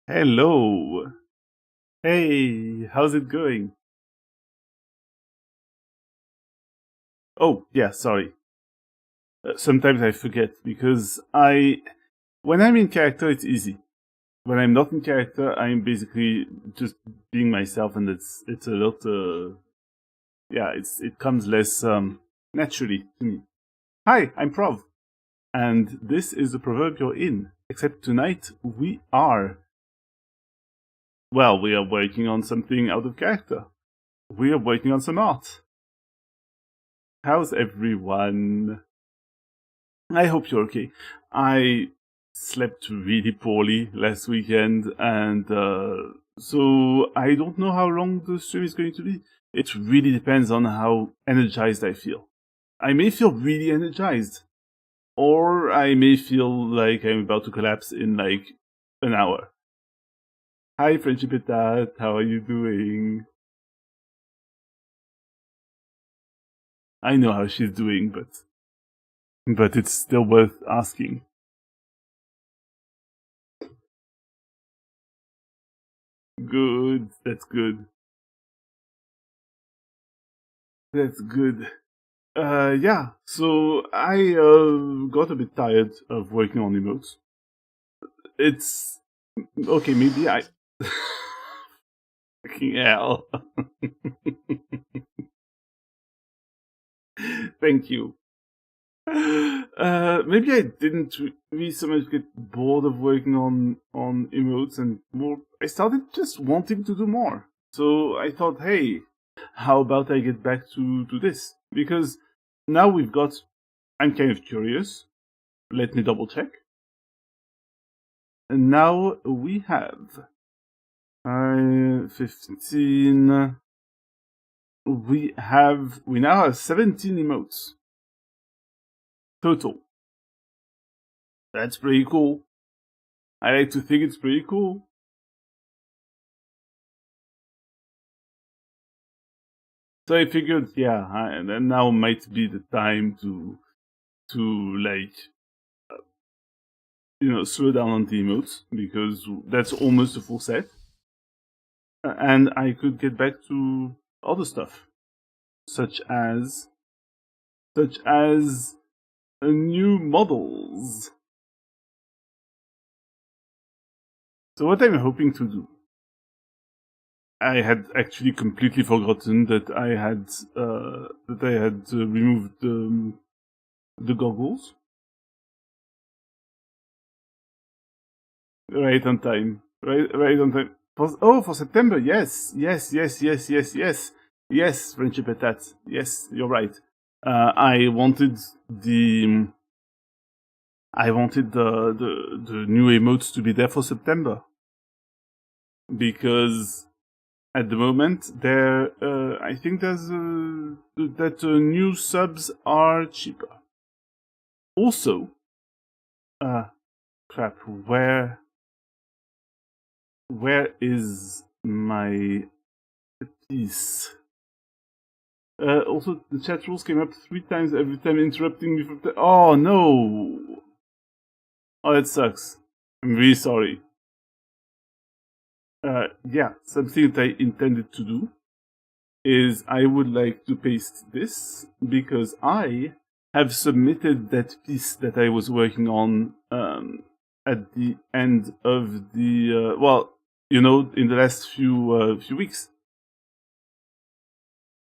Hello. Hey, how's it going? Oh, yeah, sorry. Sometimes I forget because when I'm in character, it's easy. When I'm not in character, I'm basically just being myself, and it's a lot. Yeah, it comes less naturally to me. Hi, I'm Prov, and this is the Proverbial Inn. Except tonight we are working on something out of character. We are working on some art. How's everyone? I hope you're okay. I slept really poorly last weekend, and so I don't know how long the stream is going to be. It really depends on how energized I feel. I may feel really energized, or I may feel like I'm about to collapse in like an hour. Hi, Friendship Etat, how are you doing? I know how she's doing, but it's still worth asking. Good, that's good. That's good. Yeah. So I got a bit tired of working on emotes. It's okay. Maybe I. Fucking hell. Thank you. Maybe I didn't really so much get bored of working on emotes, and more. I started just wanting to do more. So I thought, hey, how about I get back to this? Because now we've got. I'm kind of curious. Let me double check. And now we have 15. We now have 17 emotes total. That's pretty cool. I like to think it's pretty cool. So I figured, yeah, and now might be the time to like slow down on the emotes because that's almost a full set, and I could get back to other stuff, such as new models. So what I'm hoping to do, I had actually completely forgotten that I had removed the goggles. Right on time. Right on time. For September, yes. Friendship at that. Yes, you're right. I wanted the the new emotes to be there for September because at the moment there I think there's that new subs are cheaper. Also, crap. Where is my piece? Also, the chat rules came up 3 times every time interrupting me from. Oh no! Oh, that sucks. I'm really sorry. Yeah, something that I intended to do is I would like to paste this because I have submitted that piece that I was working on at the end of the in the last few weeks.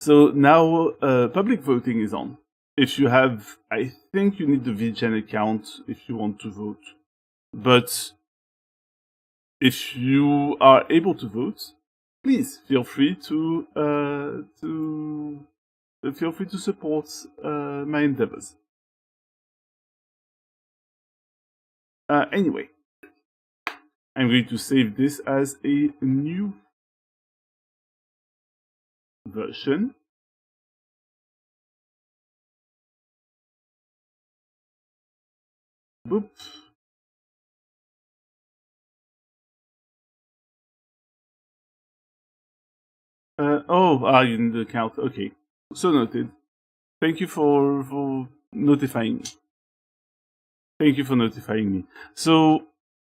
So now public voting is on. If you have, I think you need the VGen account if you want to vote. But if you are able to vote, please feel free to support my endeavors. Anyway, I'm going to save this as a new version. Boop. You need the account. Okay, so noted. Thank you for notifying me. Thank you for notifying me. So,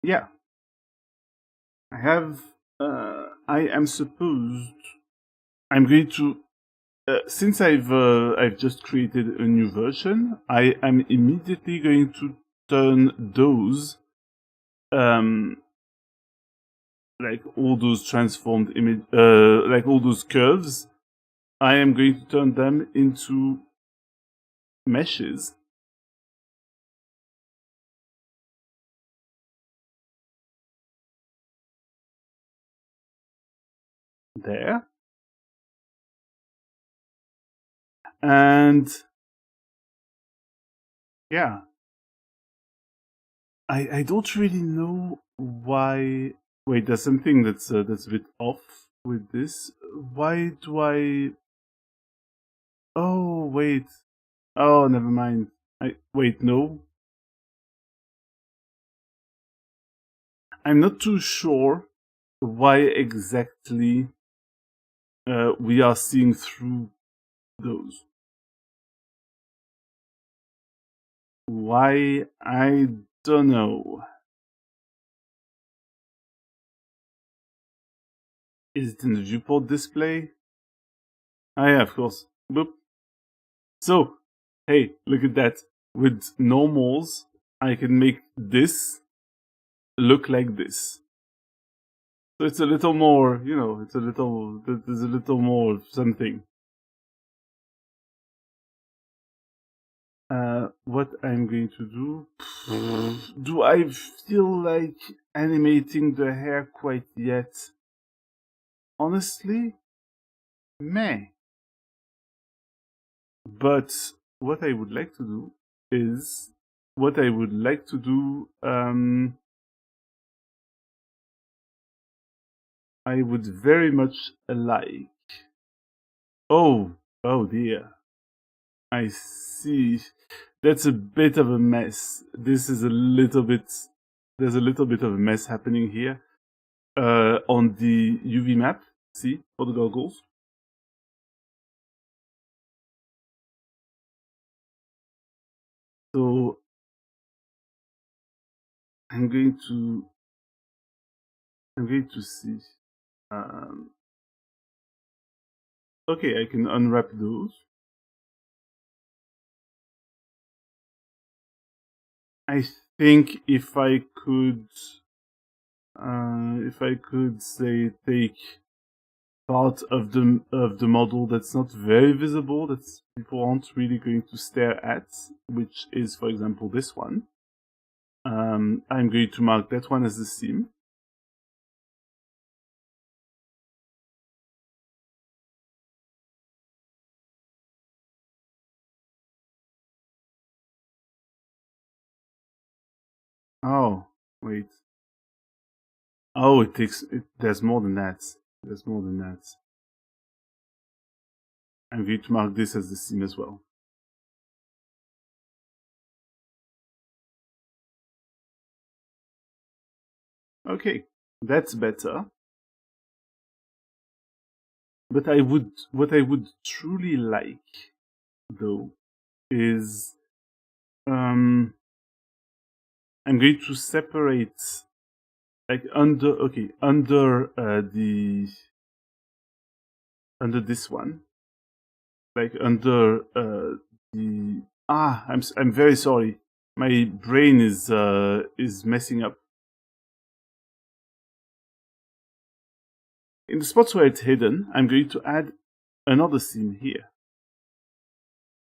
yeah. I have. I am supposed. I'm going to. Since I've just created a new version, I am immediately going to turn those like all those transformed image, like all those curves. I am going to turn them into meshes. There. And yeah, I don't really know why. Wait, there's something that's a bit off with this. Why do I? Oh wait. Oh, never mind. I wait. No, I'm not too sure why exactly we are seeing through those. Why? I don't know. Is it in the viewport display? Ah, yeah, of course. Boop. So, hey, look at that. With normals, I can make this look like this. So it's a little more, there's a little more something. What I'm going to do? Do I feel like animating the hair quite yet? Honestly, meh. But what I would like to do is what I would like to do. I would very much like. Oh, oh dear. I see. That's a bit of a mess. This is a little bit. There's a little bit of a mess happening here. On the UV map, see, for the goggles. So I'm going to. I'm going to see. Um, okay, I can unwrap those. I think if I could say take part of the model that's not very visible, that people aren't really going to stare at, which is, for example, this one. I'm going to mark that one as the seam. Oh, wait. Oh, it takes. There's more than that. There's more than that. I'm going to mark this as the seam as well. Okay, that's better. But what I would truly like, though, is I'm going to separate like under under this one, like under the I'm very sorry, my brain is messing up. In the spots where it's hidden, I'm going to add another seam here,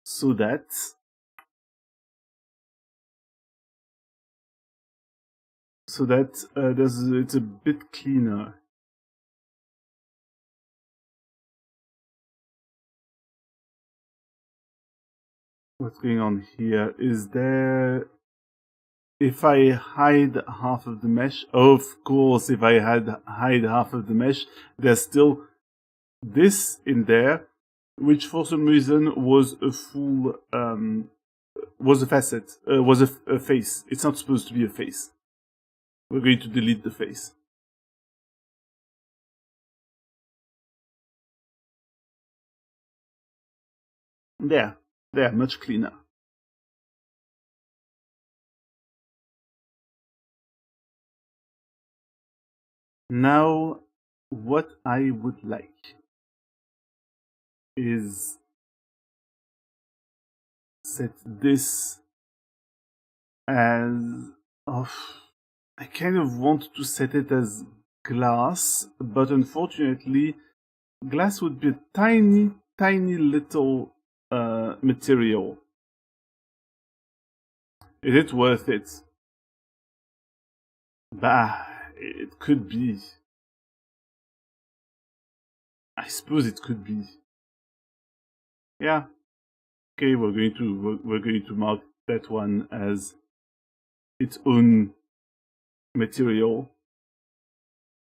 so that it's a bit cleaner. What's going on here? Is there... If I hide half of the mesh, of course, if I hide half of the mesh, there's still this in there, which for some reason was a full, was a facet, was a face. It's not supposed to be a face. We're going to delete the face. There, much cleaner. Now, what I would like is set this as I kind of want to set it as glass, but unfortunately, glass would be a tiny little material. Is it worth it? Bah, it could be. I suppose it could be. Yeah. Okay, we're going to mark that one as its own material,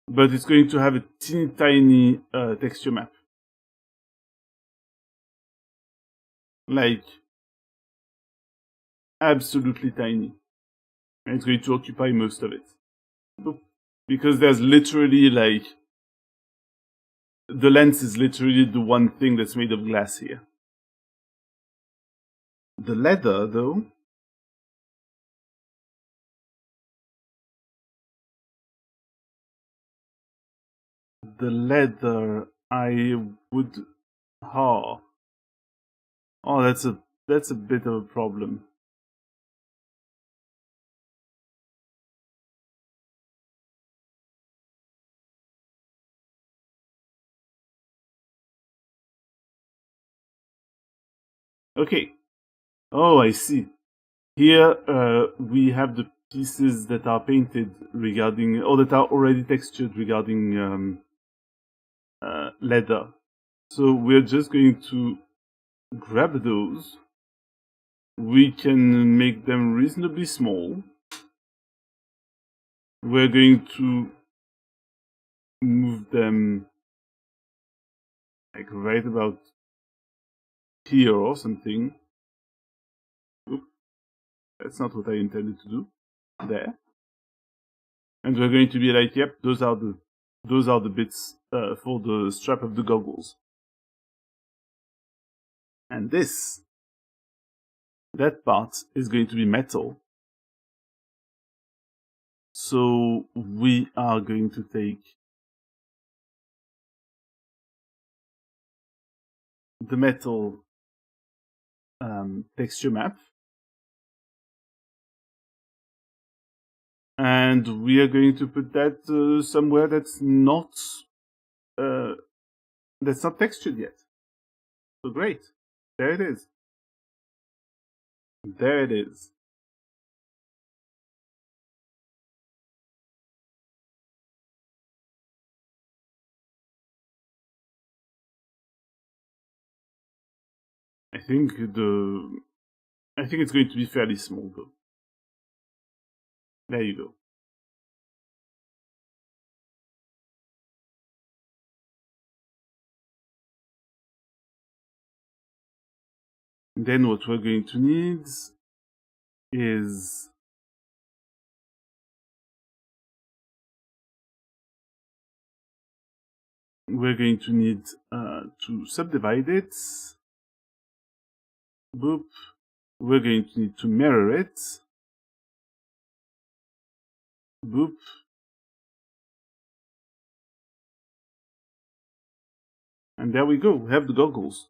but it's going to have a teeny tiny texture map, like absolutely tiny, and it's going to occupy most of it, because there's literally like the lens is literally the one thing that's made of glass here. The leather, though, I would. Oh, oh, that's a bit of a problem. Okay. Oh, I see. Here we have the pieces that are painted regarding, or that are already textured regarding leather. So we're just going to grab those. We can make them reasonably small. We're going to move them like right about here or something. Oop, that's not what I intended to do. There. And we're going to be like, yep, those are the bits for the strap of the goggles. And that part is going to be metal. So we are going to take the metal texture map, and we are going to put that somewhere that's not textured yet. So great, there it is. There it is. I think it's going to be fairly small though. There you go. Then what we're going to need is we're going to need to subdivide it. Boop. We're going to need to mirror it. Boop. And there we go. We have the goggles.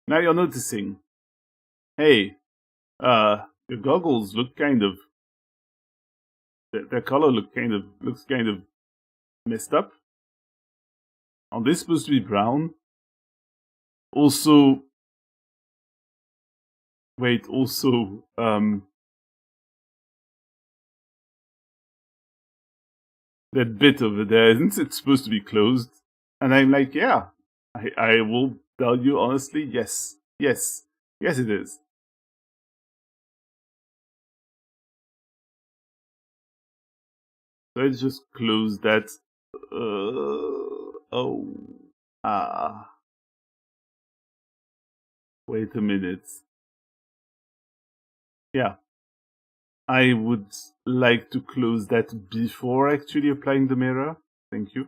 Now you're noticing. Hey, your goggles look kind of. Their color looks kind of messed up. Are they supposed to be brown? Also, wait. Also, that bit over there, isn't it supposed to be closed? And I'm like, yeah. I will tell you honestly, yes, it is. Let's just close that. Oh. Ah. Wait a minute. Yeah. I would like to close that before actually applying the mirror. Thank you.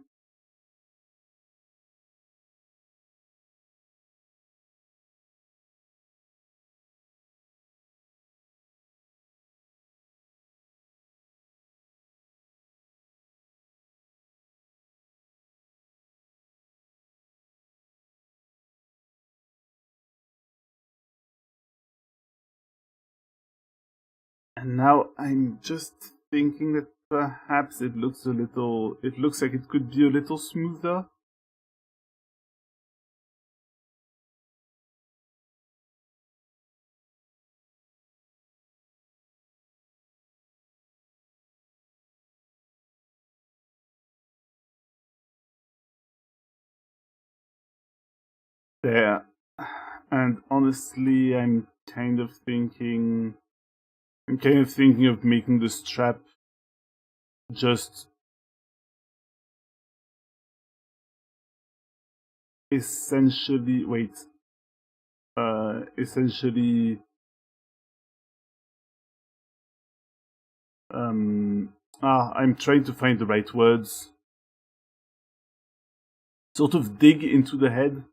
Now I'm just thinking that perhaps it looks like it could be a little smoother. There. And honestly, I'm kind of thinking of making the strap just essentially, essentially, I'm trying to find the right words. Sort of dig into the head.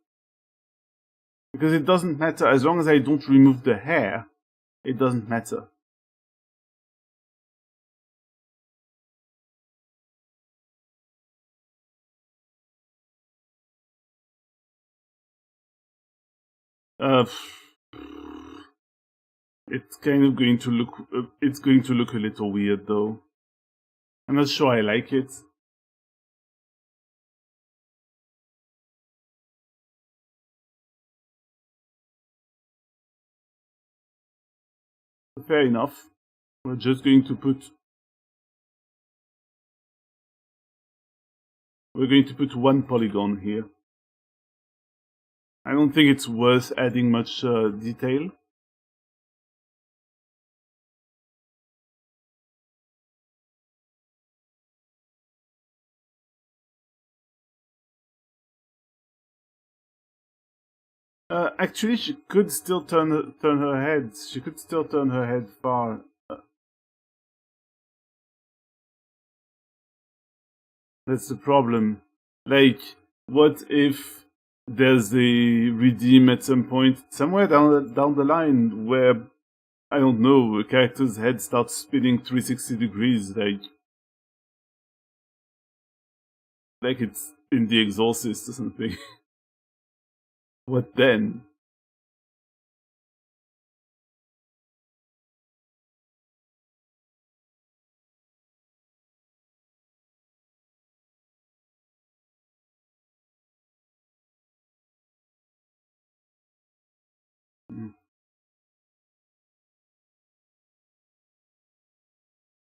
Because it doesn't matter, as long as I don't remove the hair, it doesn't matter. It's kind of going to look, it's going to look a little weird though. I'm not sure I like it. Fair enough. We're just going to put, we're going to put one polygon here. I don't think it's worth adding much detail. Actually, she could still turn her head. She could still turn her head far. That's the problem. Like, what if there's a redeem at some point, somewhere down the line, where I don't know, a character's head starts spinning 360 degrees, like it's in The Exorcist or something. What then?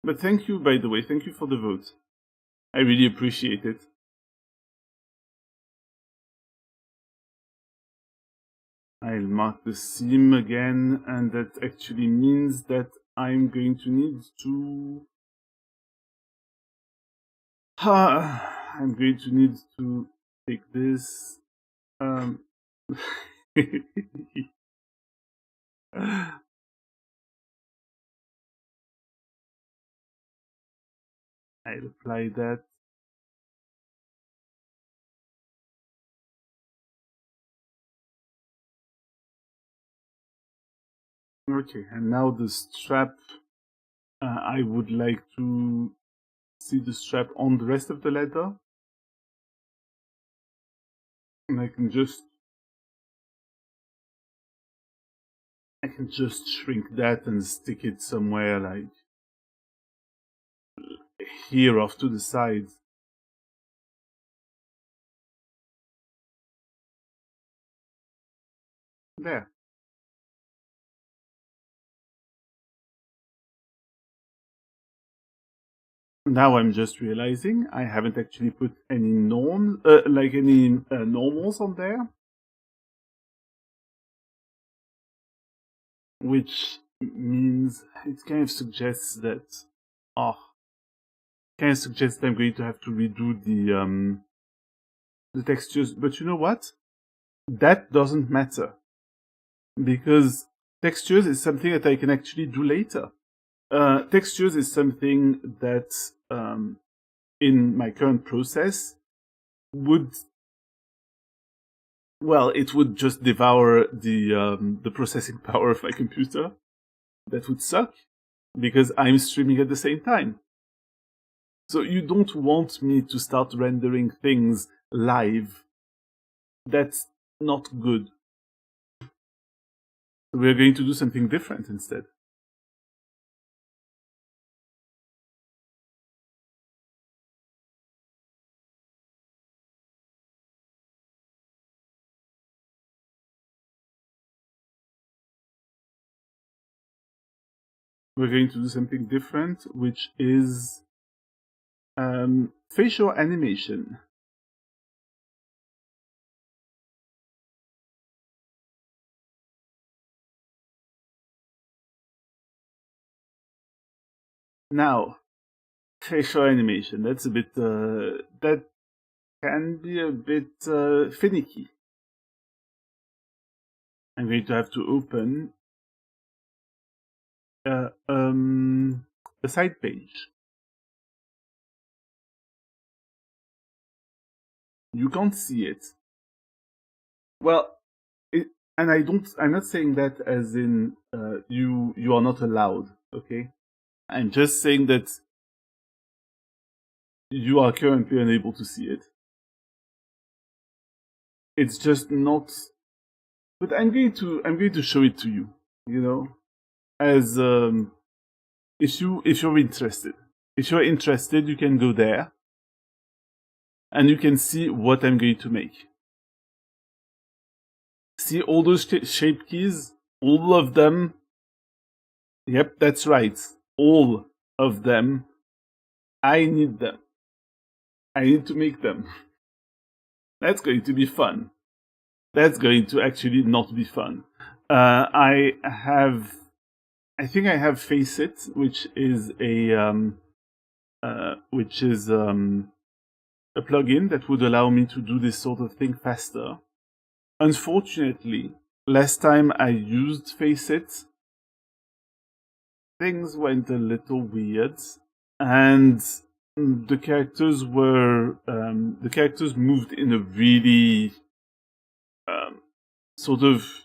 But thank you, by the way. Thank you for the vote. I really appreciate it. I'll mark the seam again, and that actually means that I'm going to need to... I'm going to need to take this. I'll apply that. Okay, and now the strap. I would like to see the strap on the rest of the leather. And I can just shrink that and stick it somewhere like here off to the side. There. Now I'm just realizing I haven't actually put any normals on there. Which means it kind of suggests that I'm going to have to redo the textures. But you know what? That doesn't matter, because textures is something that I can actually do later. Textures is something that in my current process would just devour the processing power of my computer. That would suck, because I'm streaming at the same time. So you don't want me to start rendering things live. That's not good. We're going to do something different instead. we're going to do something different, which is facial animation. Now, facial animation, that's a bit, that can be a bit finicky. I'm going to have to open a side page. You can't see it. Well, and I'm not saying that as in you are not allowed, okay? I'm just saying that you are currently unable to see it. It's just not. But I'm going to show it to you. You know, as if you're interested. If you're interested, you can go there, and you can see what I'm going to make. See all those shape keys, all of them. Yep, that's right. All of them. I need them. I need to make them. That's going to be fun. That's going to actually not be fun. I think I have Face It, which is a plugin that would allow me to do this sort of thing faster. Unfortunately, last time I used Face It, things went a little weird, and the characters moved in a really sort of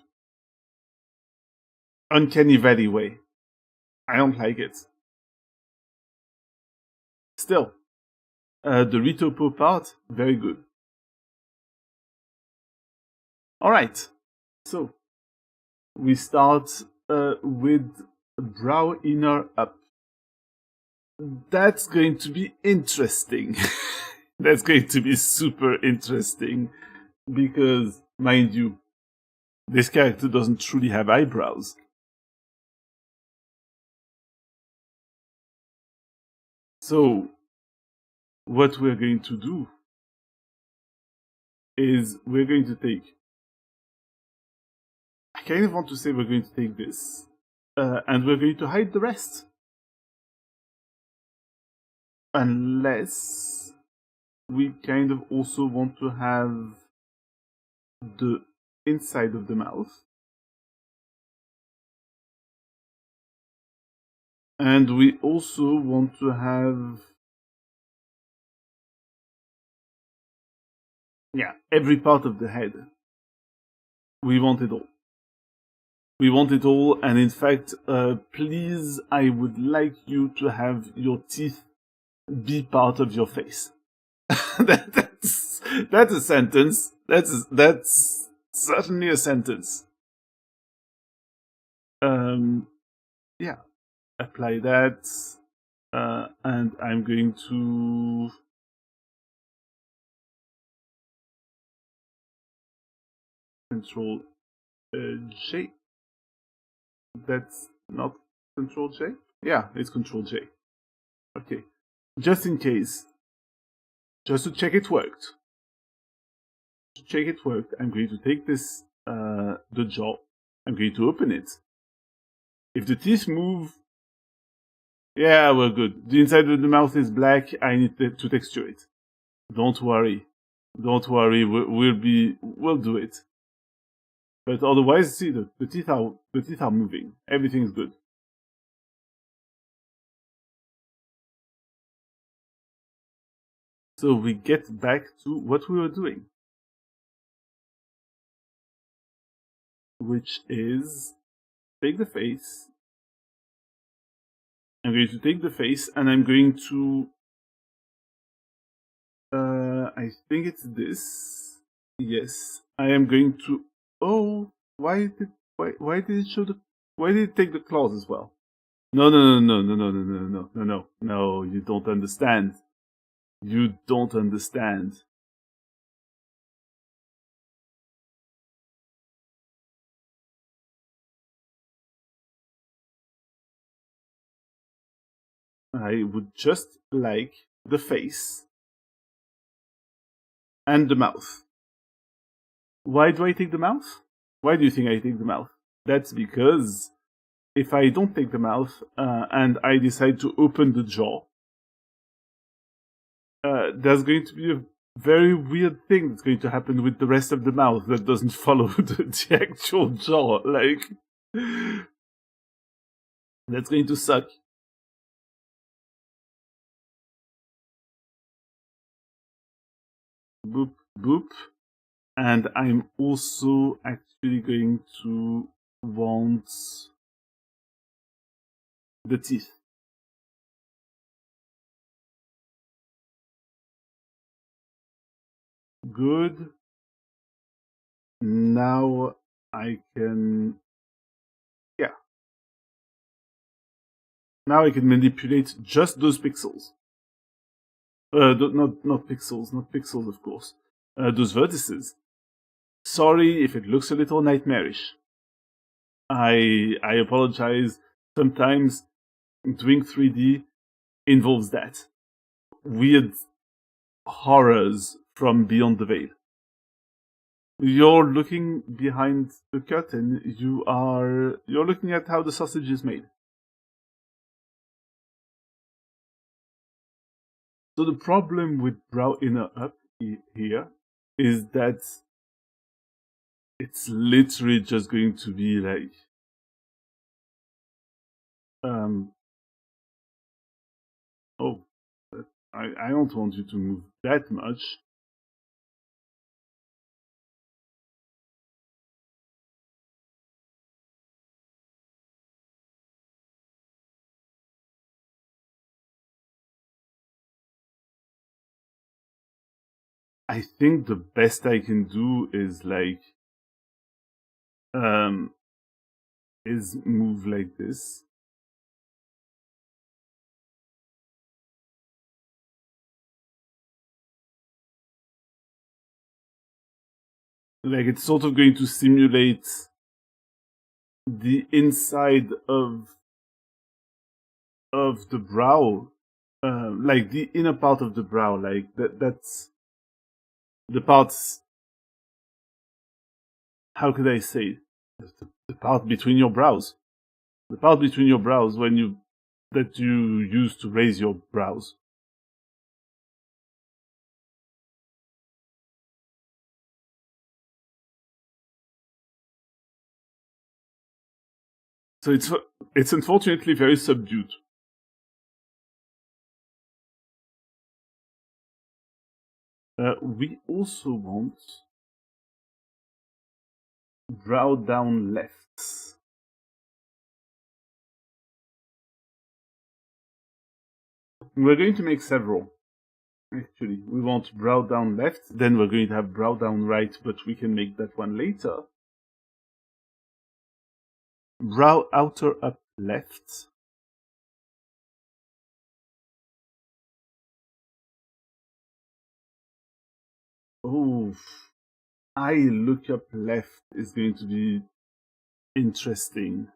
uncanny valley way. I don't like it. Still, the retopo part, very good. Alright, so we start with brow inner up. That's going to be interesting. That's going to be super interesting because, mind you, this character doesn't truly have eyebrows. So, what we're going to do is we're going to take. I kind of want to say we're going to take this, and we're going to hide the rest. Unless we kind of also want to have the inside of the mouth. And we also want to have, every part of the head. We want it all. We want it all, and in fact, please, I would like you to have your teeth be part of your face. that's a sentence. That's certainly a sentence. Yeah. Apply that, and I'm going to Control J. That's not Control J? Yeah, it's Control J. Okay. Just in case, just to check it worked. To check it worked, I'm going to take this, the jaw. I'm going to open it. If the teeth move, yeah, we're good. The inside of the mouth is black. I need to texture it. Don't worry. Don't worry. We'll do it. But otherwise, see, the teeth are moving. Everything's good. So we get back to what we were doing, which is take the face. I'm going to take the face, and I'm going to. I think it's this. Yes, I am going to. Oh, why did it show the? Why did it take the claws as well? No, you don't understand. You don't understand. I would just like the face and the mouth. Why do I take the mouth? Why do you think I take the mouth? That's because if I don't take the mouth and I decide to open the jaw, there's going to be a very weird thing that's going to happen with the rest of the mouth that doesn't follow the actual jaw. Like, that's going to suck. Boop, boop. And I'm also actually going to want the teeth. Good. Now I can... Yeah. Now I can manipulate just those pixels. Not pixels, of course. Those vertices. Sorry if it looks a little nightmarish. I apologize. Sometimes doing 3D involves that. Weird horrors from beyond the veil. You're looking behind the curtain. You're looking at how the sausage is made. So the problem with brow inner up here is that it's literally just going to be like oh, I don't want you to move that much. I think the best I can do is is move like this. Like it's sort of going to simulate the inside of the brow, like the inner part of the brow, like that's the parts. How could I say the part between your brows? The part between your brows that you use to raise your brows. So it's unfortunately very subdued. We also want brow down left. We're going to make several. Actually, we want brow down left, then we're going to have brow down right, but we can make that one later. Brow outer up left. Oh, eye look up left is going to be interesting.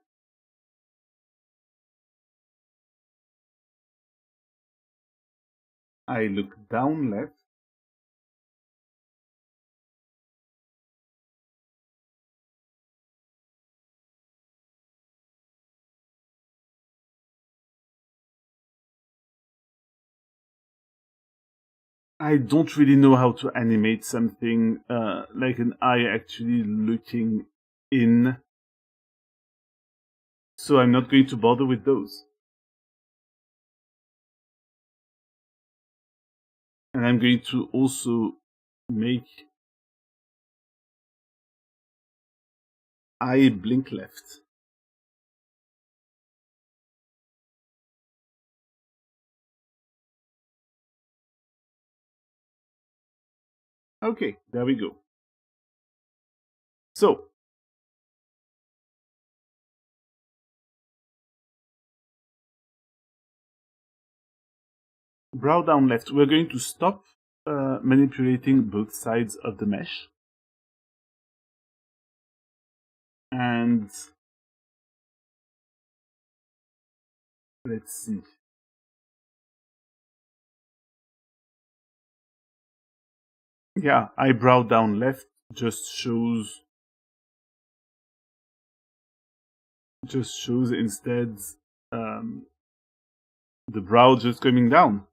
I look down left. I don't really know how to animate something like an eye actually looking in, so I'm not going to bother with those. And I'm going to also make eye blink left. Okay, there we go. So, brow down left. We're going to stop manipulating both sides of the mesh. And let's see. Yeah, eyebrow down left just shows instead um, the brow just coming down.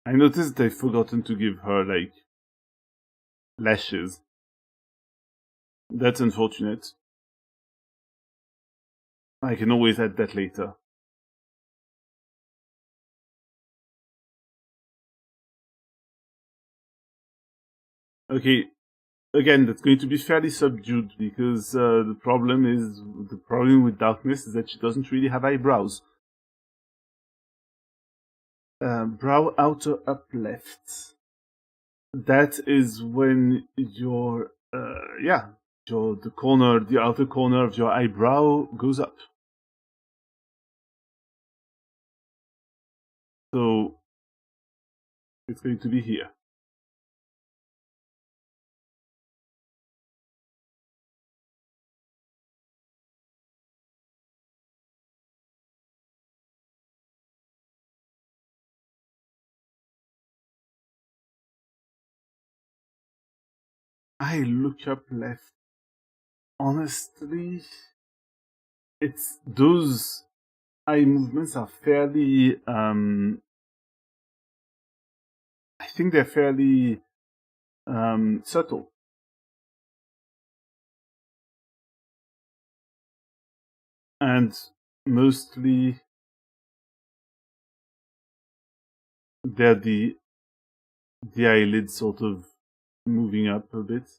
I noticed they've forgotten to give her like lashes. That's unfortunate. I can always add that later. Okay, again, that's going to be fairly subdued because the problem with darkness is that she doesn't really have eyebrows. Brow outer up left. That is when the outer corner of your eyebrow goes up. So it's going to be here. I look up left. Honestly, it's those eye movements are fairly I think they're fairly subtle. And mostly they're the eyelids sort of moving up a bit.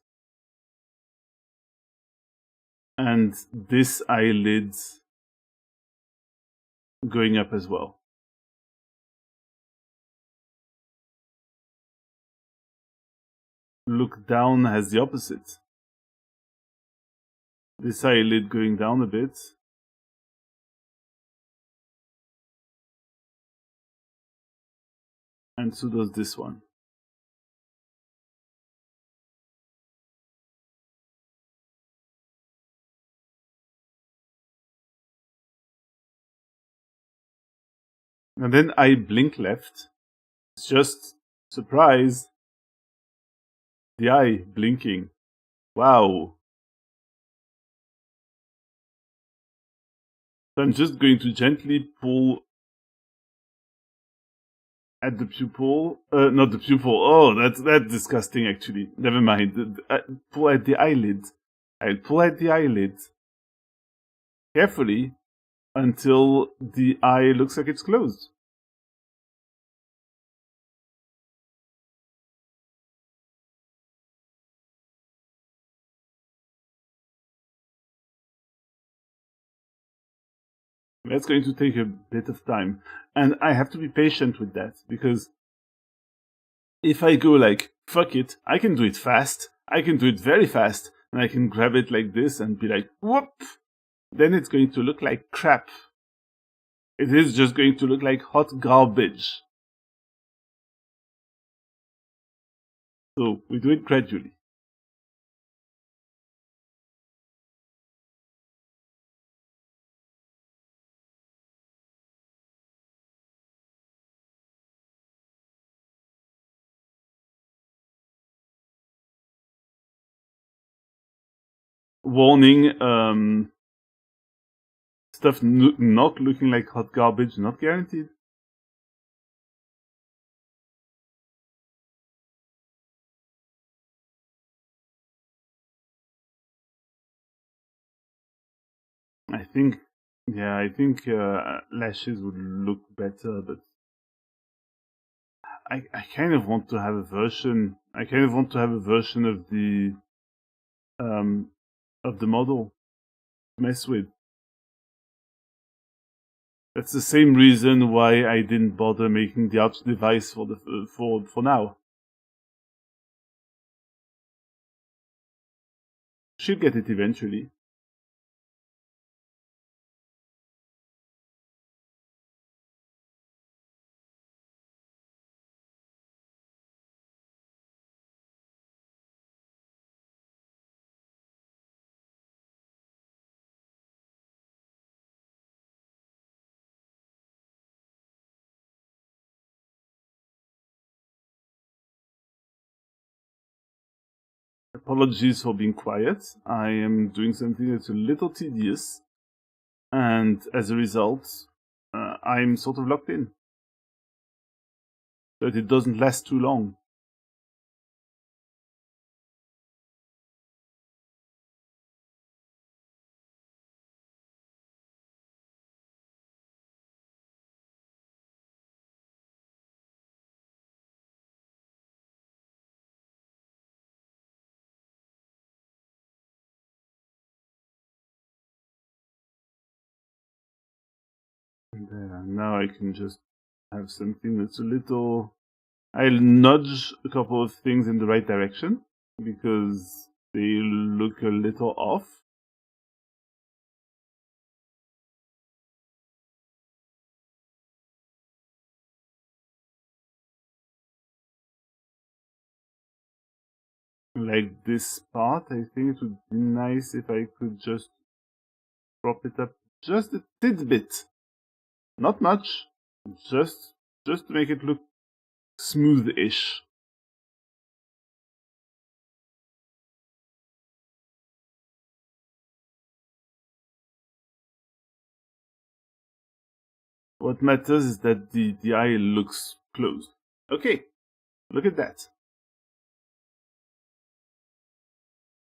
And this eyelid going up as well. Look down has the opposite. This eyelid going down a bit. And so does this one. And then I blink left. It's just surprise. The eye blinking. Wow. So I'm just going to gently pull at the pupil. Not the pupil. Oh, that's disgusting actually. Never mind. Pull at the eyelid. I'll pull at the eyelid carefully until the eye looks like it's closed. That's going to take a bit of time. And I have to be patient with that because if I go like, fuck it, I can do it fast, I can do it very fast, and I can grab it like this and be like, whoop, then it's going to look like crap. It is just going to look like hot garbage. So we do it gradually. Warning, stuff not looking like hot garbage, not guaranteed. I think, lashes would look better, but I kind of want to have a version. I kind of want to have a version um, of the model to mess with. That's the same reason why I didn't bother making the arch device for now. She'll get it eventually. Apologies for being quiet. I am doing something that's a little tedious, and as a result, I'm sort of locked in. But it doesn't last too long. There, now I can just have something that's a little... I'll nudge a couple of things in the right direction, because they look a little off. Like this part, I think it would be nice if I could just prop it up just a tidbit. Not much, just to make it look smooth-ish. What matters is that the eye looks closed. Okay, look at that.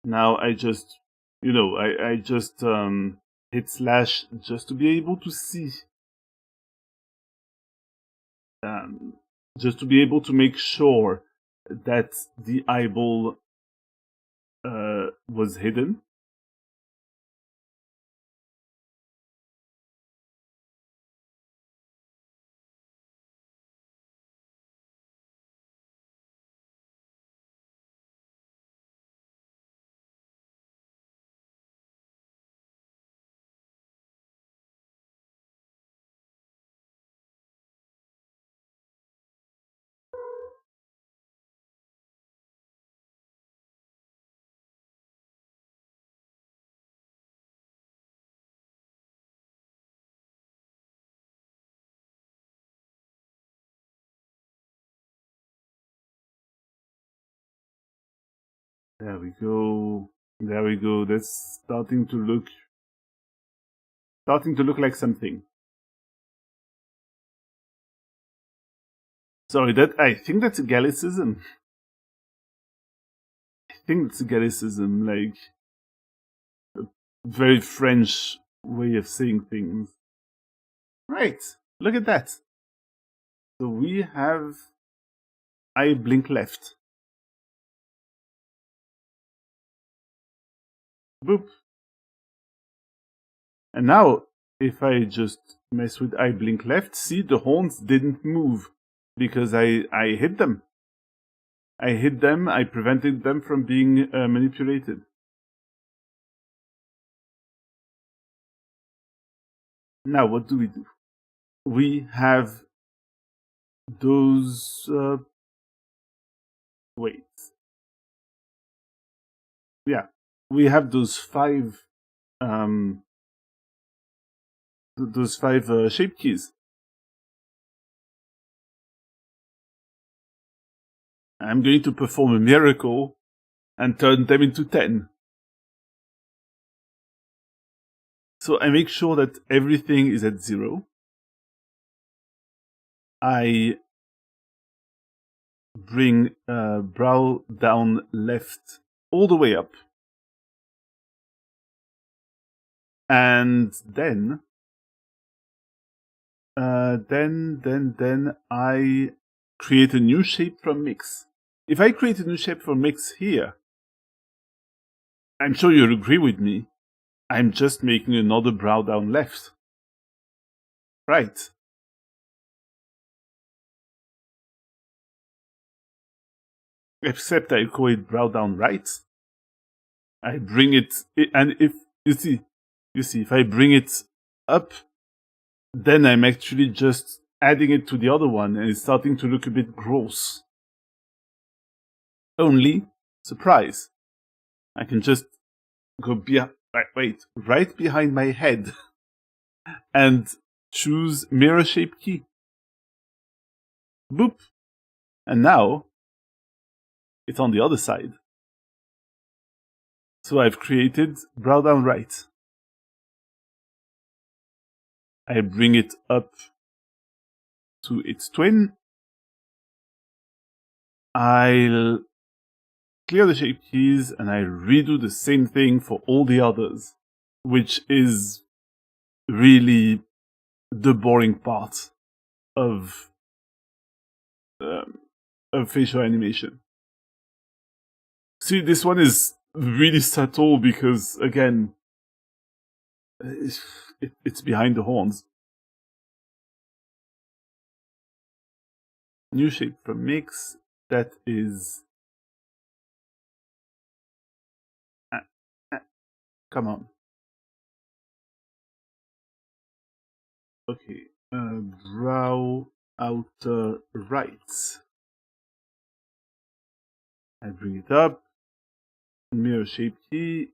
Now I just, I just hit slash just to be able to see. Just to be able to make sure that the eyeball was hidden. There we go. There we go. That's starting to look like something. Sorry, I think that's a Gallicism. Like a very French way of saying things. Right. Look at that. So we have eye blink left. Boop. And now, if I just mess with eye blink left, see, the horns didn't move because I hit them. I prevented them from being manipulated. Now, what do? We have those... wait. Yeah, we have those five... those five shape keys. I'm going to perform a miracle and turn them into 10. So I make sure that everything is at 0. I bring brow down left all the way up. And then I create a new shape from mix. If I create a new shape from mix here, I'm sure you'll agree with me, I'm just making another brow down left. Right. Except I call it brow down right. I bring it, and if, you see, if I bring it up, then I'm actually just adding it to the other one, and it's starting to look a bit gross. Only, surprise, I can just go right behind my head and choose mirror shape key. Boop. And now, it's on the other side. So I've created brow down right. I bring it up to its twin. I'll clear the shape keys and I redo the same thing for all the others, which is really the boring part of facial animation. See, this one is really subtle because, again, it's behind the horns. New shape from mix, that is... come on. Okay, brow outer right. I bring it up, mirror shape key,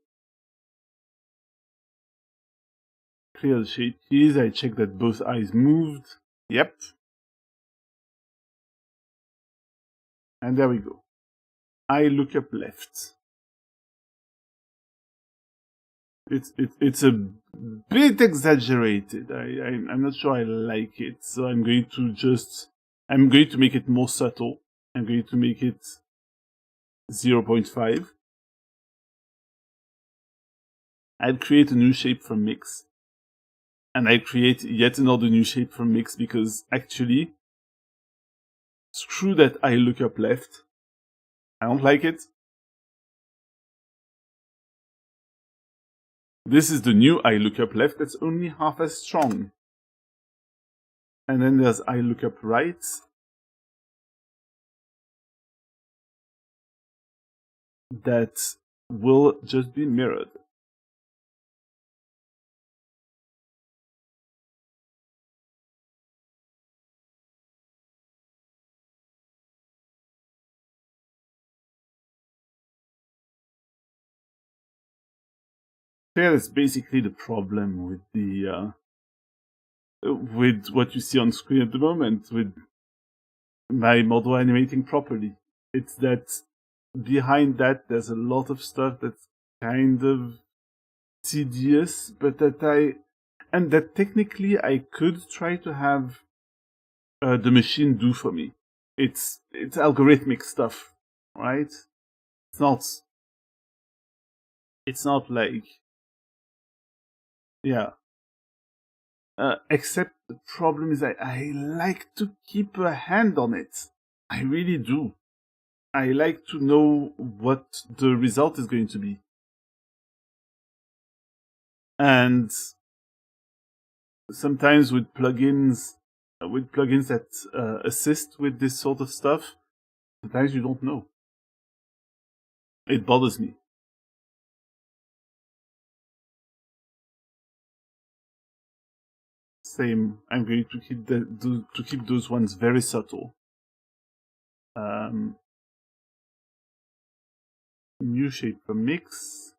clear the shape keys, I check that both eyes moved. Yep. And there we go. I look up left. It's a bit exaggerated. I'm not sure I like it, so I'm going to make it more subtle. I'm going to make it 0.5. I'll create a new shape from mix. And I create yet another new shape from mix because actually, screw that I look up left. I don't like it. This is the new I look up left that's only half as strong. And then there's I look up right. That will just be mirrored. That is basically the problem with the with what you see on screen at the moment with my model animating properly. It's that behind that there's a lot of stuff that's kind of tedious, but that technically I could try to have the machine do for me. It's algorithmic stuff, right? It's not like, yeah. Except the problem is I like to keep a hand on it. I really do. I like to know what the result is going to be. And sometimes with plugins that assist with this sort of stuff, sometimes you don't know. It bothers me. Same. I'm going to keep those ones very subtle. New shape from mix.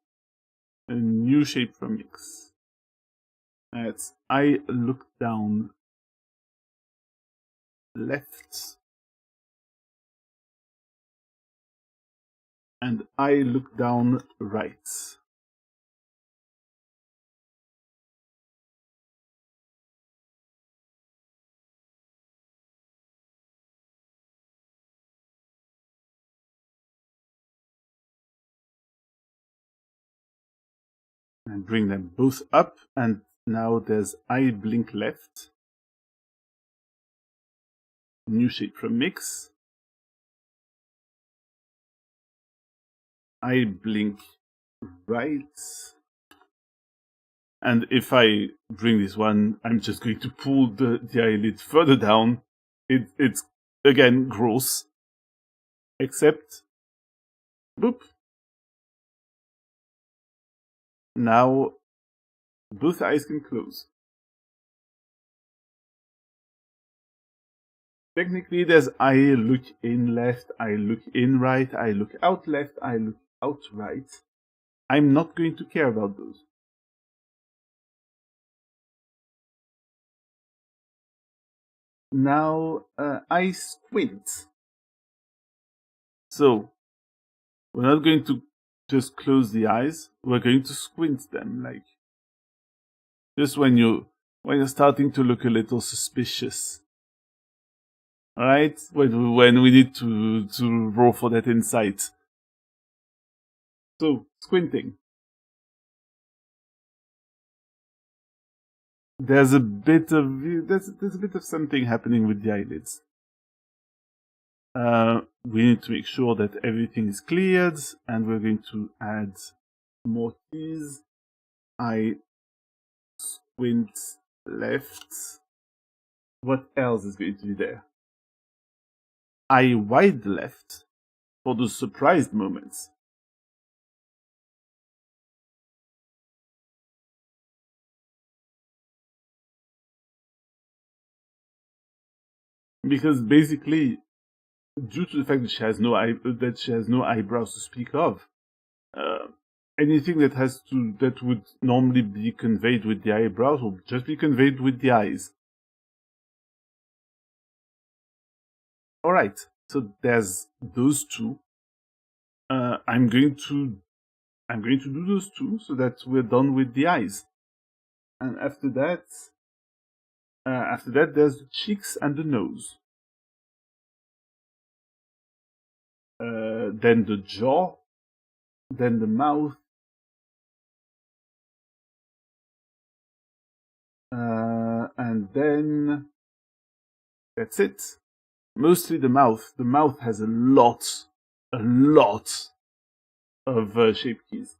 A new shape from mix. That's I look down left. And I look down right. And bring them both up, and now there's I blink left. New shape from mix. I blink right. And if I bring this one, I'm just going to pull the eyelid further down. It's again gross. Except, boop. Now both eyes can close. Technically, there's I look in left, I look in right, I look out left, I look out right. I'm not going to care about those. Now, I squint. So, we're not going to just close the eyes. We're going to squint them, like just when you're starting to look a little suspicious. All right, when we need to roll for that insight. So squinting. There's a bit of something happening with the eyelids. We need to make sure that everything is cleared, and we're going to add more keys. I squint left. What else is going to be there? I wide left for those surprised moments. Because basically, due to the fact that she has no eyebrows to speak of, anything that would normally be conveyed with the eyebrows will just be conveyed with the eyes. All right, so there's those two. I'm going to do those two so that we're done with the eyes, and after that, there's the cheeks and the nose. Then the jaw, then the mouth, and then that's it. Mostly the mouth. The mouth has a lot of shape keys.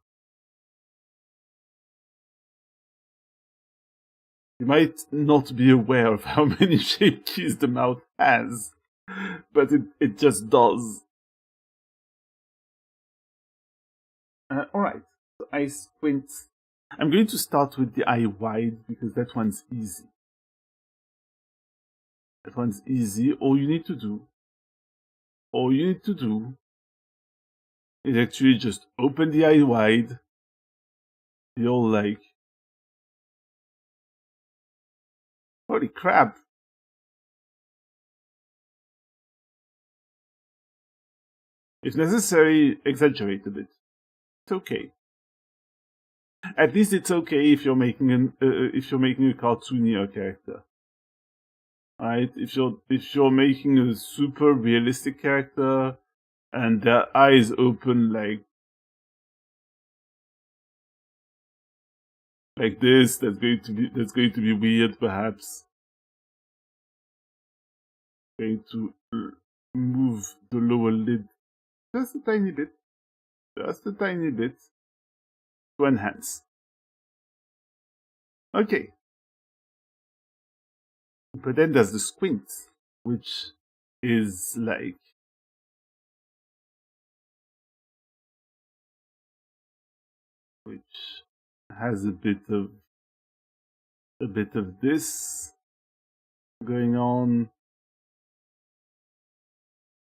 You might not be aware of how many shape keys the mouth has, but it just does. Alright, so I squint. I'm going to start with the eye wide because that one's easy. All you need to do is actually just open the eye wide. You're like, holy crap. If necessary, exaggerate a bit. It's okay. At least it's okay if you're making a cartoonier character. Right? If you're making a super realistic character and their eyes open like this, that's going to be weird, perhaps. Going to move the lower lid just a tiny bit, to enhance. Okay. But then there's the squint, which is like which has a bit of this going on.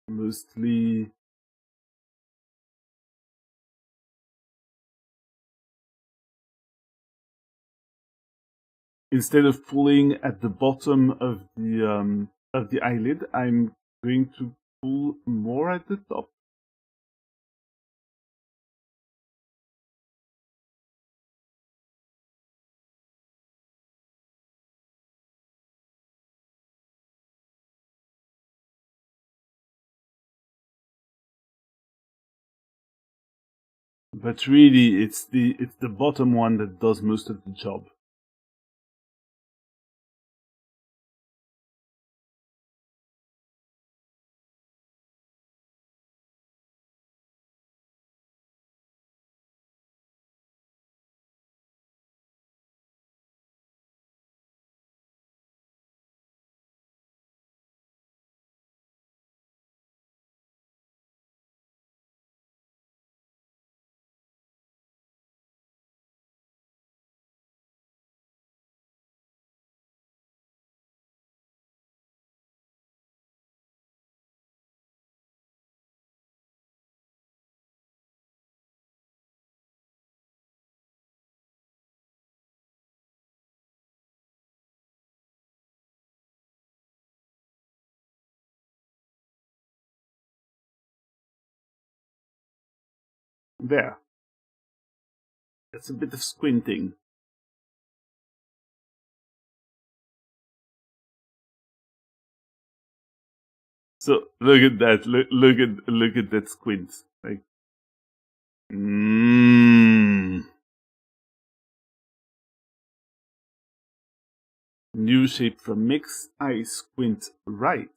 Mostly instead of pulling at the bottom of the eyelid, I'm going to pull more at the top. But really, it's the bottom one that does most of the job. There. That's a bit of squinting. So look at that. Look at that squint. Like, New shape from mix. I squint right.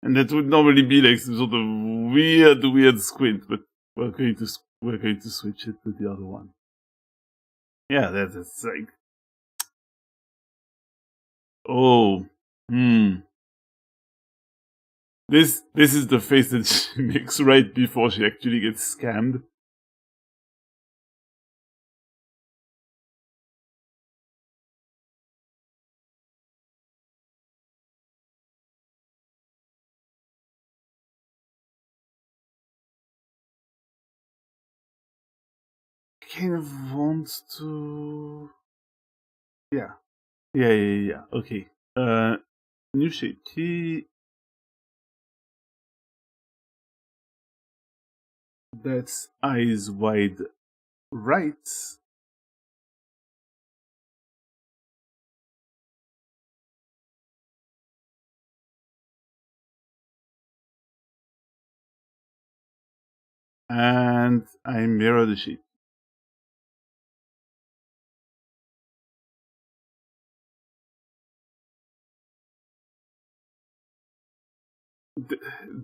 And that would normally be like some sort of weird squint, but we're going to switch it to the other one. Yeah, that's like, oh, This is the face that she makes right before she actually gets scammed. Kind of wants to. Yeah. Okay. New shape key. That's eyes wide right. And I mirror the shape.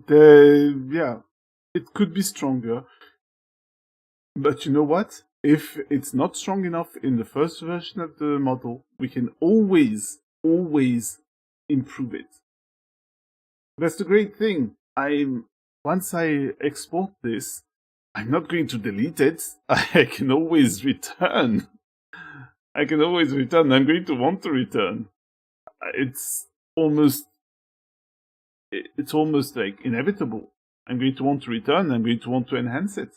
Yeah, it could be stronger. But you know what? If it's not strong enough in the first version of the model, we can always improve it. That's the great thing. Once I export this, I'm not going to delete it. I can always return. I'm going to want to return. It's almost like inevitable. I'm going to want to return. I'm going to want to enhance it.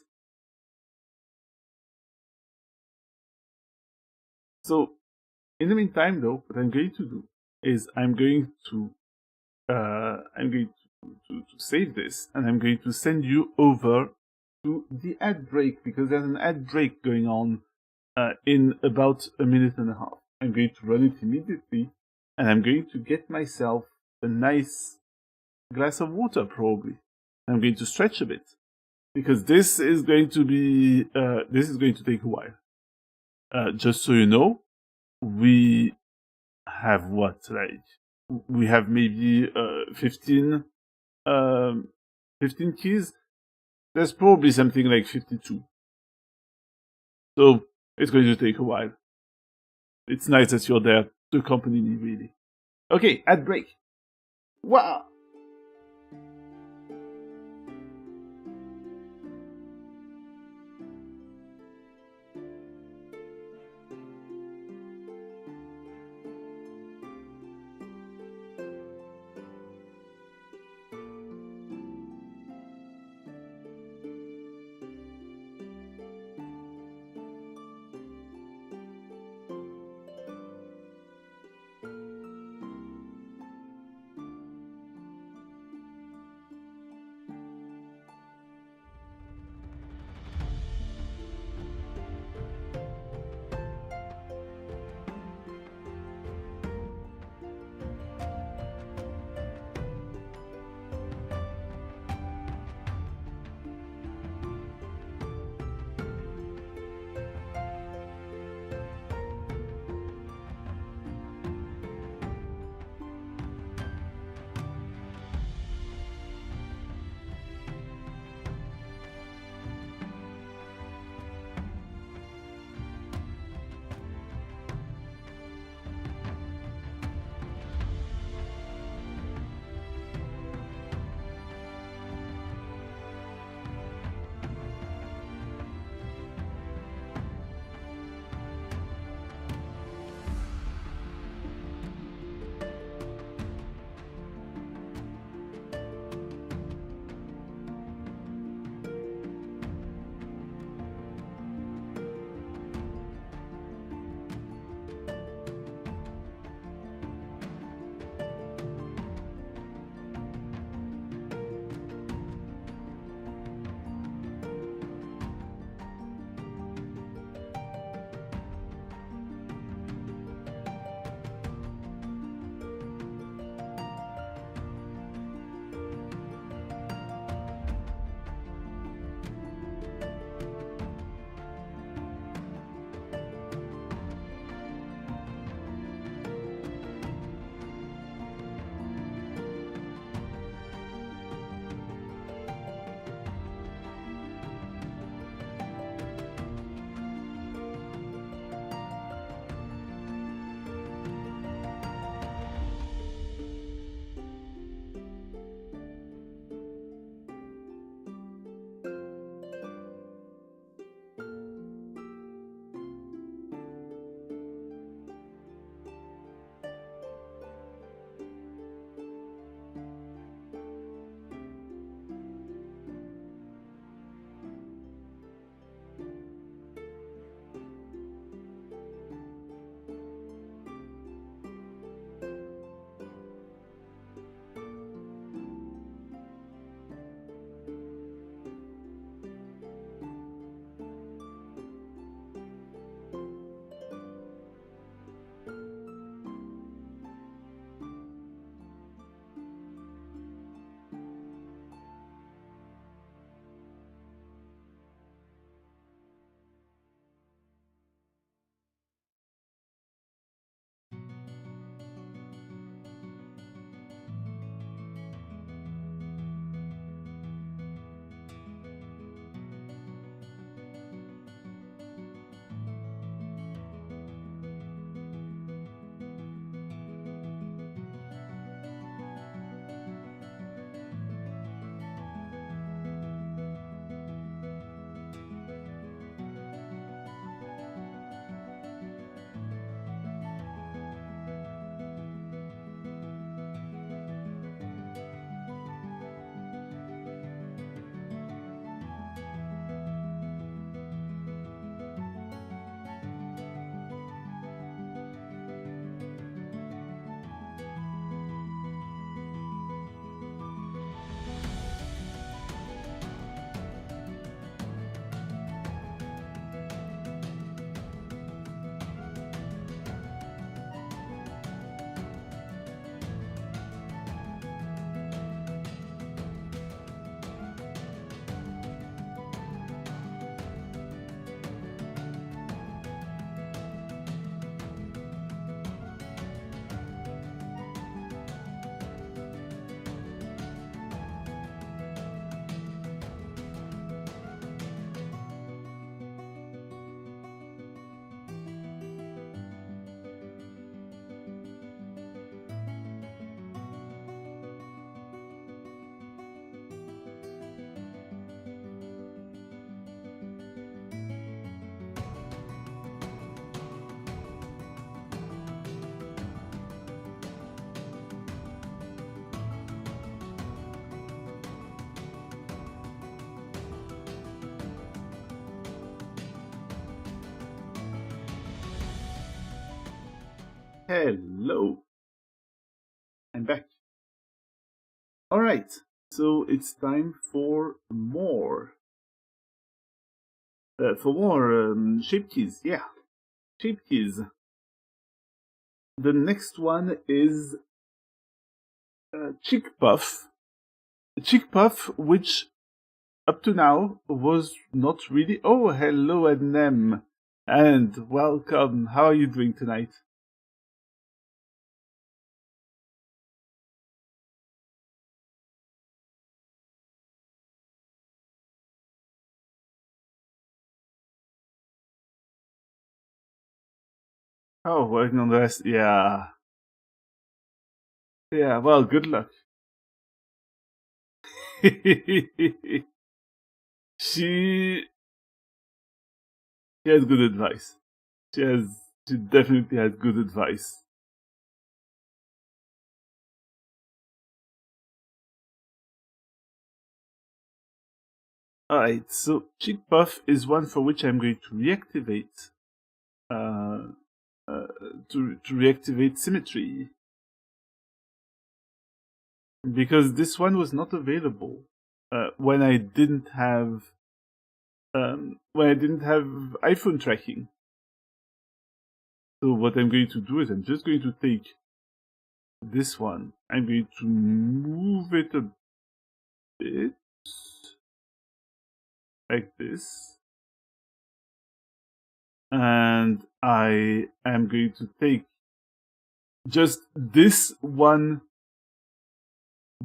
So, in the meantime, though, what I'm going to do is I'm going to save this, and I'm going to send you over to the ad break, because there's an ad break going on in about a minute and a half. I'm going to run it immediately, and I'm going to get myself a nice glass of water, probably. I'm going to stretch a bit, because this is going to take a while. Just so you know, we have we have maybe 15 keys. There's probably something like 52. So it's going to take a while. It's nice that you're there to accompany me, really. Okay, ad break. Wow. Hello. I'm back. Alright, so it's time for more. Shape keys, yeah. Shape keys. The next one is Chick Puff. Chick Puff, which up to now was not really. Oh, hello, Adnem. And welcome. How are you doing tonight? Oh, working on the rest. Yeah. Yeah, well, good luck. she has good advice. She definitely has good advice. Alright, so Chick Puff is one for which I'm going to reactivate uh, to reactivate symmetry. Because this one was not available when I didn't have iPhone tracking. So what I'm going to do is I'm just going to take this one. I'm going to move it a bit like this. And I am going to take just this one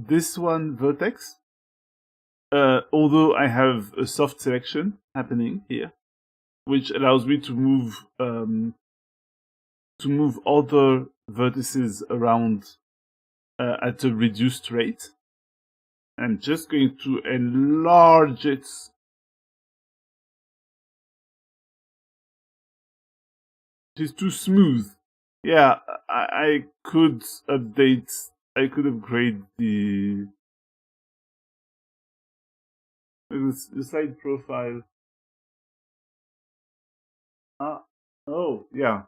vertex. Although I have a soft selection happening here, which allows me to move other vertices around at a reduced rate. I'm just going to enlarge it. It is too smooth. Yeah, I could update. I could upgrade the side profile. Oh, yeah.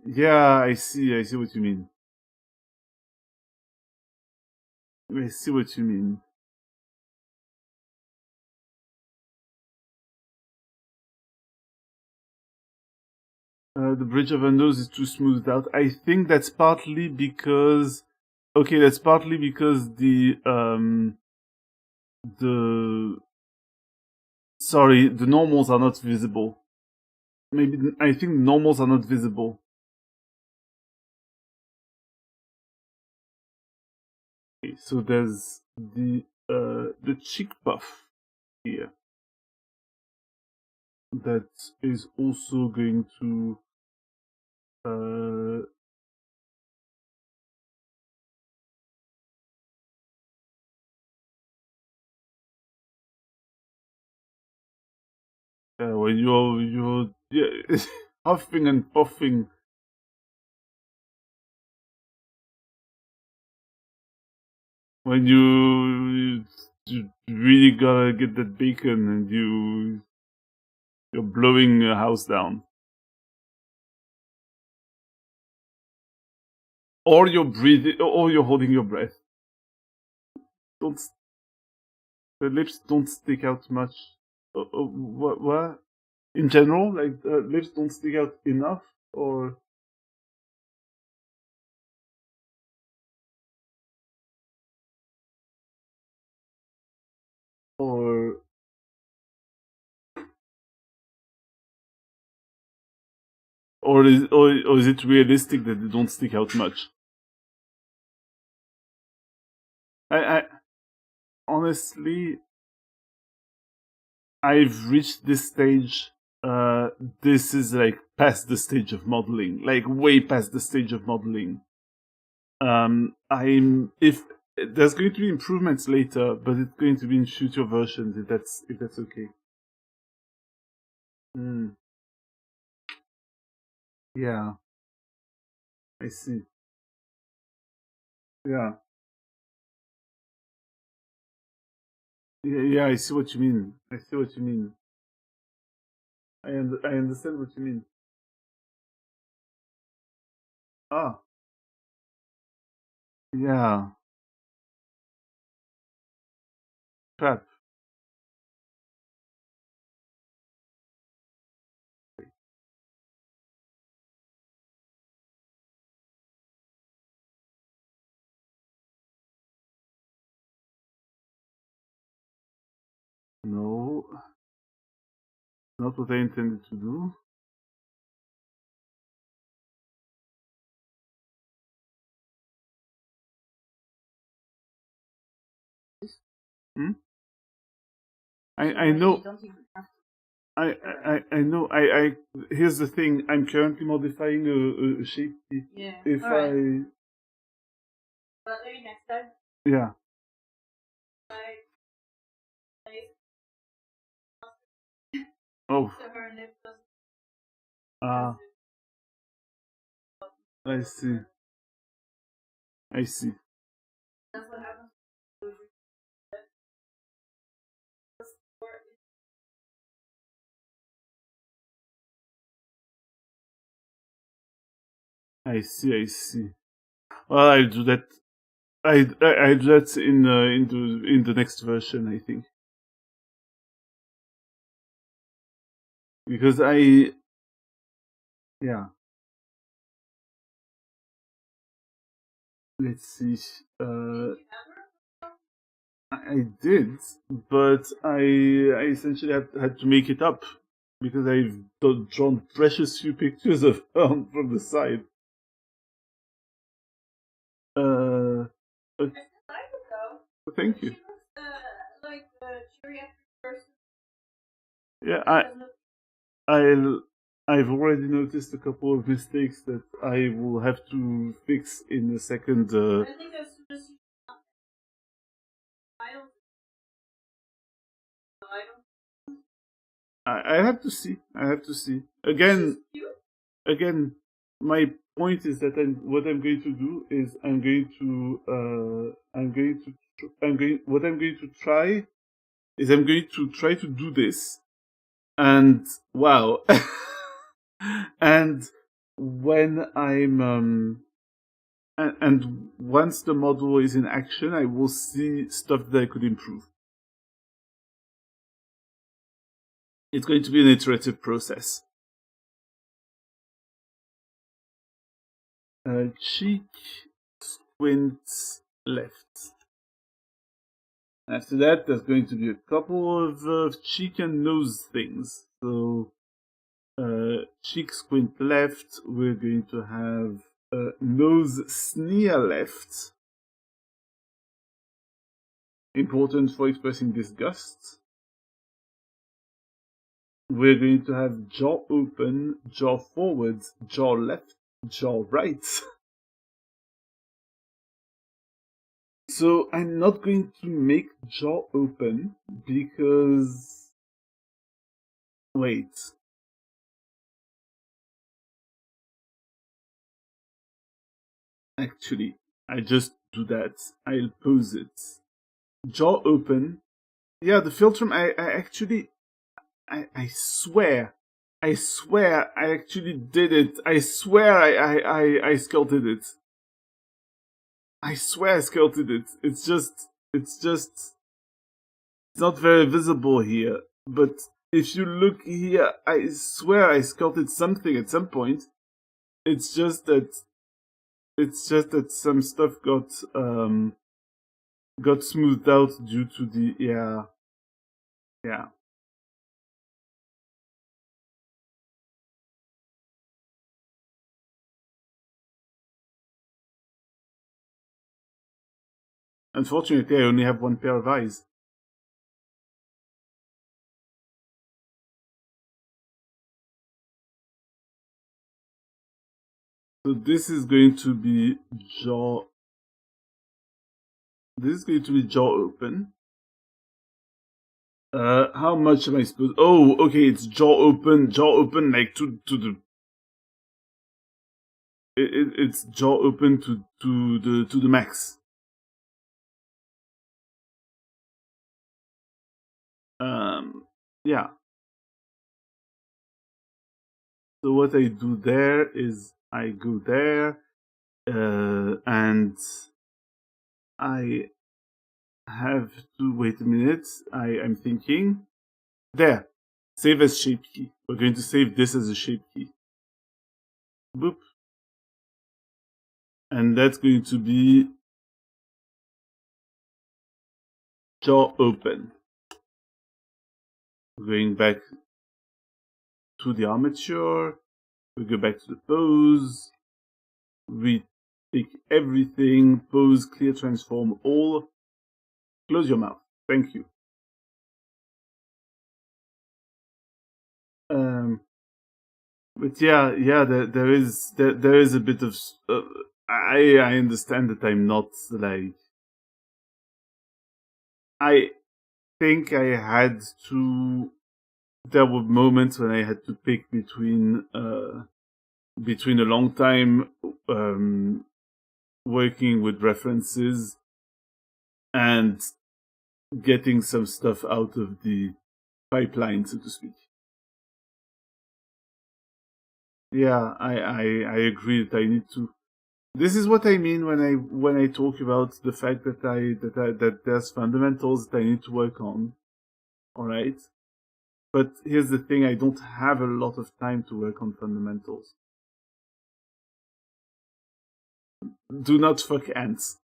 Yeah, I see what you mean. I see what you mean. The bridge of her nose is too smoothed out. I think that's partly because. Okay, that's partly because the sorry, the normals are not visible. Maybe I think normals are not visible. Okay, so there's the Chick Puff here that is also going to when you're yeah, huffing and puffing. When you really gotta get that bacon and you're blowing a house down. Or you're breathing, or you're holding your breath. Don't the lips don't stick out much. What? In general, like lips don't stick out enough, or or or is it realistic that they don't stick out much? I honestly, I've reached this stage. This is like past the stage of modeling, like way past the stage of modeling. I'm if there's going to be improvements later, but it's going to be in future versions if that's okay. Mm, yeah, I see. Yeah, yeah, I see what you mean. I see what you mean. I understand what you mean. Ah, yeah. Crap. No, not what I intended to do. Hmm? I know. I know. I here's the thing. I'm currently modifying a shape. If I yeah. Oh. Ah, I see. I see. I see. I see. Well, I do that. I do that in the next version. I think because yeah. Let's see. I did, but I essentially had to make it up because I've drawn precious few pictures of from the side. Uh, but thank you. Yeah, I'll, I've already noticed a couple of mistakes that I will have to fix in a second. I have to see. I have to see. Again, my point is that what I'm going to do is what I'm going to try is I'm going to try to do this, and wow, and when and once the model is in action, I will see stuff that I could improve. It's going to be an iterative process. Cheek, squint, left. After that, there's going to be a couple of cheek and nose things. So, cheek squint left, we're going to have nose sneer left. Important for expressing disgust. We're going to have jaw open, jaw forward, jaw left, jaw right. So I'm not going to make jaw open because wait. Actually, I just do that. I'll pose it. Jaw open. Yeah, the filter. I actually. I swear. I swear I actually did it. I swear I sculpted it. I swear I sculpted it. It's not very visible here. But if you look here, I swear I sculpted something at some point. It's just that some stuff got smoothed out due to the yeah. Unfortunately, I only have one pair of eyes. So this is going to be jaw. This is going to be jaw open. How much am I supposed? Oh, okay, it's jaw open, like to the. It's jaw open to the max. Yeah. So what I do there is I go there. and I have to wait a minute. I'm thinking. There. Save as shape key. We're going to save this as a shape key. Boop. And that's going to be jaw open. Going back to the armature. We go back to the pose. We pick everything. Pose, clear, transform, all. Close your mouth. Thank you. But yeah, there is a bit of. I understand that I'm not like. I think I had to. There were moments when I had to pick between a long time working with references and getting some stuff out of the pipeline, so to speak. Yeah, I agree that I need to. This is what I mean when I talk about the fact that there's fundamentals that I need to work on. All right, but here's the thing: I don't have a lot of time to work on fundamentals. Do not fuck ants.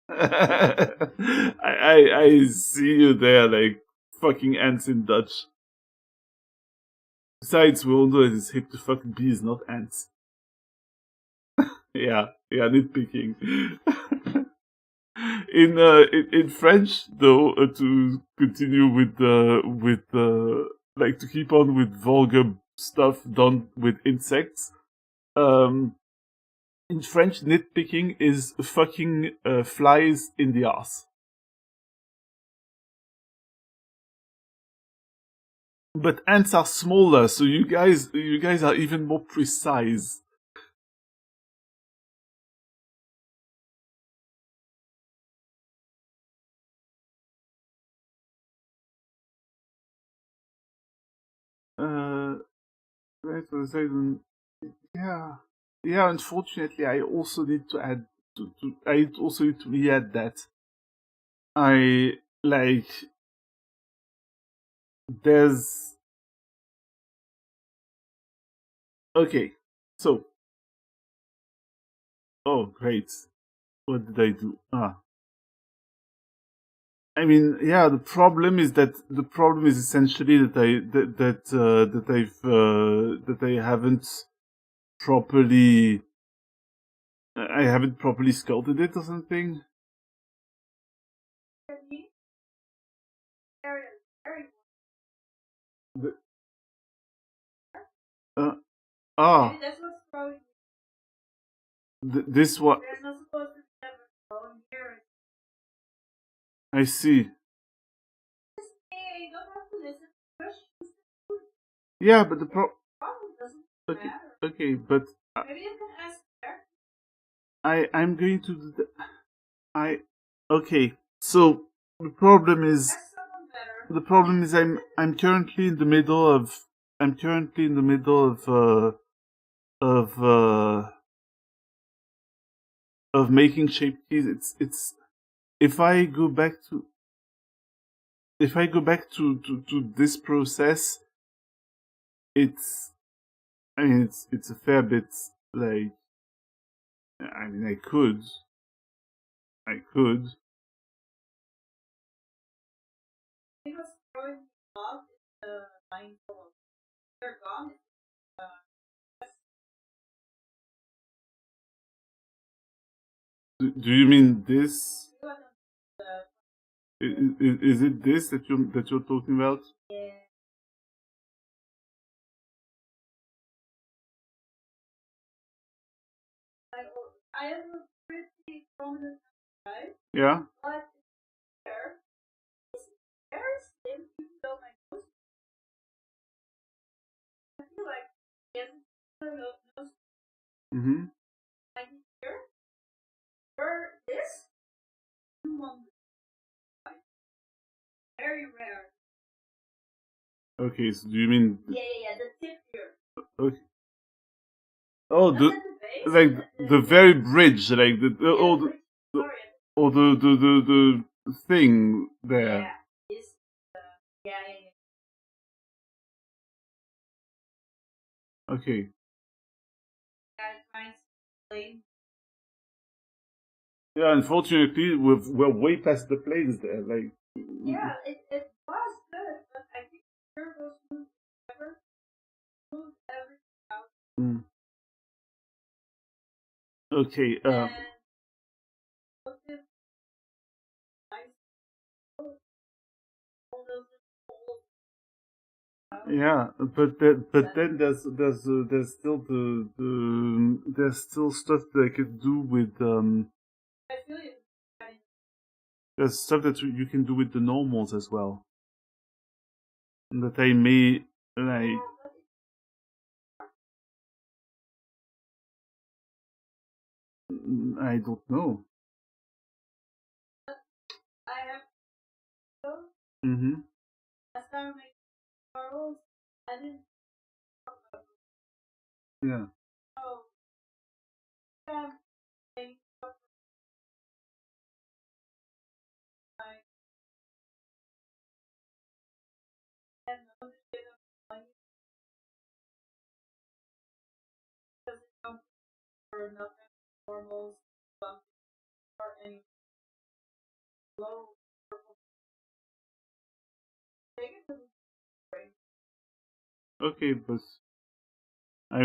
I see you there like fucking ants in Dutch. Besides, we all know it is hip to fuck bees, not ants. Yeah, nitpicking. In French, though, to continue with like to keep on with vulgar stuff done with insects. In French, nitpicking is fucking flies in the ass. But ants are smaller, so you guys are even more precise. Right, yeah. Unfortunately, I also need to add. I also need to re-add that. I like. There's. Okay, so. Oh, great. What did I do? I mean, yeah. The problem is essentially that I haven't properly. I haven't properly sculpted it or something. Maybe that's what's throwing. This what? There's not supposed to be ever phone here. I see. Hey, don't have to listen to questions. Yeah, but the problem doesn't matter. Okay, but maybe you can ask there. I'm going to do the, okay. So the problem is I'm currently in the middle of making shape keys. It's if I go back to this process, it's a fair bit like I could. It was throwing off the line goal. They're gone. Do you mean this? Is it this that you're talking about? Yeah. I have a pretty prominent right? Yeah. But there is very slim, even though my nose. I feel like he has a nose. Mm-hmm. Like here, or this, very rare. Okay, so do you mean? Yeah, the tip here. Okay. Oh, like the very bridge, like the thing there. Okay. Yeah, unfortunately, we're way past the planes there. Like. Mm. Okay. Yeah, but then there's still there's still stuff that I could do with there's stuff that you can do with the normals as well that I may like. I don't know. Mm-hmm. Yeah. Okay, but I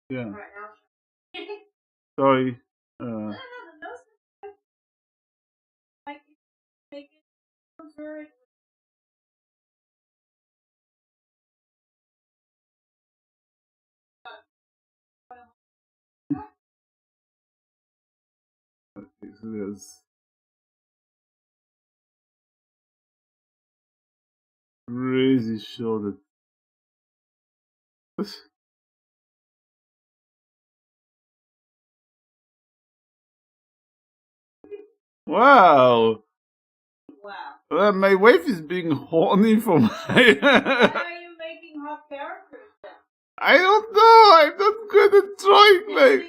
yeah. Sorry. Uh, okay, so there's crazy sure that. Wow. My wife is being horny for my. I don't know. I'm not good at drawing.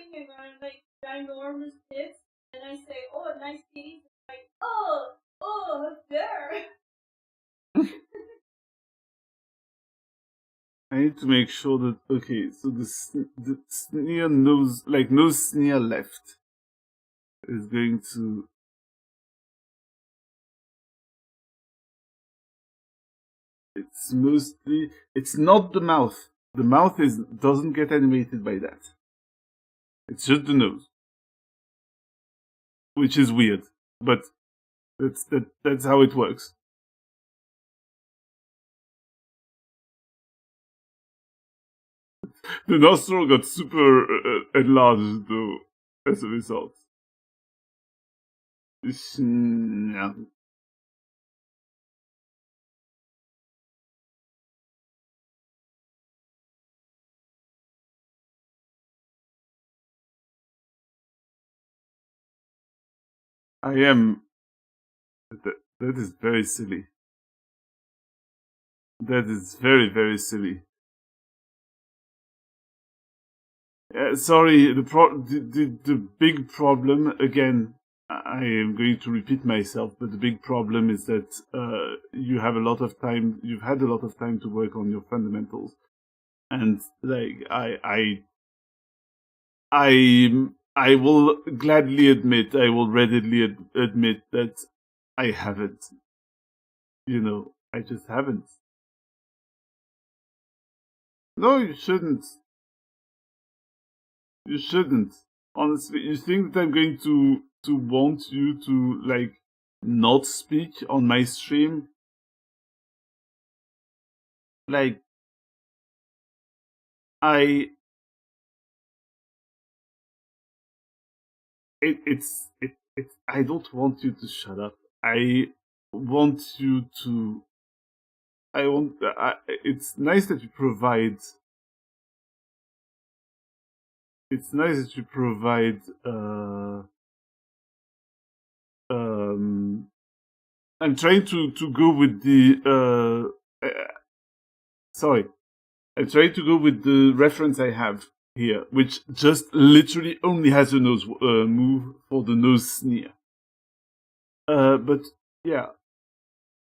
I need to make sure that okay. So the sneer nose, like no sneer left, is going to. It's mostly. It's not the mouth. The mouth doesn't get animated by that. It's just the nose, which is weird, but that's how it works. The nostril got super enlarged though as a result. Yeah. I am. That is very silly. That is very, very silly. Sorry, the big problem, again, I am going to repeat myself, but the big problem is that you have a lot of time, you've had a lot of time to work on your fundamentals. And, like, I will gladly admit, I will readily admit that I haven't. You know, I just haven't. No, you shouldn't. You shouldn't. Honestly, you think that I'm going to want you to like not speak on my stream? Like I it's I don't want you to shut up. I want you to it's nice that you provide it's nice that you provide. I'm trying to go with the. Sorry, I'm trying to go with the reference I have here, which just literally only has a nose move for the nose sneer. But yeah,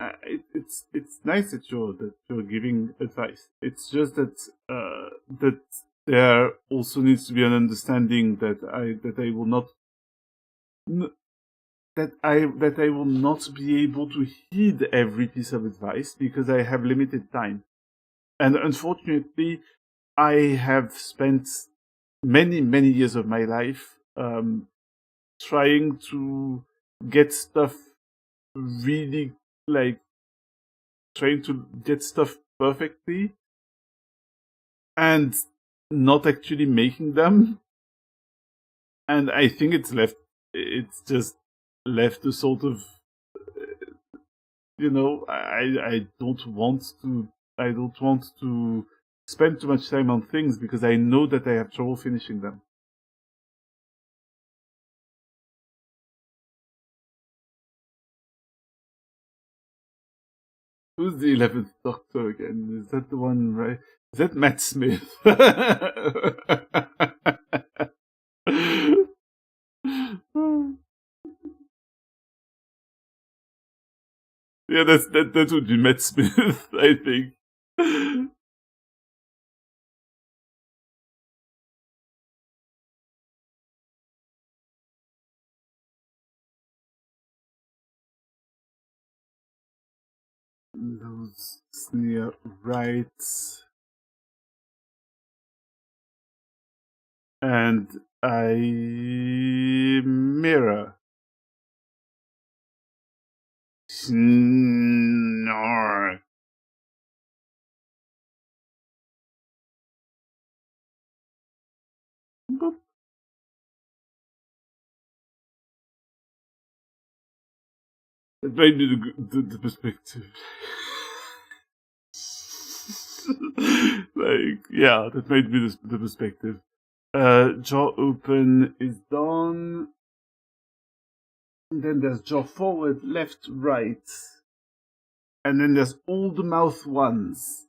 it's nice that you're giving advice. It's just that that there also needs to be an understanding that I will not that I will not be able to heed every piece of advice because I have limited time, and unfortunately, I have spent many years of my life trying to get stuff really like trying to get stuff perfectly and not actually making them. And I think it's just left a sort of, I don't want to spend too much time on things because I know that I have trouble finishing them. Who's the 11th Doctor again? Is that the one, right? Is that Matt Smith? Yeah, that would be Matt Smith, I think. Those sneer right. And I mirror. Snore. Boop. It made me the perspective. Yeah, that made me the perspective. Jaw open is done. And then there's jaw forward, left, right. And then there's all the mouth ones.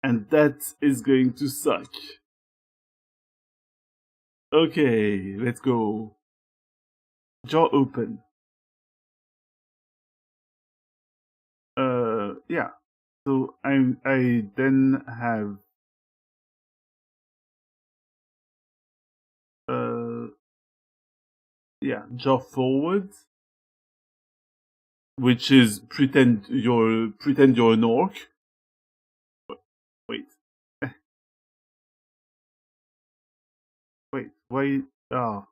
And that is going to suck. Okay, let's go. Jaw open. Yeah. So I then have jaw forward, which is pretend you're an orc. Wait. Wait, why jaw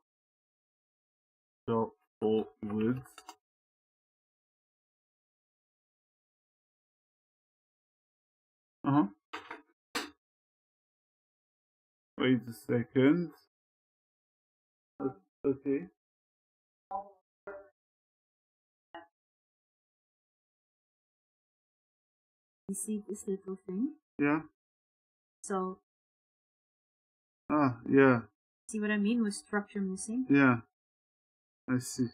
forward. Uh-huh. Wait a second. Okay. You see this little thing? Yeah. So, Yeah. see what I mean with structure missing? Yeah. I see.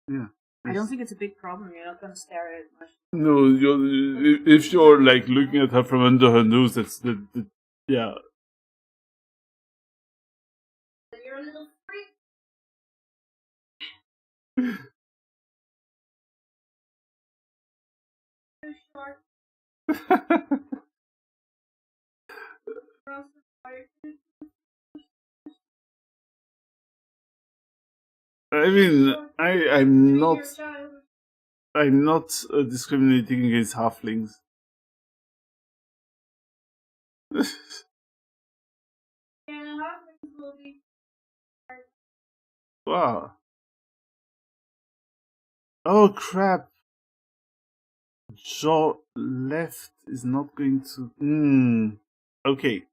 Yeah. I don't think it's a big problem. You're not gonna stare at it much. No, if you're like looking at her from under her nose, that's yeah. You're a little freak. Too short. I mean, I'm not discriminating against halflings. Wow. Oh crap. Jaw left is not going to. Okay.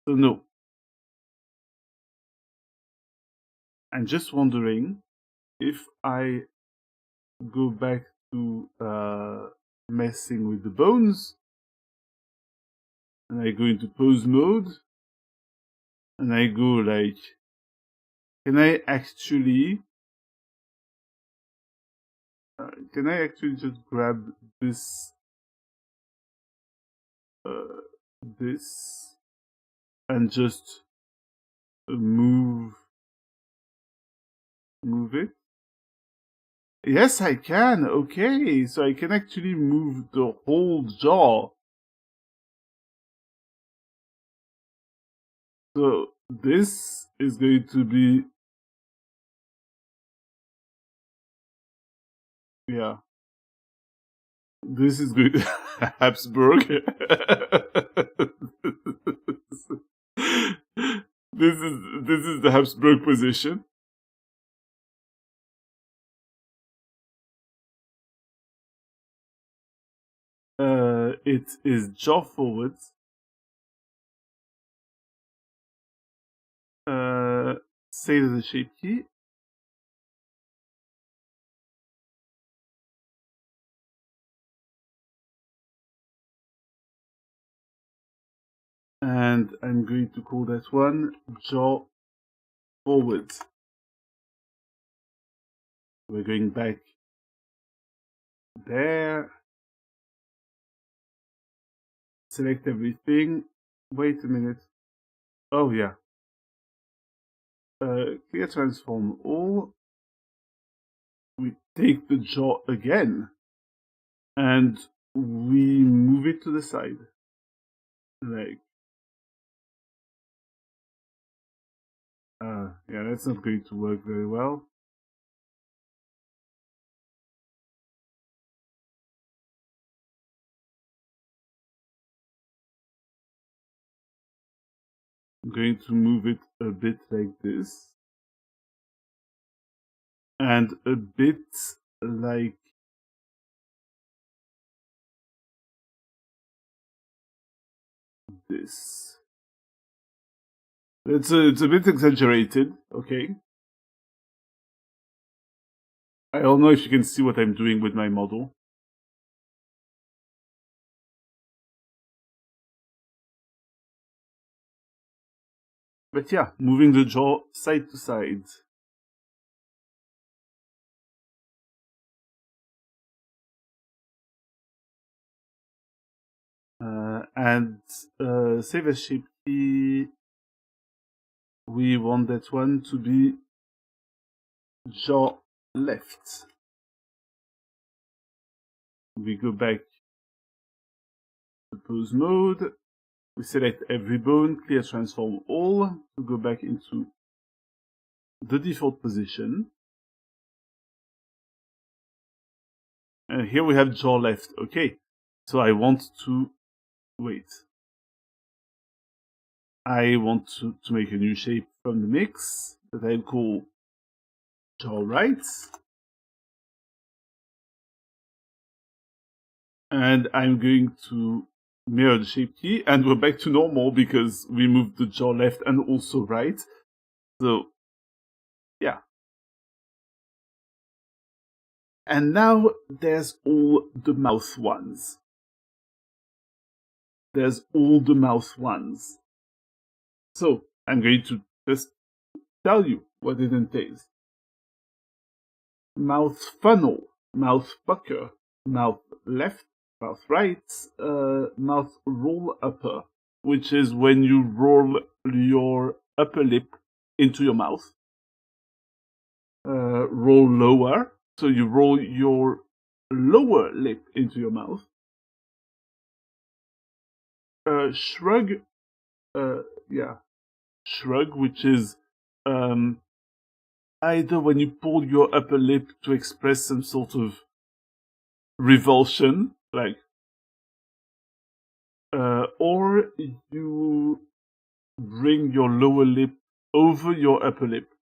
So no. I'm just wondering if I go back to messing with the bones and I go into pose mode. and I go like, can I actually just grab this, this, and just move it? Yes, I can. Okay, so I can actually move the whole jaw. So this is going to be, yeah. This is good. Habsburg. This is the Habsburg position. It is jaw forwards. Say the shape key. And I'm going to call that one jaw forward. We're going back there. Select everything. Wait a minute. Oh yeah. Clear transform all. We take the jaw again. And we move it to the side. Like, yeah, that's not going to work very well. I'm going to move it a bit like this. And a bit like this. It's a bit exaggerated, okay? I don't know if you can see what I'm doing with my model. But yeah, moving the jaw side to side. And save as shape key. We want that one to be jaw left. We go back to pose mode. We select every bone, clear transform all to go back into the default position. And here we have jaw left. Okay, so I want to wait. I want to make a new shape from the mix that I'll call jaw right. And I'm going to mirror the shape key, and we're back to normal because we moved the jaw left and also right. So, yeah. And now there's all the mouth ones. There's all the mouth ones. So, I'm going to just tell you what it entails. Mouth funnel, mouth pucker, mouth left, mouth right, mouth roll upper, which is when you roll your upper lip into your mouth. Roll lower, so you roll your lower lip into your mouth. Shrug, shrug, which is either when you pull your upper lip to express some sort of revulsion, like, or you bring your lower lip over your upper lip.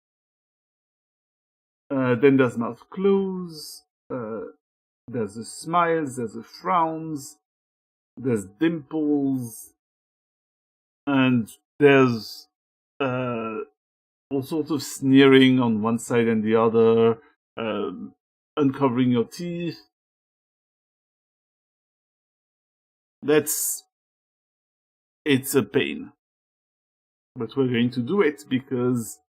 Then there's mouth close, there's the smiles, there's the frowns, there's dimples, and there's all sorts of sneering on one side and the other, uncovering your teeth. It's a pain. But we're going to do it because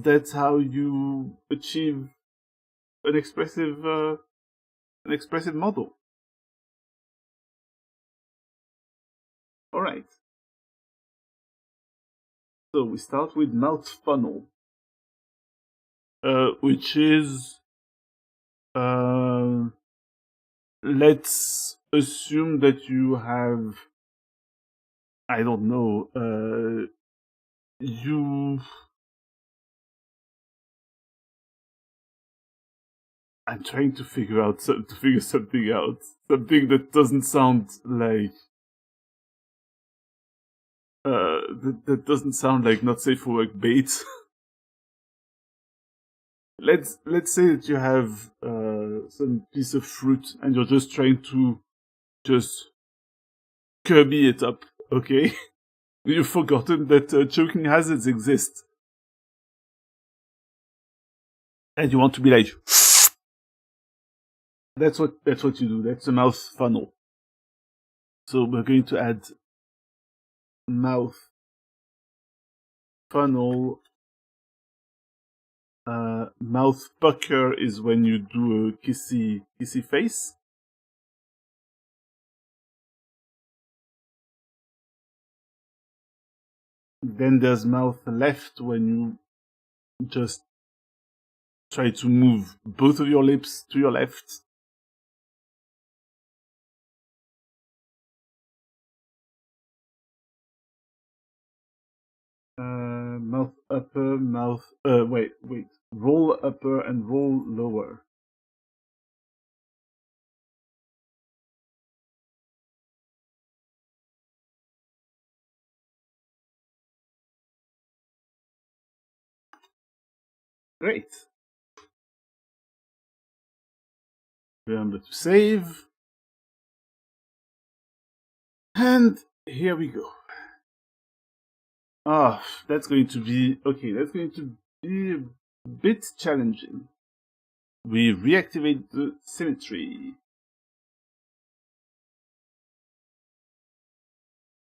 that's how you achieve an expressive model. All right. So we start with mouth funnel, which is let's assume that you have, I don't know, I'm trying to figure something out. Something that doesn't sound like that doesn't sound like not safe for work bait. Let's say that you have some piece of fruit and you're just trying to just Kirby it up, okay? You've forgotten that choking hazards exist. And you want to be like that's what you do. That's a mouth funnel. So we're going to add mouth funnel. Mouth pucker is when you do a kissy face. Then there's mouth left when you just try to move both of your lips to your left. Mouth upper, wait. Roll upper and roll lower. Great. Remember to save. And here we go. That's going to be a bit challenging. We reactivate the symmetry.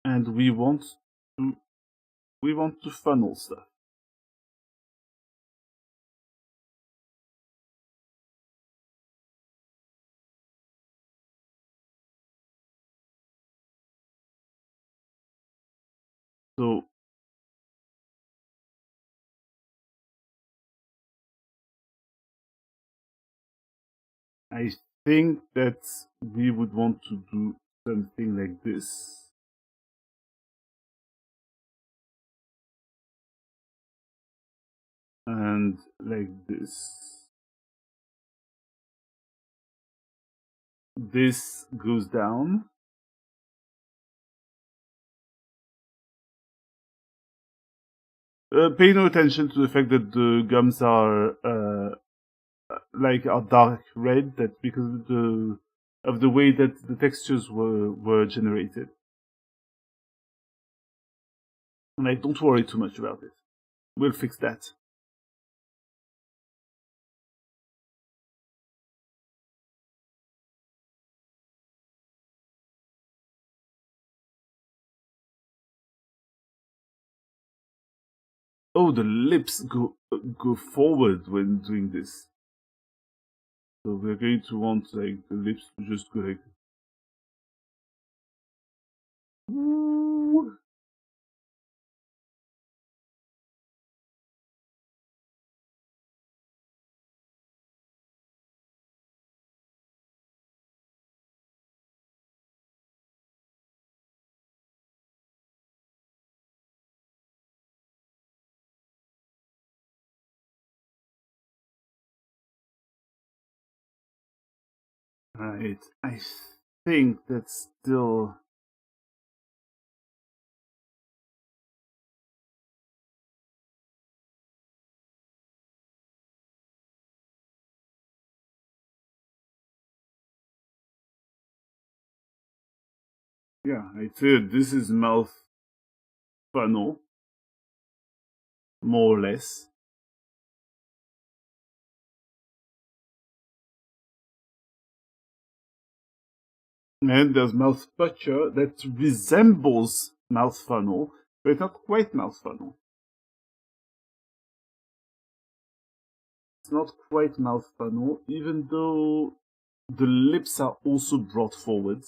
And we want to funnel stuff. So I think that we would want to do something like this. And like this. This goes down. Pay no attention to the fact that the gums are dark red. That's because of the way that the textures were generated. And don't worry too much about it. We'll fix that. Oh, the lips go forward when doing this. So we're going to want the lips to just go like. Ooh. Right, I think that's still. Yeah, I said this is mouth funnel, more or less. And there's mouth pucker that resembles mouth funnel, but it's not quite mouth funnel. It's not quite mouth funnel, even though the lips are also brought forward.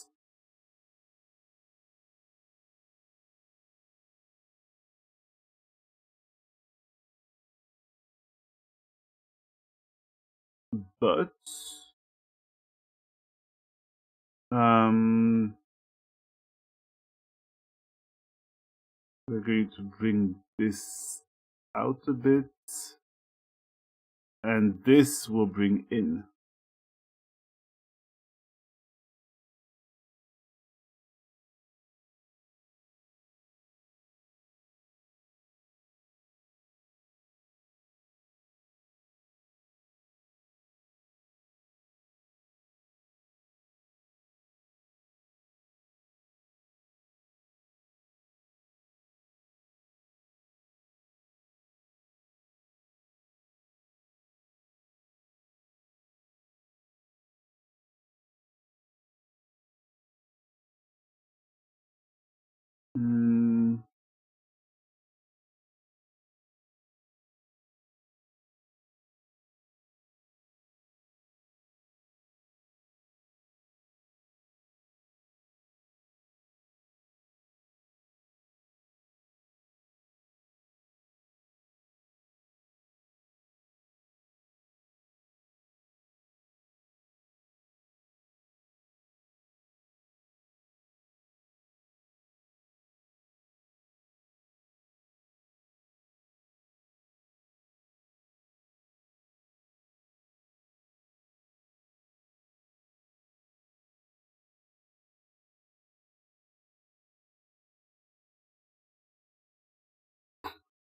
But we're going to bring this out a bit, and this will bring in.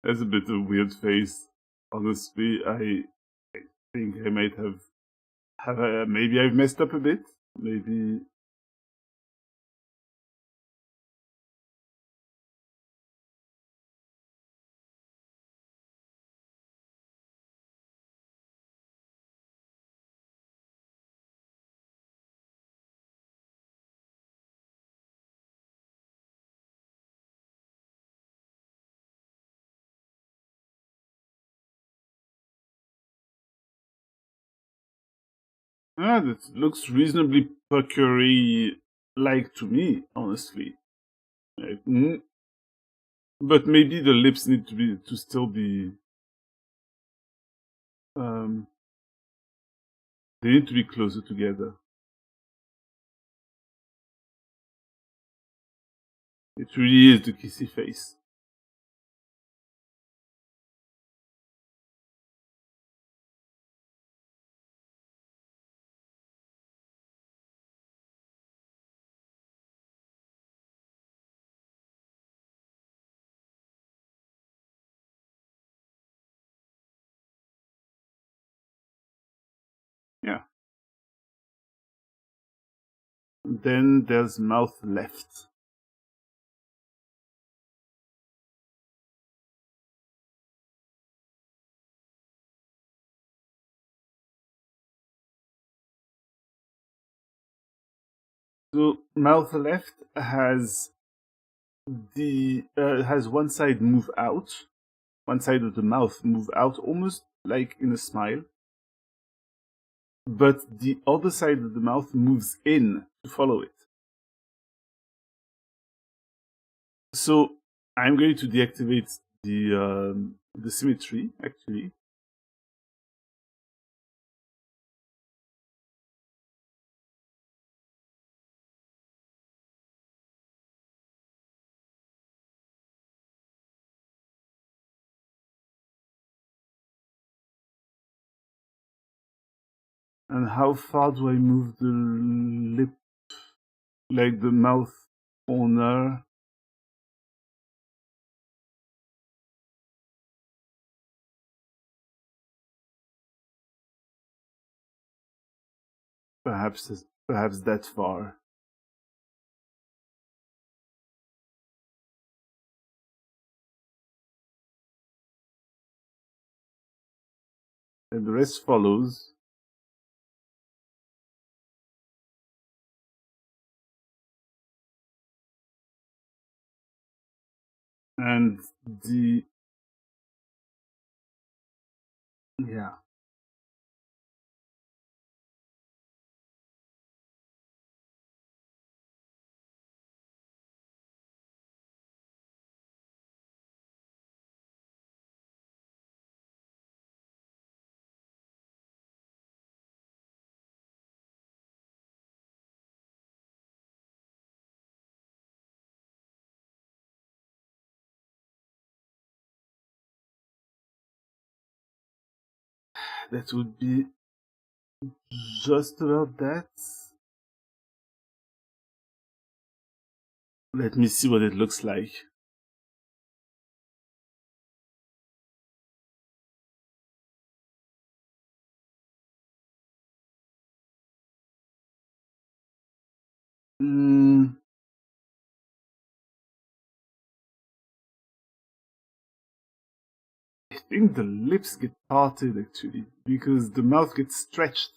That's a bit of a weird face. Honestly, I think I might have maybe I've messed up a bit. Maybe that looks reasonably puckery like to me, honestly. Like, but maybe the lips need to still be they need to be closer together. It really is the kissy face. Yeah. Then there's mouth left. So mouth left has has one side move out, one side of the mouth move out, almost like in a smile. But the other side of the mouth moves in to follow it. So I'm going to deactivate the symmetry actually. And how far do I move the lip, like the mouth corner? Perhaps that far. And the rest follows. And the... yeah. That would be just about that. Let me see what it looks like. Mm, I think the lips get parted actually, because the mouth gets stretched.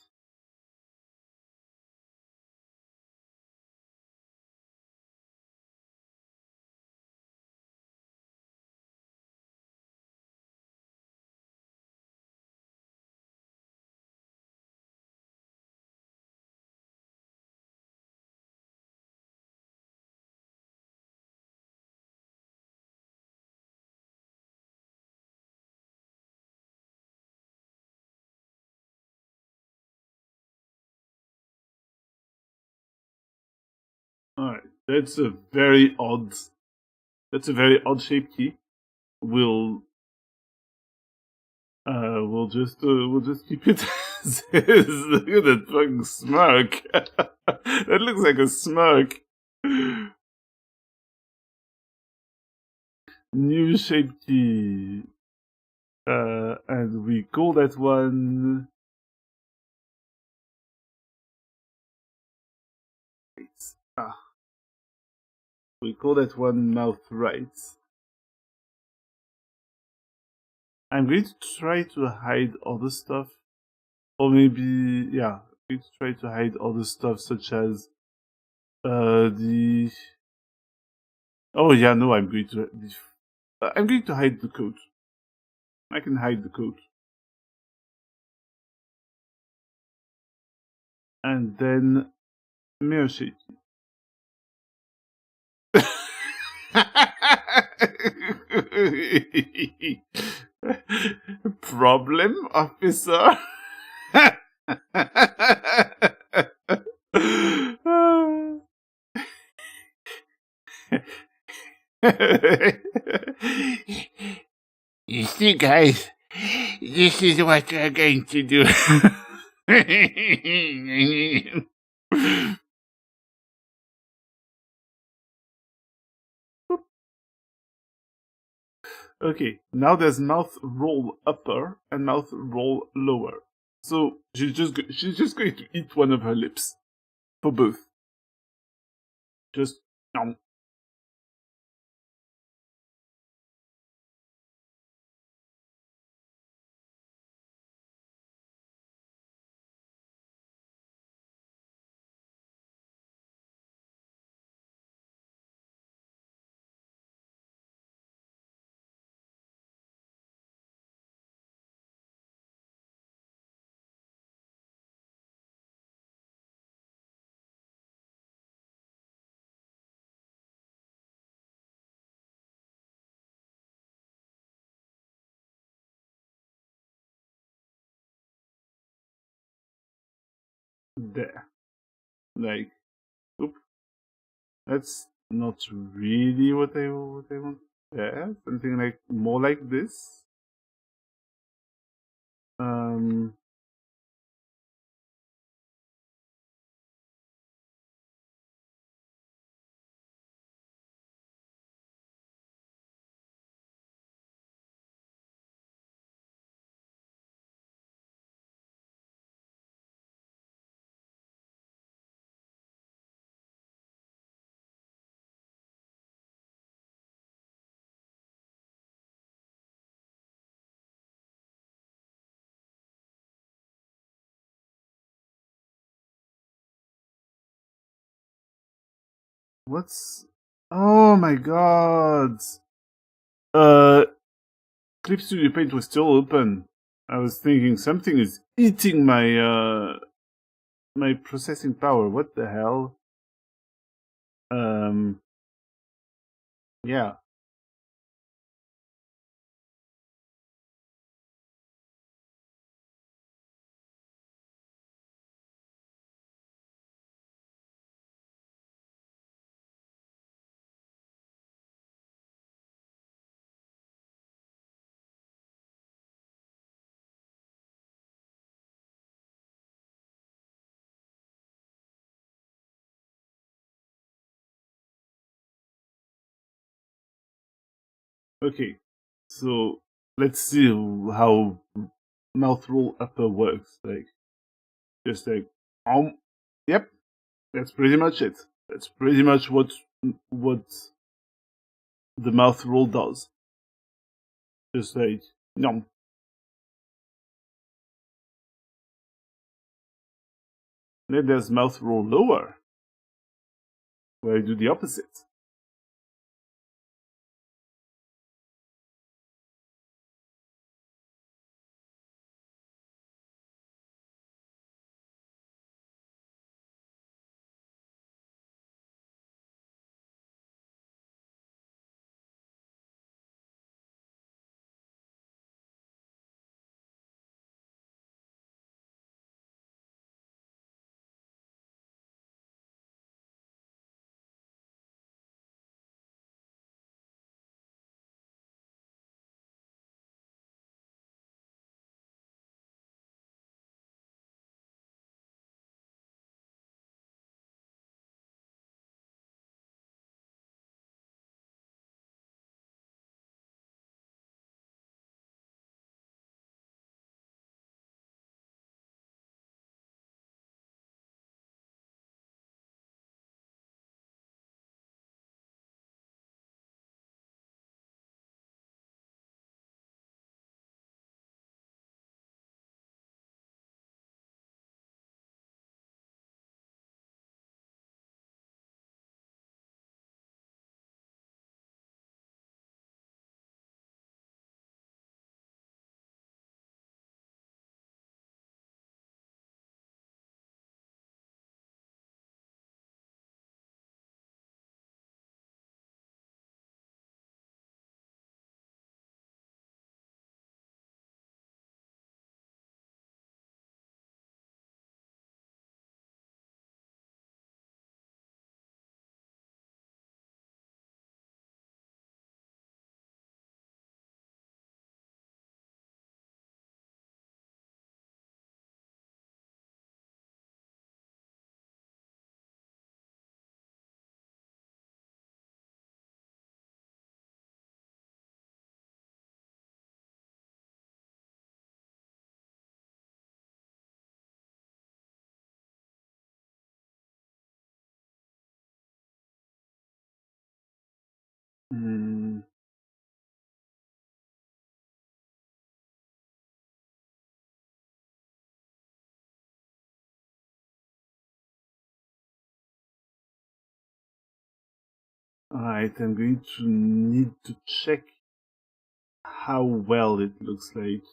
Alright, that's a very odd... that's a very odd shape key. We'll just keep it as is. Look at that fucking smirk. That looks like a smirk. New shape key. And we call that one... we call that one mouth right. I'm going to try to hide other stuff. Or maybe, yeah, I'm going to try to hide other stuff such as the... oh yeah, no, I'm going to hide the coat. I can hide the coat. And then mirror shape. Problem, officer? You see, guys, this is what we're going to do. Okay, now there's mouth roll upper and mouth roll lower. So she's just going to eat one of her lips for both. Just nom. There. Like, oop. That's not really what I want. Yeah, something like more like this. Um, what's... oh my god! Clip Studio Paint was still open. I was thinking something is eating my my processing power. What the hell? Yeah. Okay. So let's see how mouth roll upper works. Like, just like, yep. That's pretty much it. That's pretty much what the mouth roll does. Just like, no. Then there's mouth roll lower, where I do the opposite. Mm, Alright, I'm going to need to check how well it looks like.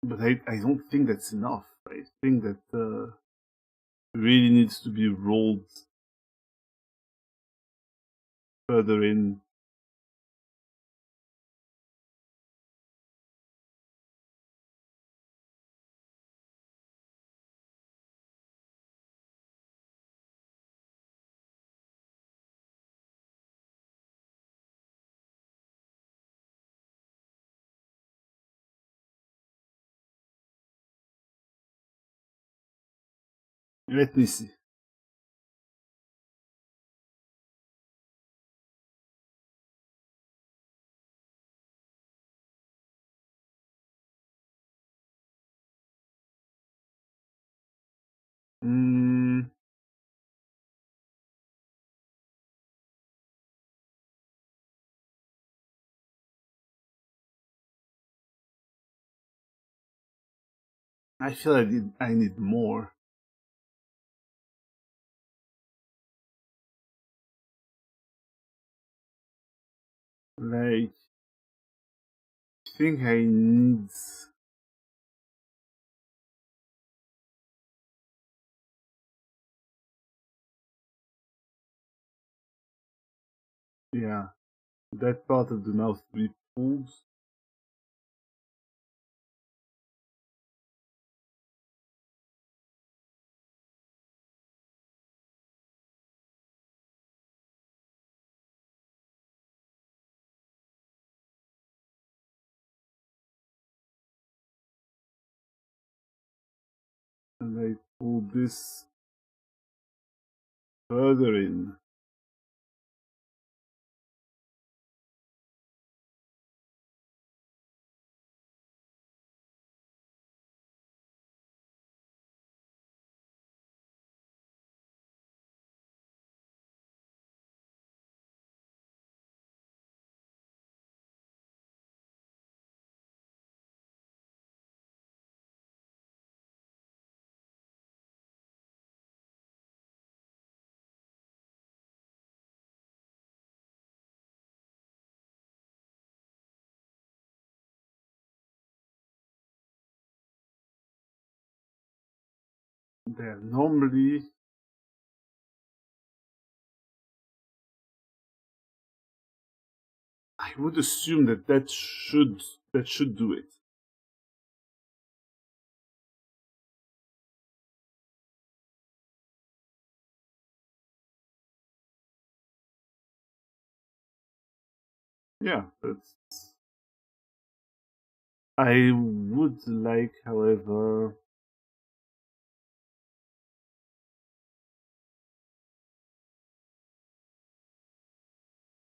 But I don't think that's enough. I think that really needs to be rolled further in. Let me see. Mm, I feel I need more. Like, think I need... Yeah, that part of the mouth to be pulled. And I pull this further in. There, normally... I would assume that should do it. Yeah, that's... I would like, however...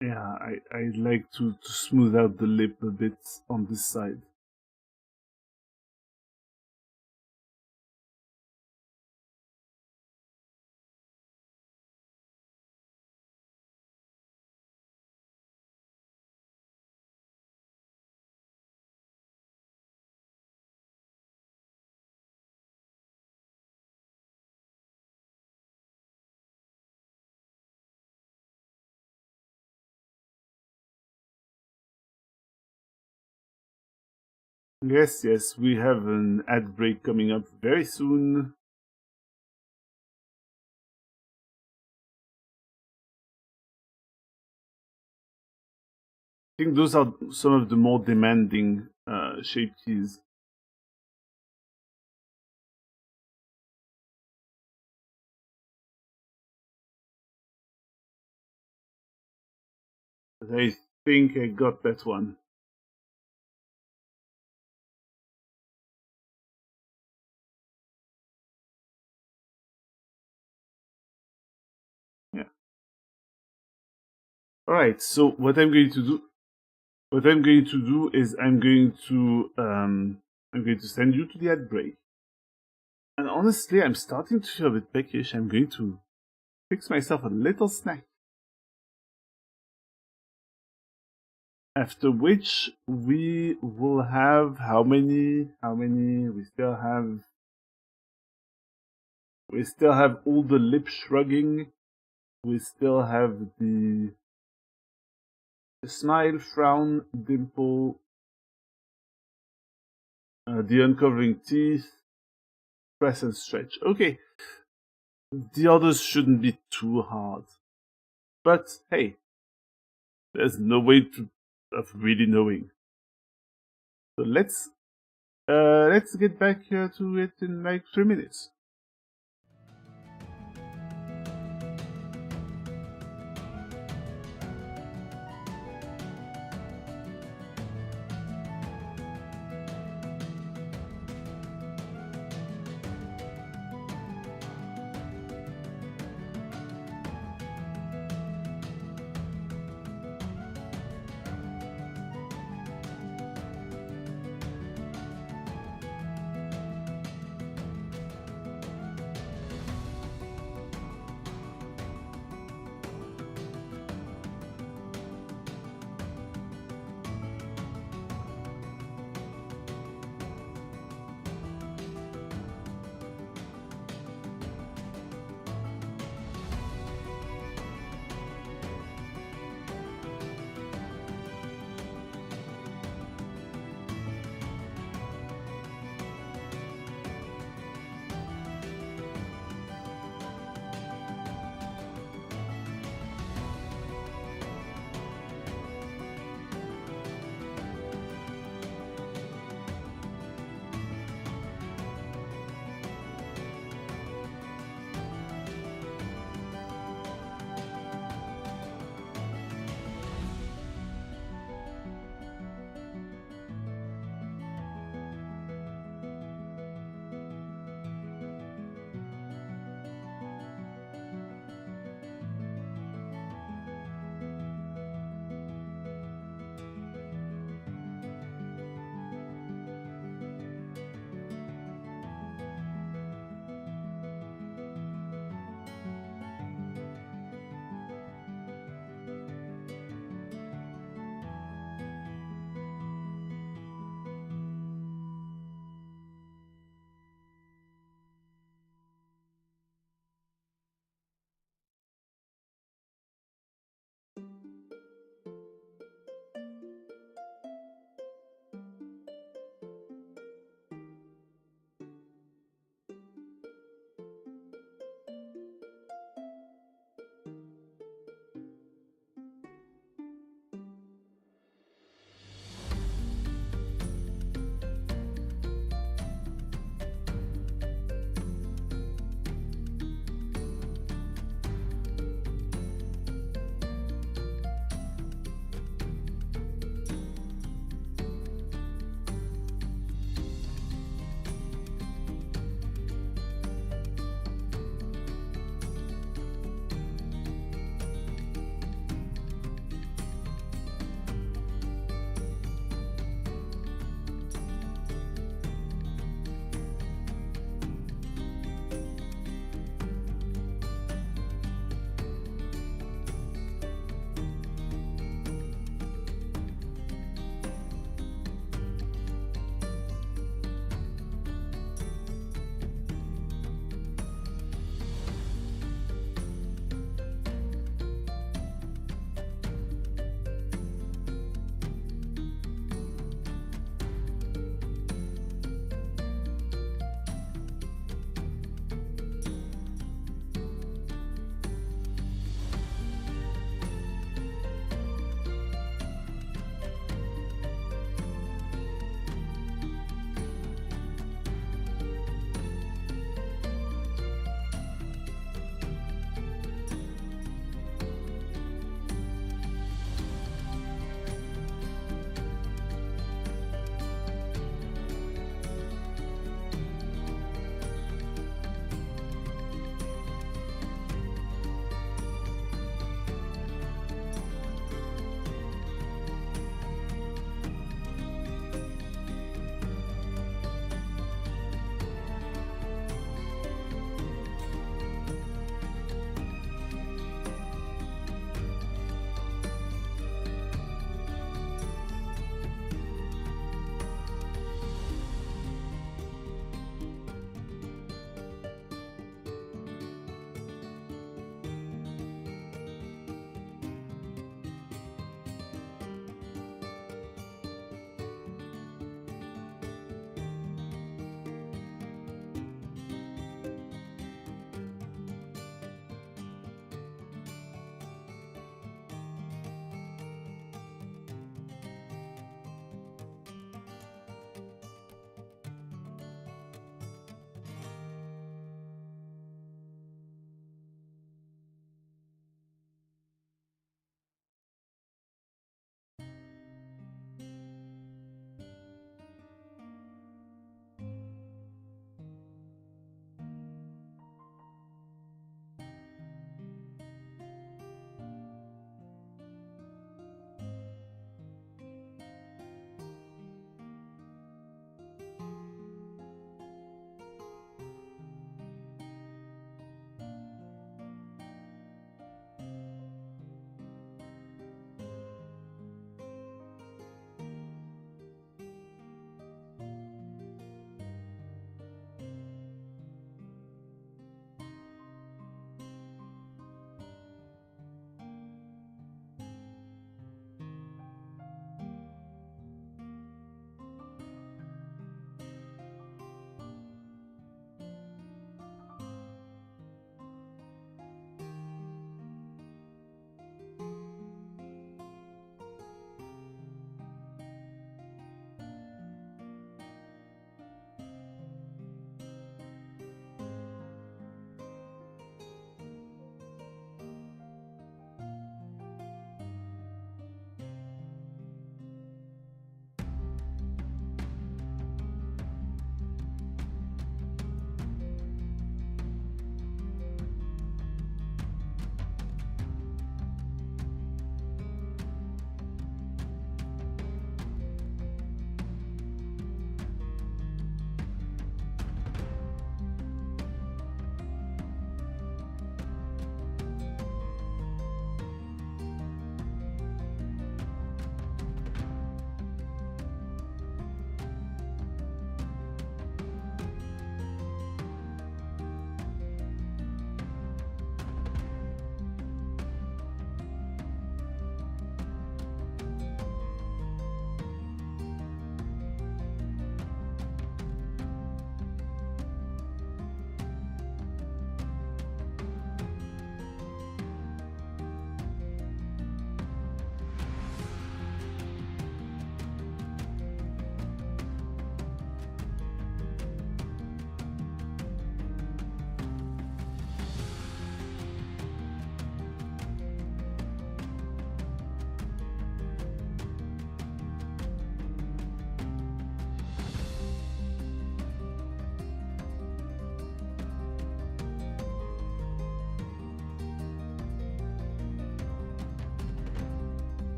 Yeah, I'd like to smooth out the lip a bit on this side. Yes, we have an ad break coming up very soon. I think those are some of the more demanding shape keys. But I think I got that one. Yeah. Alright, so what I'm going to do is I'm going to send you to the ad break. And honestly, I'm starting to feel a bit peckish. I'm going to fix myself a little snack. After which we will have how many? We still have all the lip shrugging. We still have the smile, frown, dimple, the uncovering teeth, press and stretch. Okay, the others shouldn't be too hard. But hey, there's no way of really knowing. So let's get back to it in like 3 minutes.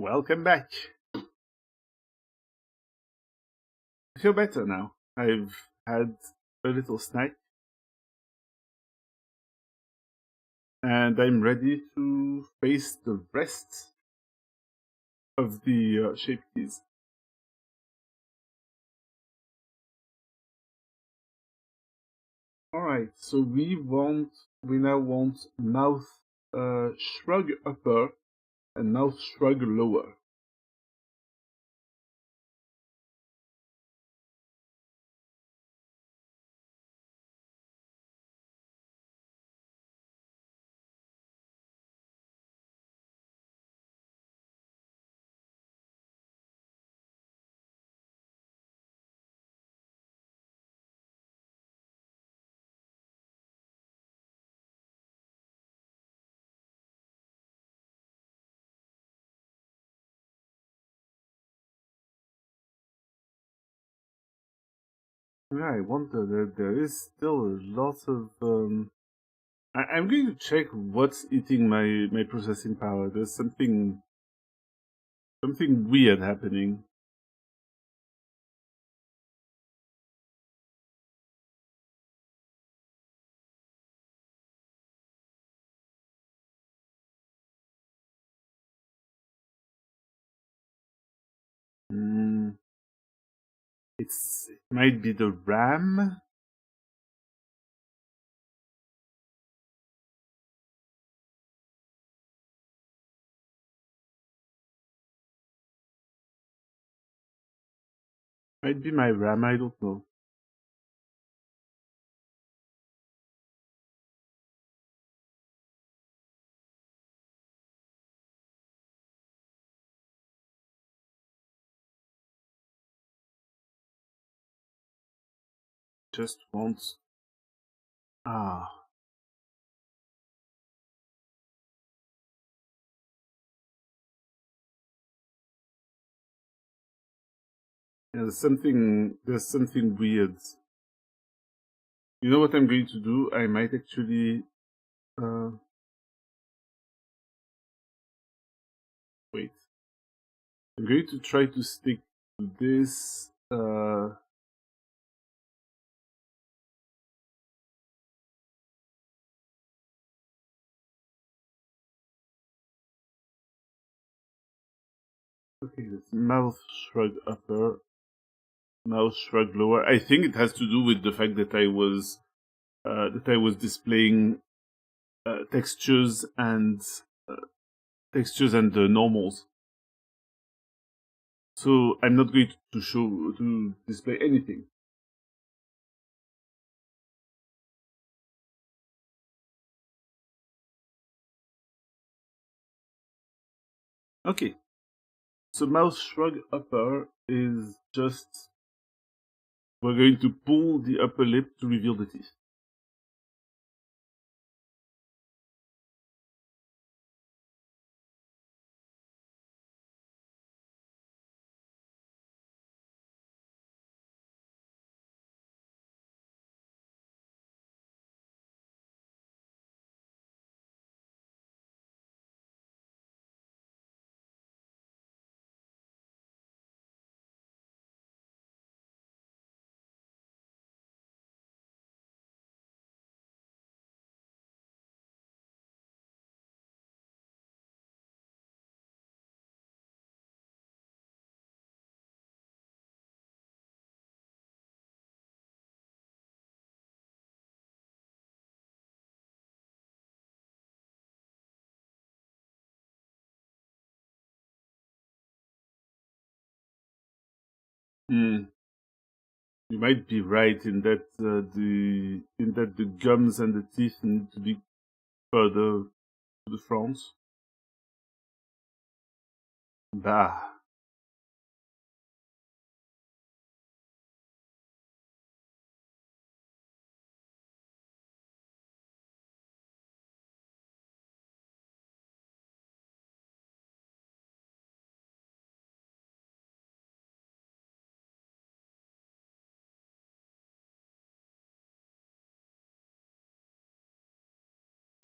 Welcome back. I feel better now. I've had a little snack. And I'm ready to face the rest of the shape keys. Alright, so we now want mouth shrug upper and mouth shrug lower. Yeah, I wonder that there is still a lot of I'm going to check what's eating my processing power. There's something weird happening. It might be the RAM. Might be my RAM, I don't know. Just wants. Ah. Yeah, there's something weird. You know what I'm going to do? I might actually wait. I'm going to try to stick to this okay, this mouth shrug upper, mouth shrug lower. I think it has to do with the fact that I was displaying textures and the normals. So I'm not going to display anything. Okay. So mouth shrug upper is just we're going to pull the upper lip to reveal the teeth. You might be right in that the gums and the teeth need to be further to the front. Bah.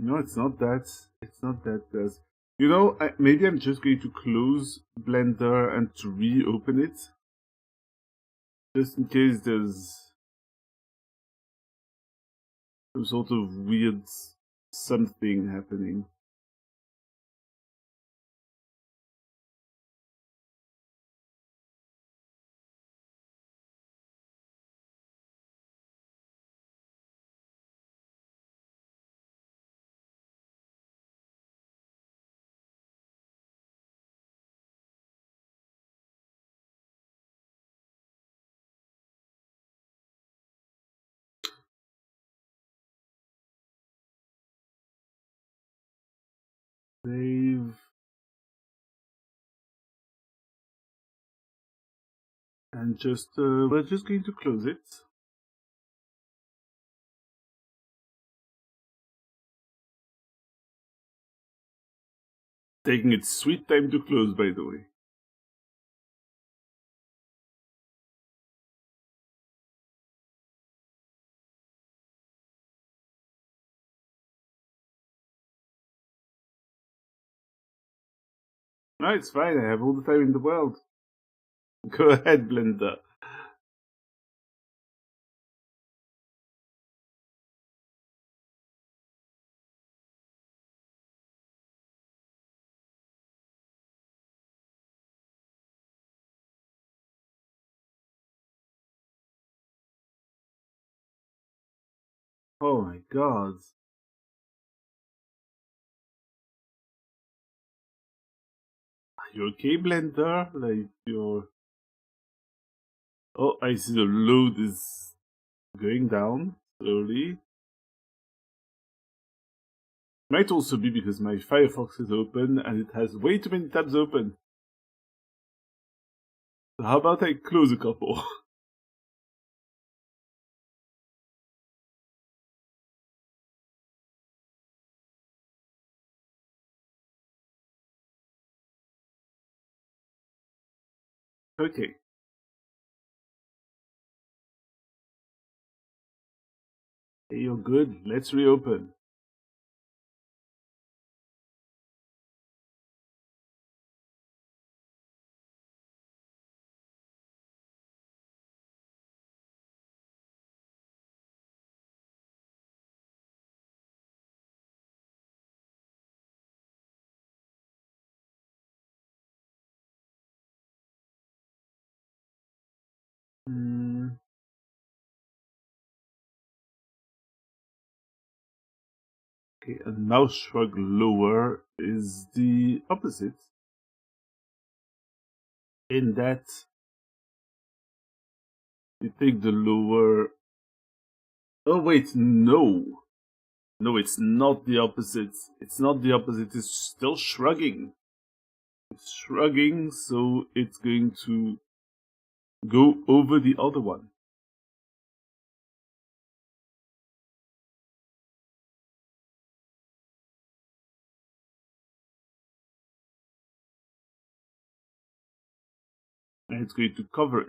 No, it's not that. It's not that. You know, maybe I'm just going to close Blender and to reopen it. Just in case there's some sort of weird something happening. Save. And just, we're just going to close it. Taking its sweet time to close, by the way. No, it's fine, I have all the time in the world. Go ahead, Blender. Oh my god. Are you okay, Blender? Like, you're... Oh, I see the load is going down slowly. Might also be because my Firefox is open and it has way too many tabs open. So how about I close a couple? Okay. Hey, you're good. Let's reopen. Okay, a mouse shrug lower is the opposite. In that you take the lower... Oh wait, no. No, it's not the opposite. It's not the opposite, it's still shrugging. It's shrugging, so it's going to go over the other one. And it's going to cover it.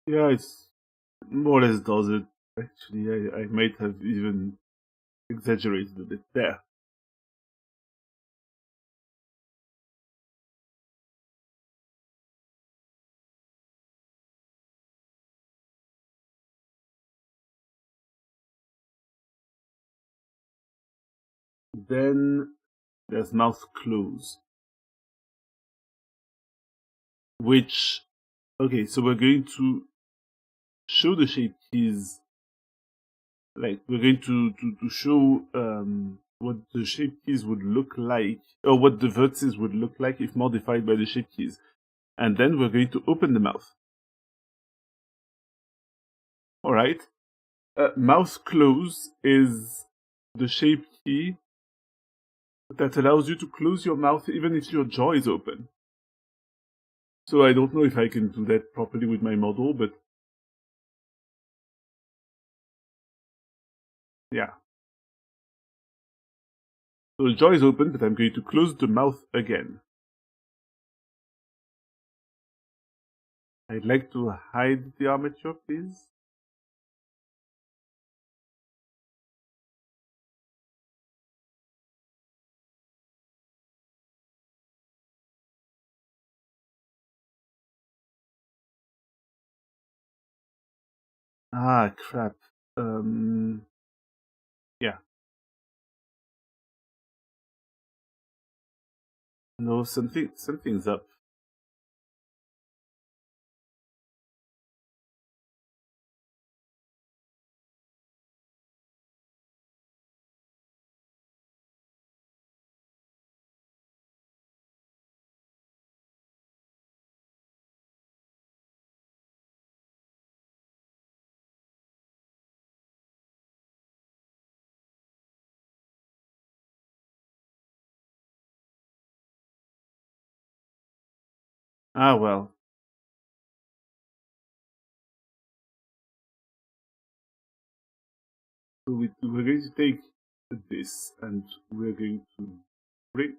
Yeah, it's more or less does it. Actually, I might have even exaggerated a bit there. Then there's mouth close. Which, okay, so we're going to show the shape keys, like we're going to show what the shape keys would look like, or what the vertices would look like if modified by the shape keys. And then we're going to open the mouth. Alright. Mouth close is the shape key that allows you to close your mouth even if your jaw is open. So I don't know if I can do that properly with my model, but yeah. So the jaw is open, but I'm going to close the mouth again. I'd like to hide the armature, please. Ah, crap. Yeah. No, something's up. Ah, well. So we're going to take this and we're going to bring.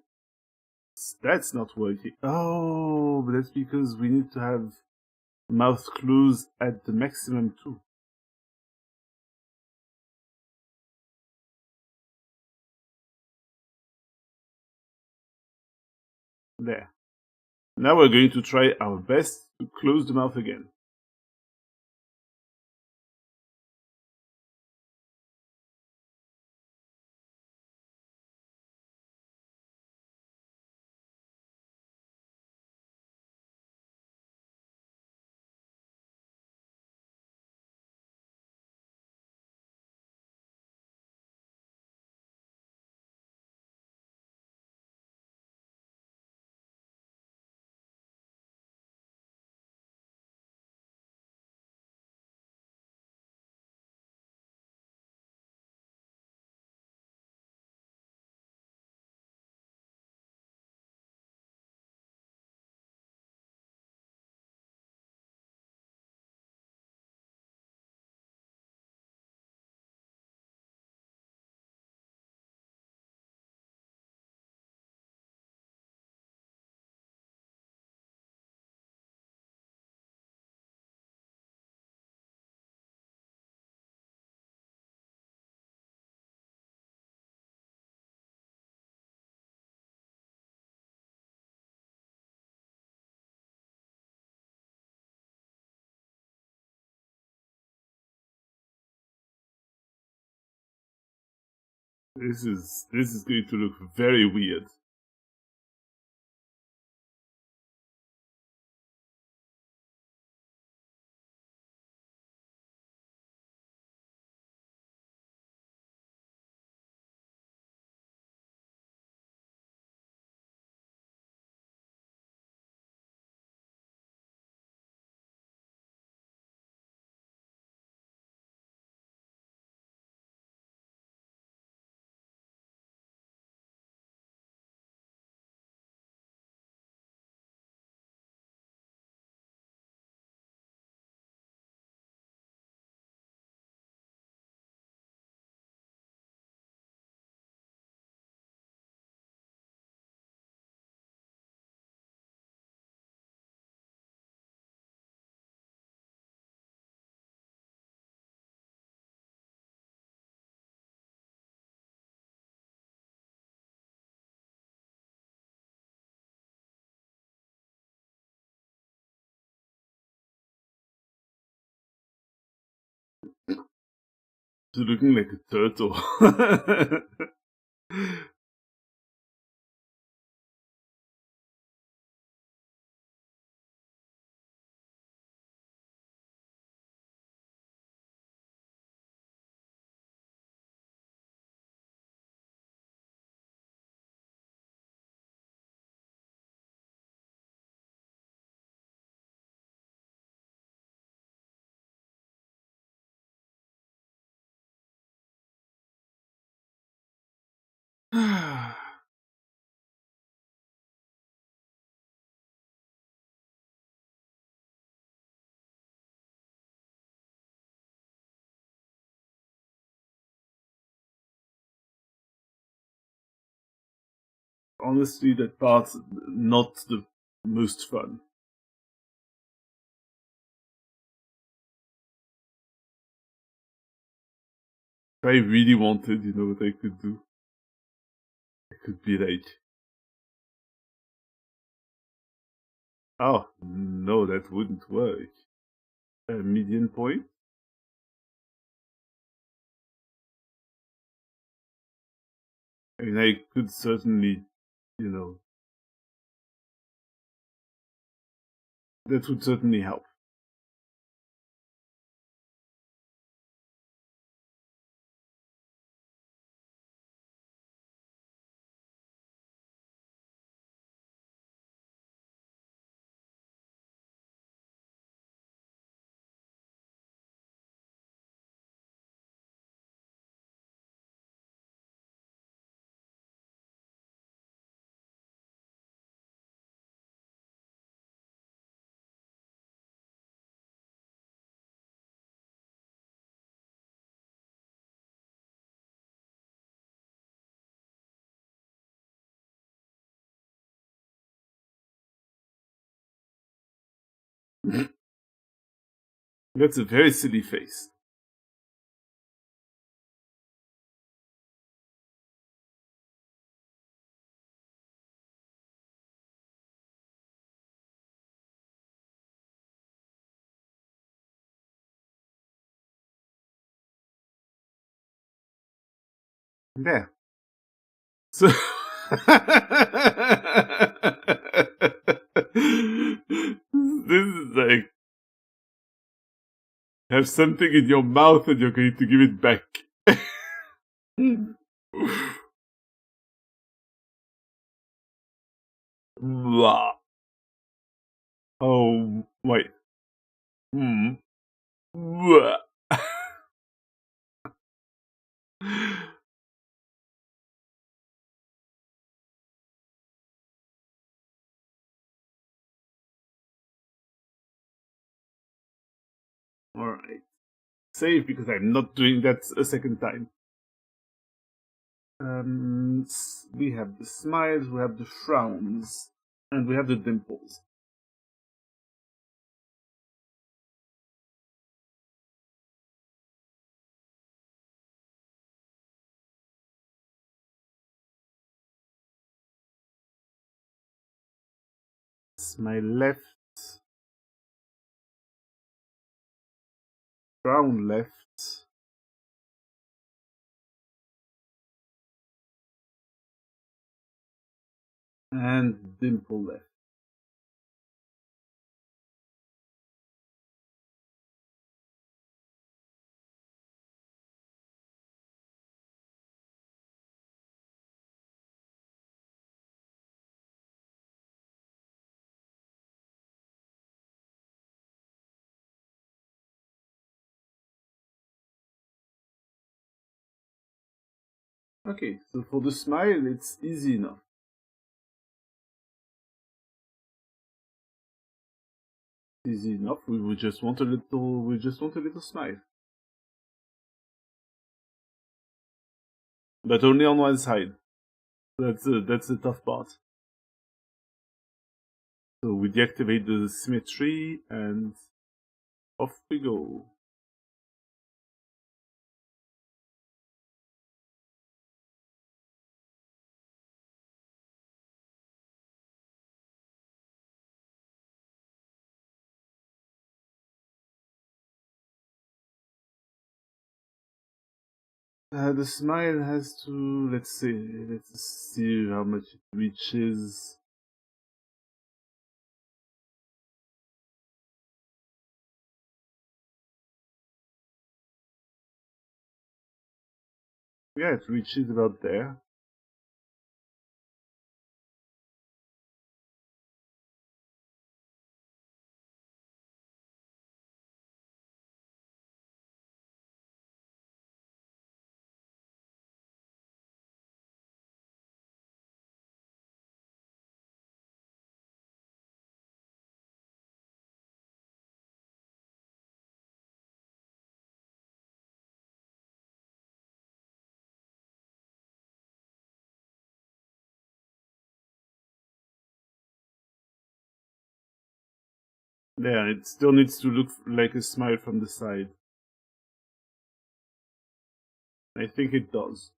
That's not working. Oh, but that's because we need to have mouth closed at the maximum too. There. Now we're going to try our best to close the mouth again. This is going to look very weird. It's looking like a turtle. Honestly, that part's not the most fun. If I really wanted, you know what I could do? I could be like, oh, no, that wouldn't work. A median point? I mean, I could certainly, you know, that would certainly help. That's a very silly face. There. So this is like have something in your mouth and you're going to give it back. Blah. Oh wait. Hmm. Blah. Alright. Save because I'm not doing that a second time. We have the smiles, we have the frowns, and we have the dimples. Smile left, frown left, and dimple left. Okay, so for the smile, it's easy enough. Easy enough. We just want a little. We just want a little smile, but only on one side. That's the tough part. So we deactivate the symmetry, and off we go. The smile has to, let's see how much it reaches. Yeah, it reaches about there. Yeah, it still needs to look like a smile from the side. I think it does.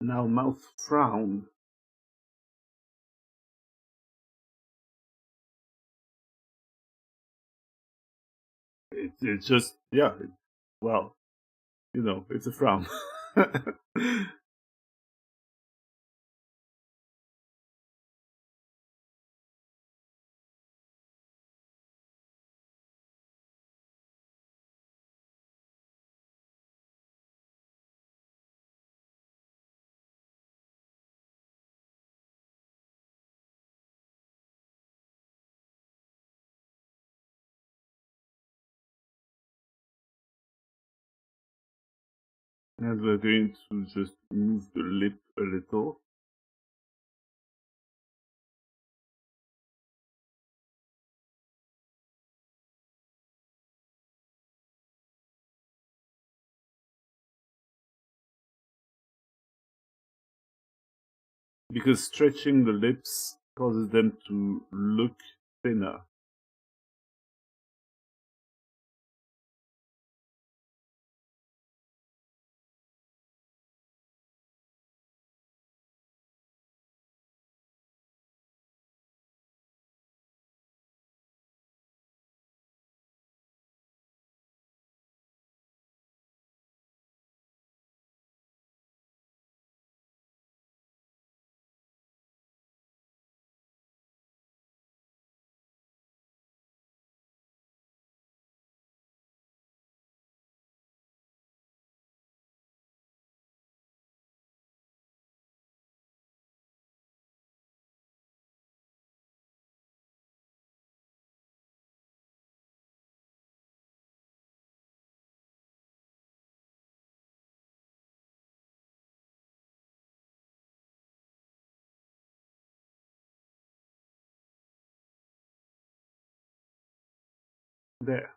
Now mouth frown. It's just, yeah, well, it's a frown. And we're going to just move the lip a little. Because stretching the lips causes them to look thinner. There.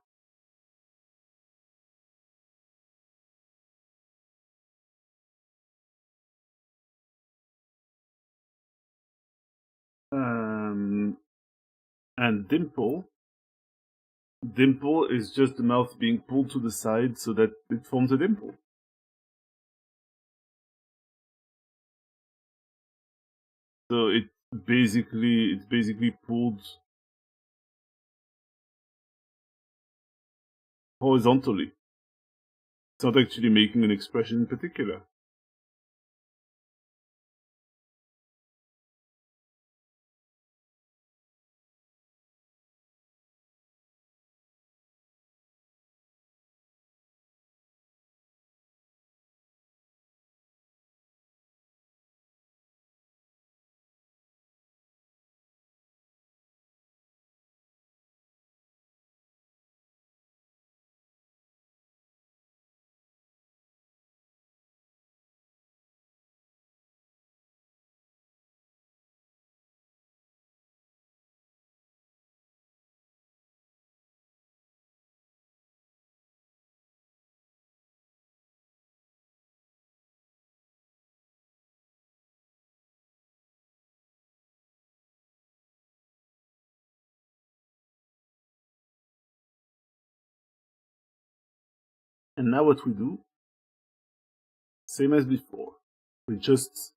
And dimple. Dimple is just the mouth being pulled to the side so that it forms a dimple. So it's basically pulled horizontally. It's not actually making an expression in particular. And now what we do, same as before, we just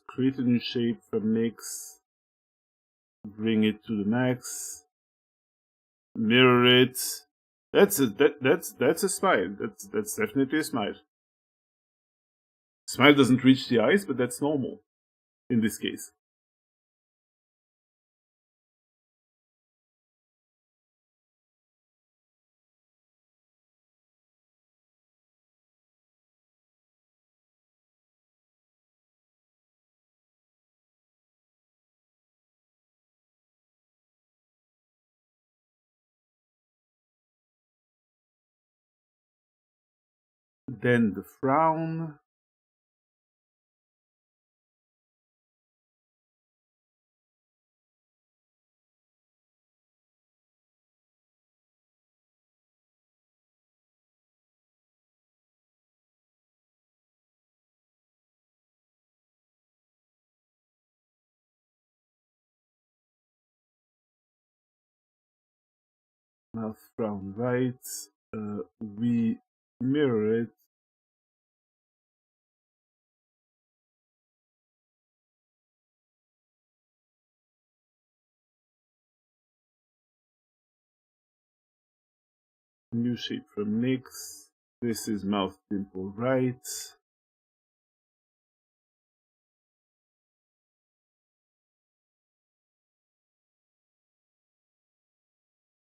create a new shape from mix, bring it to the max, mirror it. That's a smile. That's definitely a smile. Smile doesn't reach the eyes, but that's normal in this case. Then the frown. Mouth frown right. We mirror it. New shape from mix. This is mouth dimple right.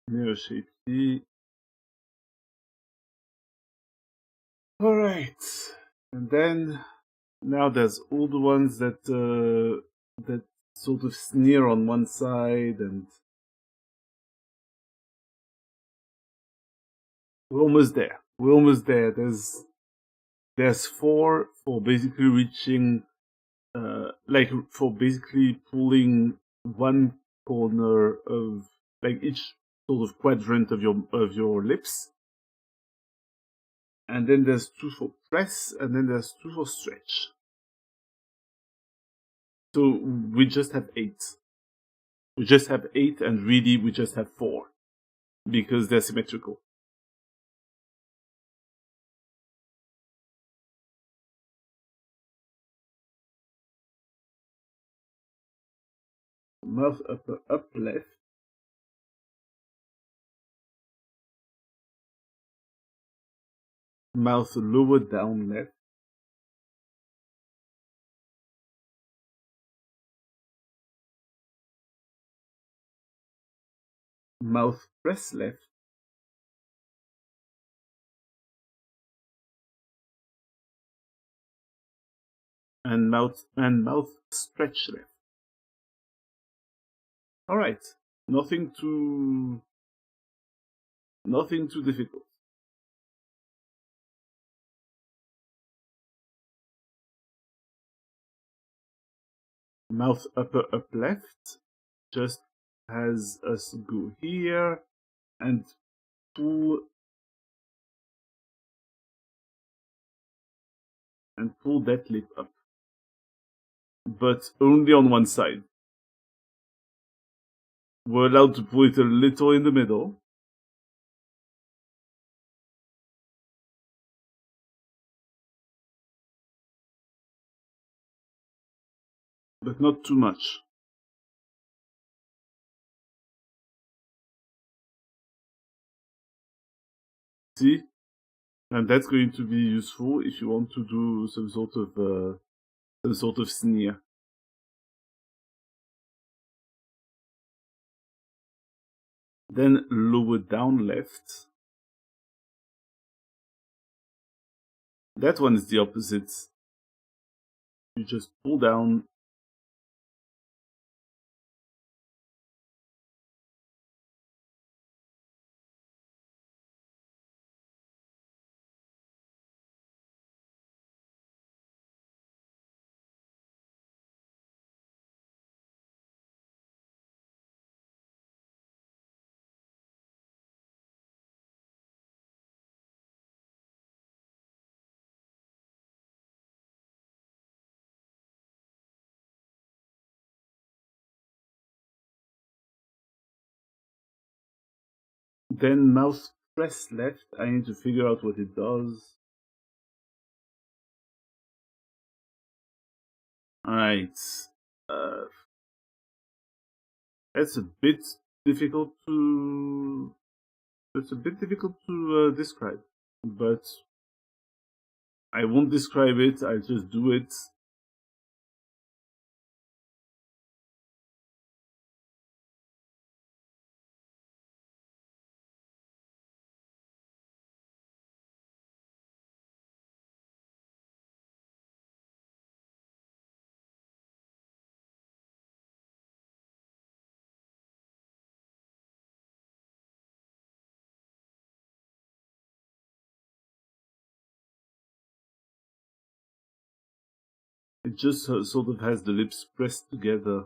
Mirror shape D. Alright. And then now there's all the ones that that sort of sneer on one side, and we're almost there. We're almost there. There's four for basically reaching like for basically pulling one corner of like each sort of quadrant of your lips. And then there's two for press, and then there's two for stretch. So we just have 8. We just have 8, and really we just have 4 because they're symmetrical. Mouth upper up left. Mouth lower down left. Mouth press left. And mouth stretch left. Alright. Nothing too difficult. Mouth upper up left just has us go here and pull that lip up, but only on one side. We're allowed to pull it a little in the middle. But not too much. See? And that's going to be useful if you want to do some sort of sneer. Then lower down left. That one is the opposite. You just pull down. then mouse press left. I need to figure out what it does. Alright. That's a bit difficult to describe, but I won't describe it. I'll just do it. It just sort of has the lips pressed together.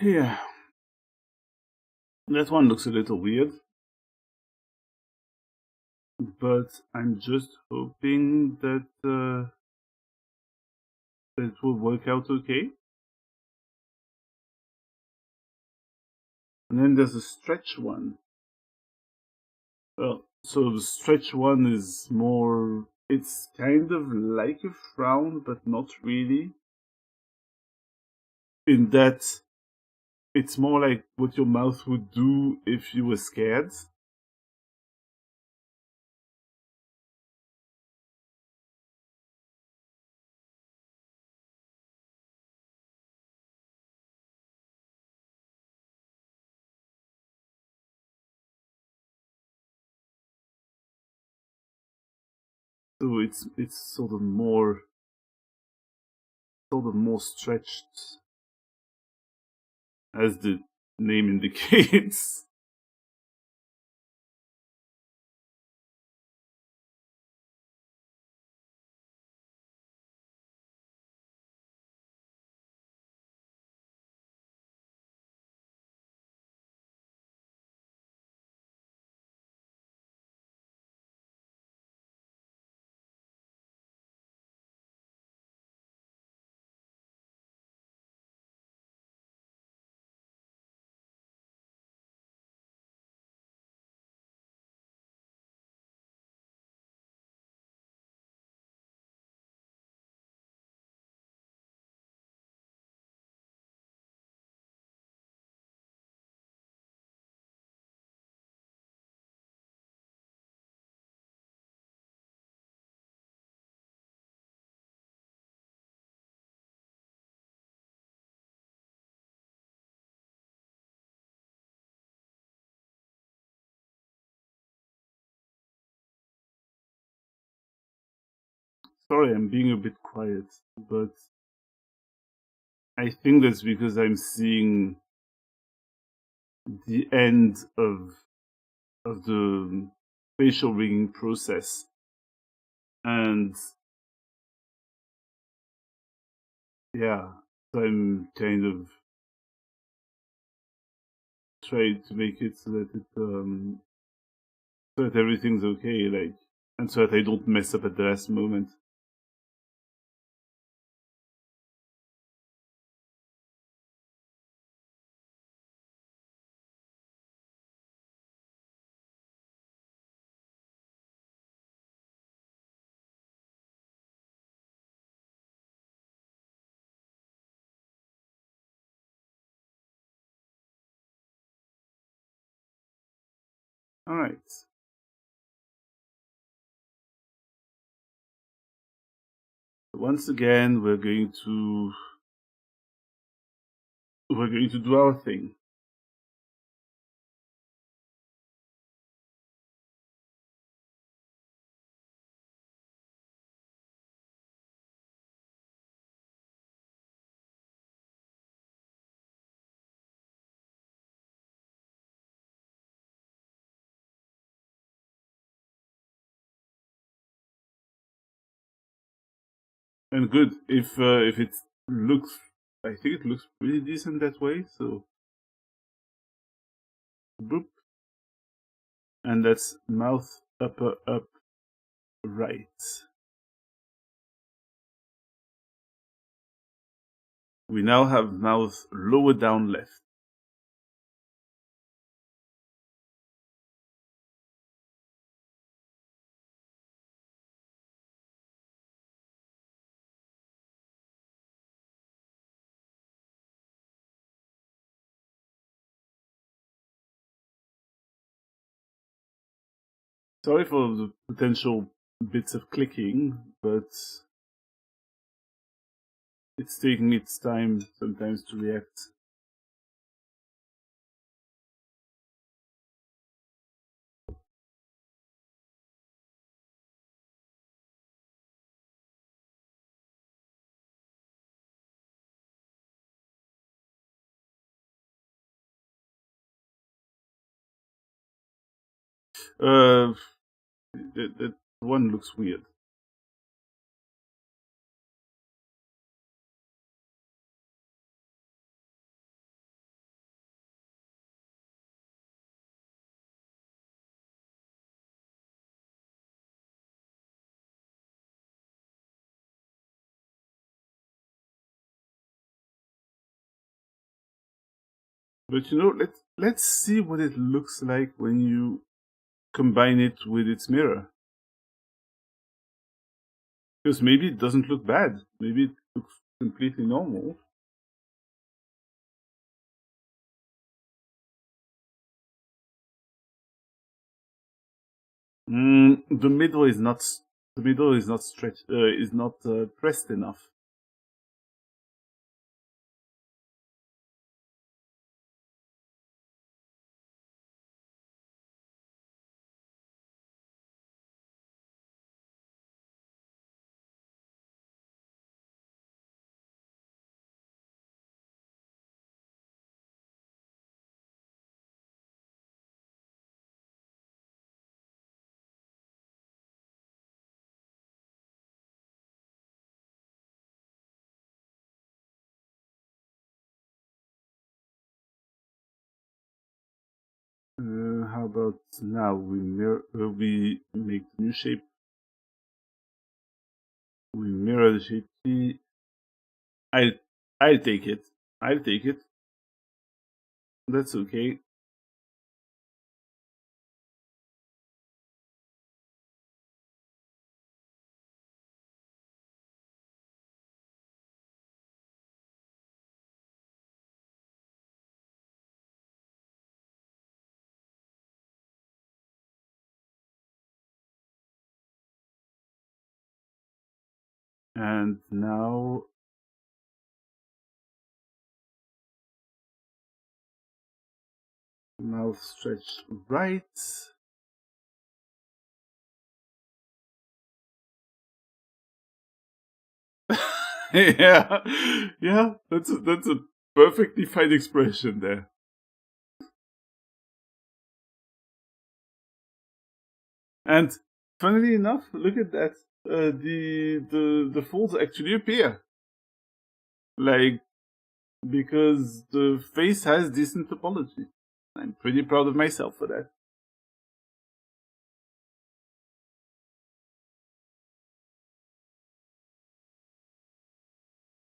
Yeah. That one looks a little weird. But I'm just hoping that it will work out okay. And then there's a stretch one. Well, so the stretch one is more. It's kind of like a frown, but not really. In that it's more like what your mouth would do if you were scared. So it's sort of more stretched, as the name indicates. Sorry, I'm being a bit quiet, but I think that's because I'm seeing the end of the facial rigging process, and yeah, so I'm kind of trying to make it so that everything's okay, like, and so that I don't mess up at the last moment. Alright. Once again, we're going to do our thing. And good if it looks, I think it looks pretty decent that way. So, boop, and that's mouth upper up right. We now have mouth lower down left. Sorry for the potential bits of clicking, but it's taking its time sometimes to react. That one looks weird. But you know, let's see what it looks like when you combine it with its mirror. Because maybe it doesn't look bad. Maybe it looks completely normal. The middle is not. The middle is not stretched. Is not pressed enough. How about now we mirror? We make the new shape. We mirror the shape key. I'll take it. I'll take it. That's okay. And now mouth stretch right. Yeah, yeah. That's a perfectly fine expression there. And funnily enough, look at that. The folds actually appear. Like, because the face has decent topology. I'm pretty proud of myself for that.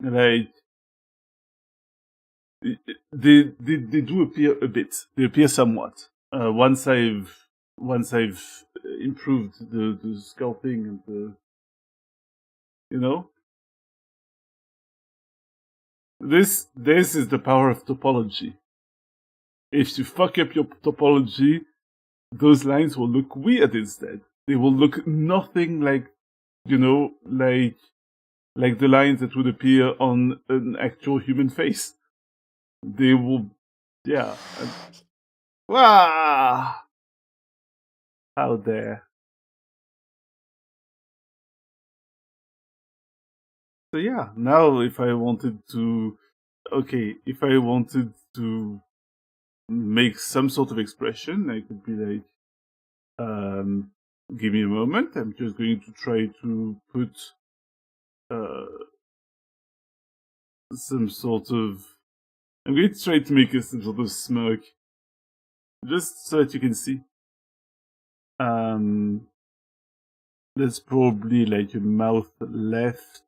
Like, they do appear a bit. They appear somewhat. Once I've improved the sculpting and the, you know, this is the power of topology. If you fuck up your topology, those lines will look weird instead. They will look nothing like, like the lines that would appear on an actual human face. They will, yeah. Wow! How dare. So yeah, now if I wanted to make some sort of expression, I could be like, give me a moment, I'm just going to try to put some sort of, I'm going to try to make some sort of smirk, just so that you can see. There's probably like a mouth left.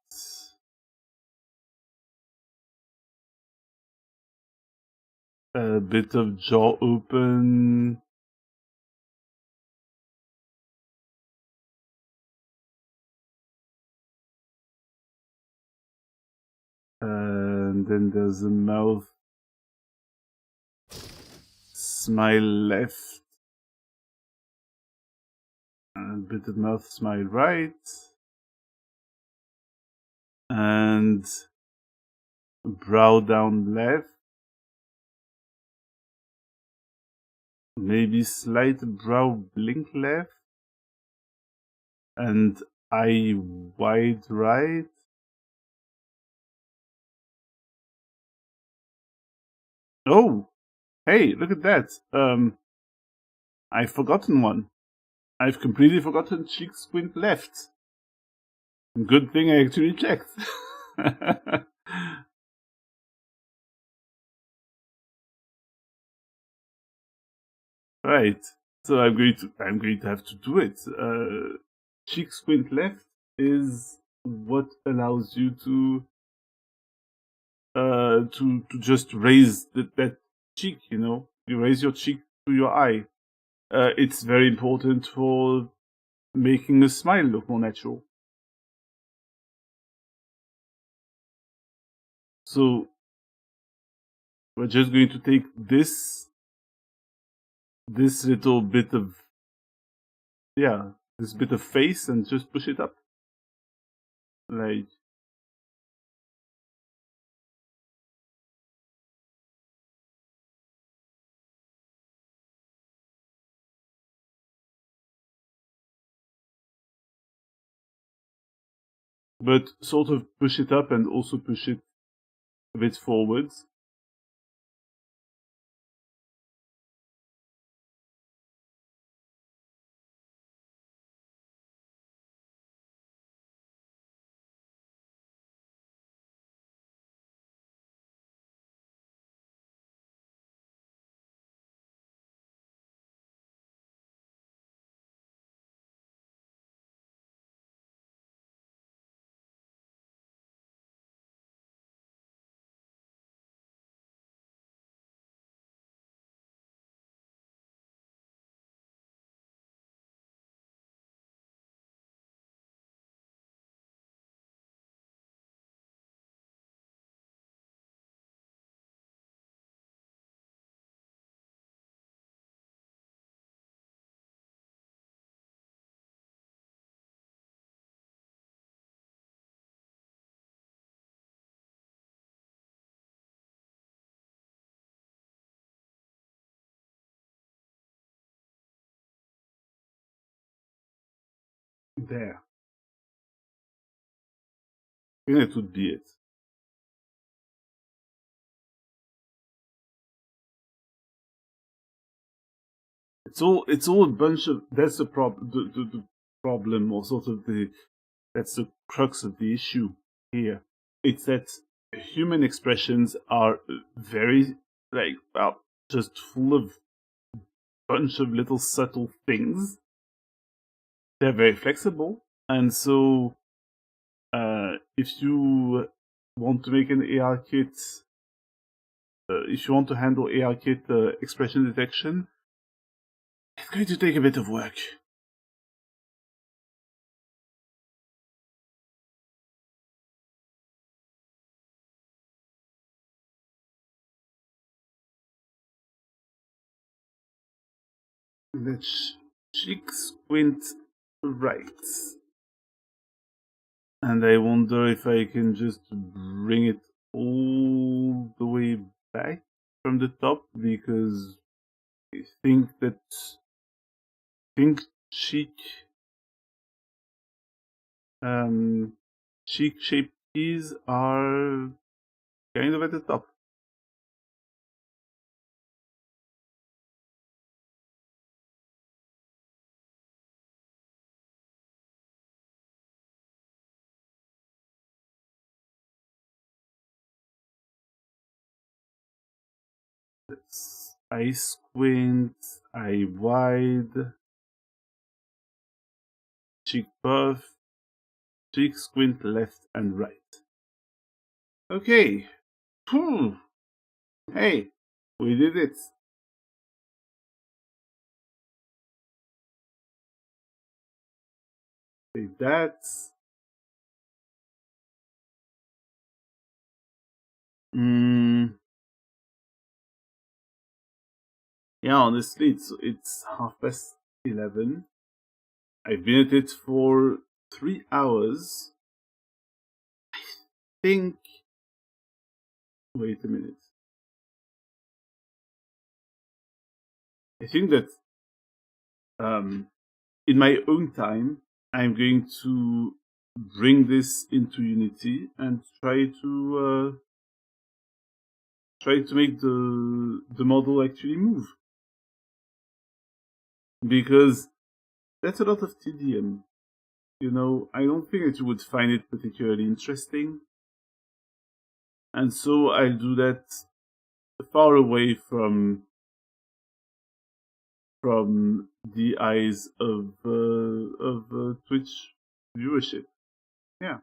A bit of jaw open. And then there's a mouth smile left. A bit of mouth smile right. And brow down left. Maybe slight brow blink left. And eye wide right. Oh! Hey, look at that. I've forgotten one. I've completely forgotten cheek squint left. Good thing I actually checked. Right. So I'm going to have to do it. Cheek squint left is what allows you to just raise that cheek, You raise your cheek to your eye. It's very important for making a smile look more natural. So we're just going to take this little bit of, this bit of face and just push it up. Like, but sort of push it up and also push it a bit forwards. There. I think that would be it. It's all a bunch of, that's the problem, or sort of that's the crux of the issue here. It's that human expressions are very, like, well, just full of bunch of little subtle things. They're very flexible, and so if you want to make an ARKit, if you want to handle ARKit expression detection, it's going to take a bit of work. Let's cheek squint right. And I wonder if I can just bring it all the way back from the top, because I think cheek cheek shaped keys are kind of at the top. Let's eye squint, eye wide, cheek puff, cheek squint left and right. Okay. Whew. Hey, we did it. Take that. Yeah, honestly, it's 11:30. I've been at it for 3 hours. I think. Wait a minute. I think that in my own time, I'm going to bring this into Unity and try to make the model actually move, because that's a lot of TDM. You know, I don't think that you would find it particularly interesting, and so I'll do that far away from the eyes of Twitch viewership. Yeah.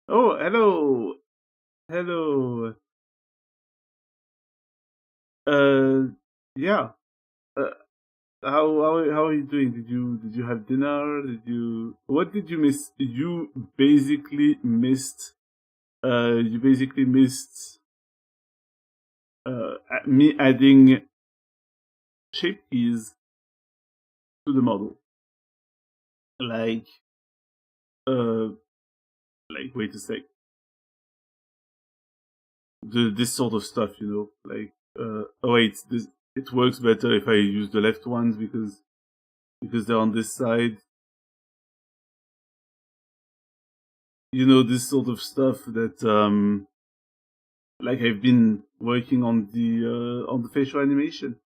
Oh, hello, hello. Yeah. Uh, how are you doing? Did you have dinner? What did you miss? You basically missed. You basically missed. Me adding shape keys to the model. Like, wait a sec. This sort of stuff, you know, like, oh wait, it works better if I use the left ones because they're on this side. You know, this sort of stuff that, like, I've been working on the facial animation,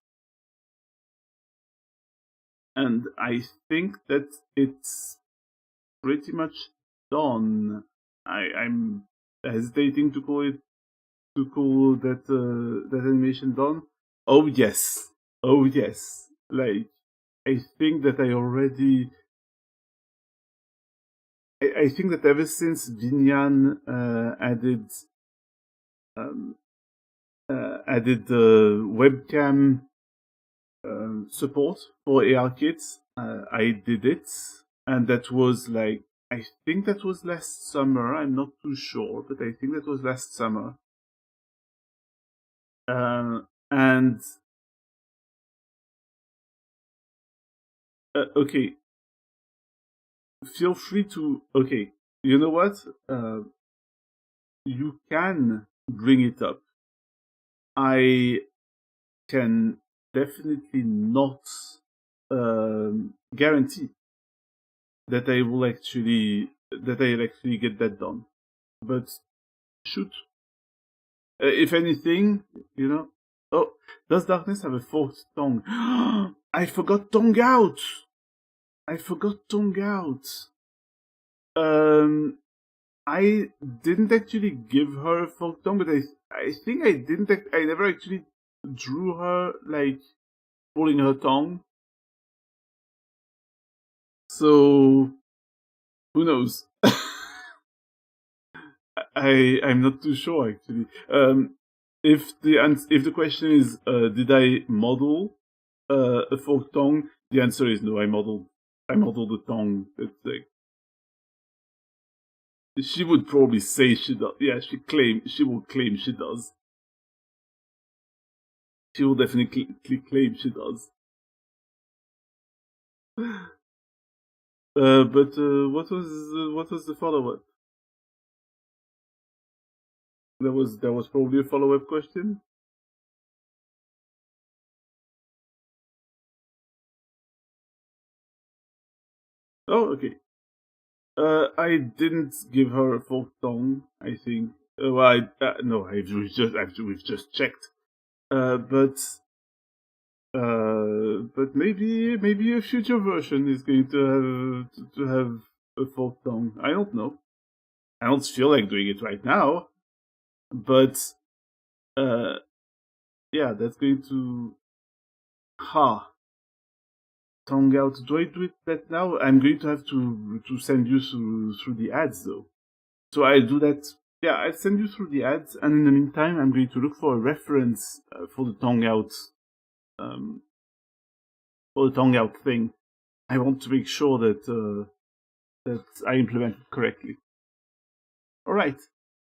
and I think that it's pretty much done. I'm hesitating to call that animation done. Oh yes, Like, I think that I think that ever since Vinyan added the webcam support for ARKit, I did it, and that was like, I think that was last summer. I'm not too sure, but I think that was last summer. And okay, feel free to. Okay, you know what? You can bring it up. I can definitely not guarantee that I'll actually get that done. But shoot, if anything, you know. Oh, does darkness have a forked tongue? I forgot tongue out. I didn't actually give her a forked tongue, but I think I didn't. I never actually drew her like pulling her tongue. So who knows? I'm not too sure actually. If the question is did I model a forked tongue, the answer is no. I modeled the tongue. It's like, she would probably say she does. Yeah, she will claim she does. She will definitely claim she does. But what was the follow up? There was probably a follow up question. Oh, okay. I didn't give her a forked tongue. I think. Well, no, we've just checked. But maybe a future version is going to have a forked tongue. I don't know. I don't feel like doing it right now, but yeah, that's going to tongue out. Do I do it that now? I'm going to have to send you through the ads though. So I do that. Yeah, I send you through the ads, and in the meantime, I'm going to look for a reference for the tongue out. For the tongue out thing, I want to make sure that I implement it correctly. All right.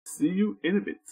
See you in a bit.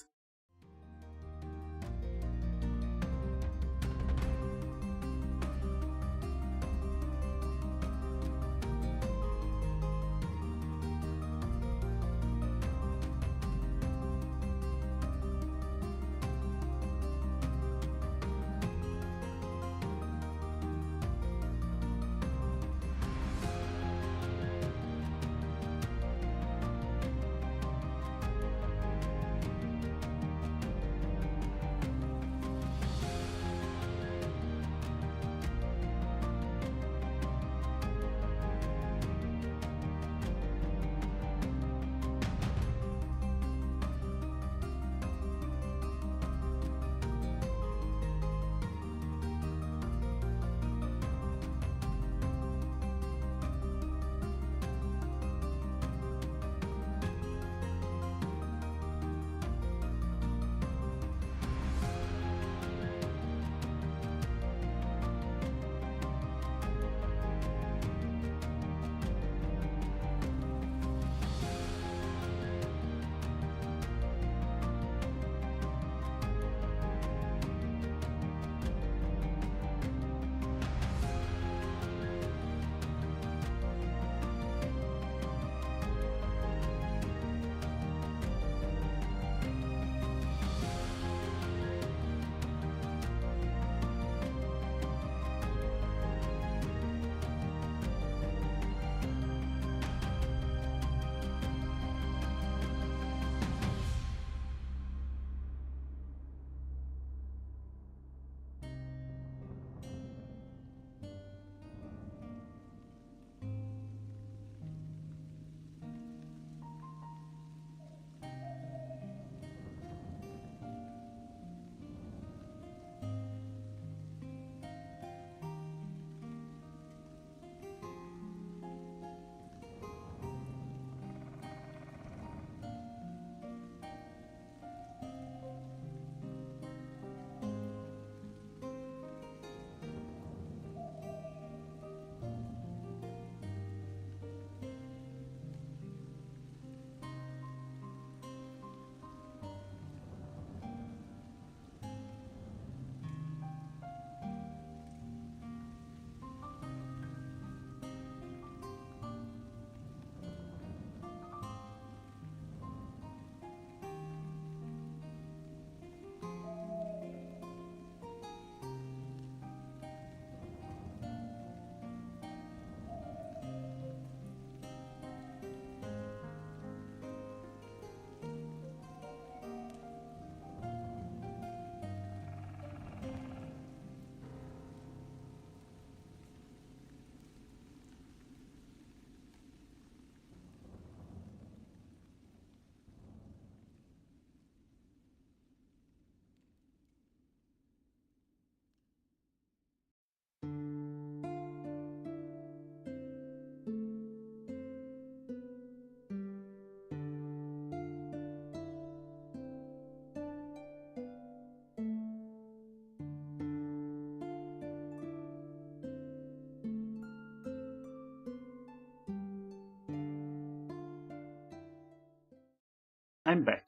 I'm back.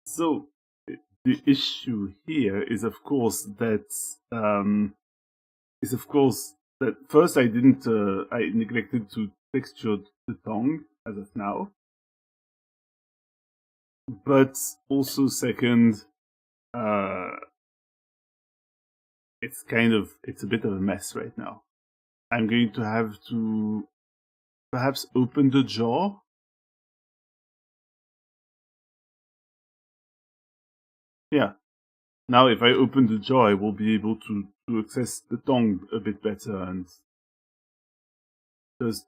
So the issue here is, of course, that first I didn't. I neglected to texture the tongue as of now, but also second, it's a bit of a mess right now. I'm going to have to perhaps open the jaw. Yeah. Now, if I open the jaw, I will be able to access the tongue a bit better and just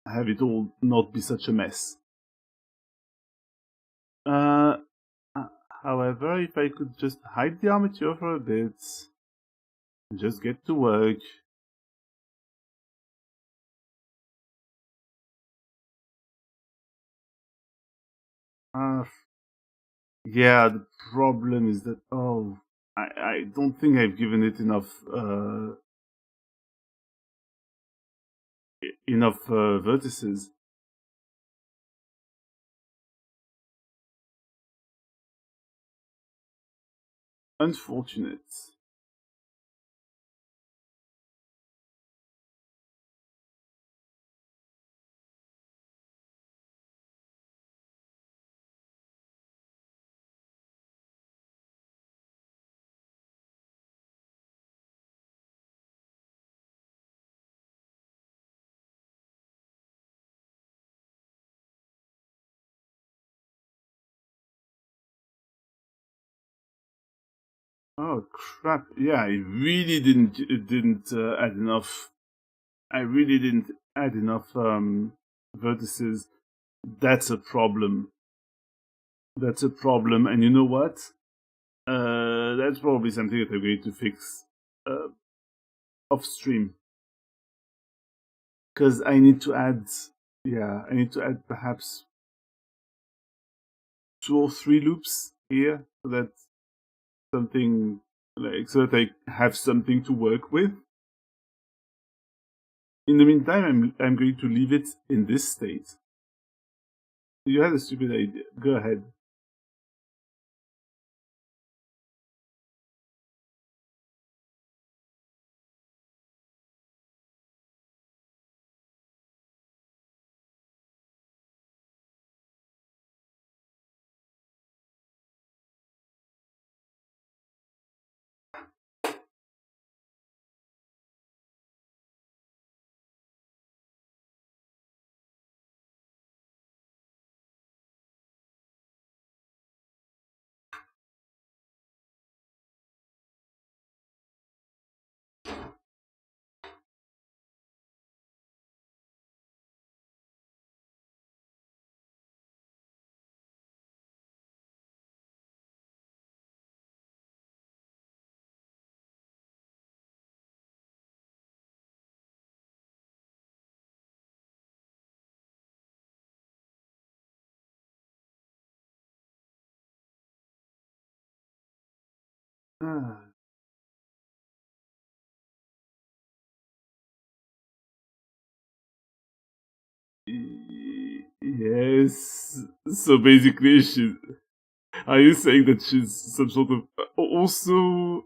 have it all not be such a mess. However, if I could just hide the armature for a bit, and just get to work. Yeah, the problem is that, I don't think I've given it enough vertices. Unfortunate. Oh crap! Yeah, I really didn't add enough. I really didn't add enough vertices. That's a problem. That's a problem. And you know what? That's probably something that I'm going to fix off stream. Because I need to add, perhaps 2 or 3 loops here, so that I have something to work with. In the meantime, I'm going to leave it in this state. You had a stupid idea. Go ahead. Ah. Yes. So basically, are you saying that she's some sort of also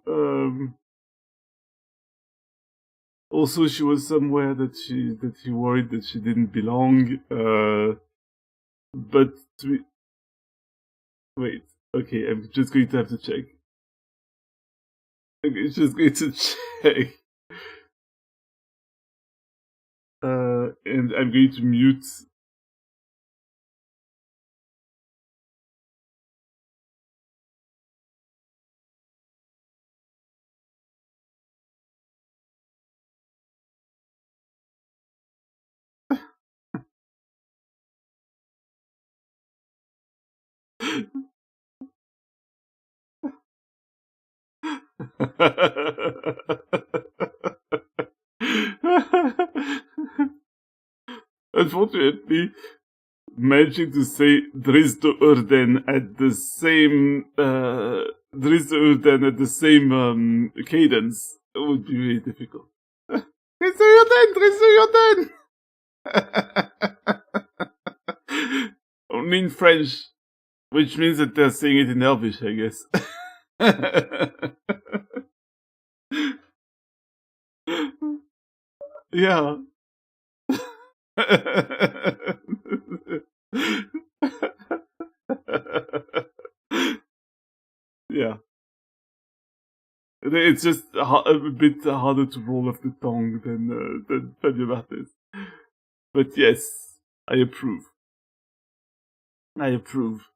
she was somewhere that he worried that she didn't belong. But wait. Okay, I'm just going to have to check. Okay, just going to check. And I'm going to mute. Unfortunately, managing to say Drizzt Urden at the same cadence would be really difficult. Drizzt Urden! Only in French, which means that they're saying it in Elvish, I guess. yeah. Yeah. It's just a bit harder to roll off the tongue than Fabio. But yes, I approve. I approve.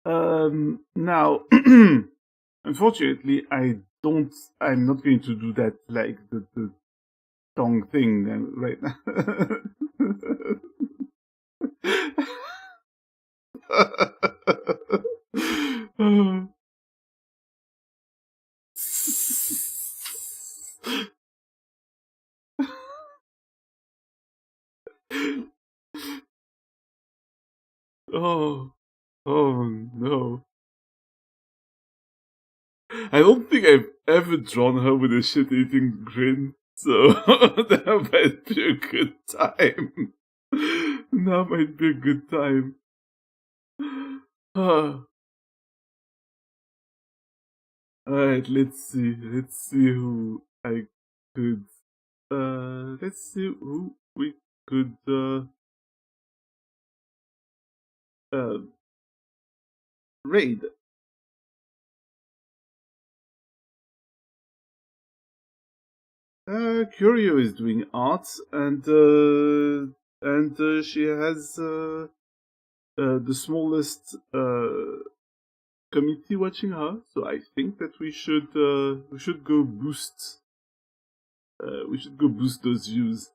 Now, unfortunately, I'm not going to do that like the tongue thing right now. Oh, oh no. I don't think I've ever drawn her with a shit-eating grin, so that might be a good time. That might be a good time. Alright, let's see. Let's see who I could. Let's see who we could. Uh, raid. Curio is doing art, and she has the smallest committee watching her. So I think that we should go boost. We should go boost those views.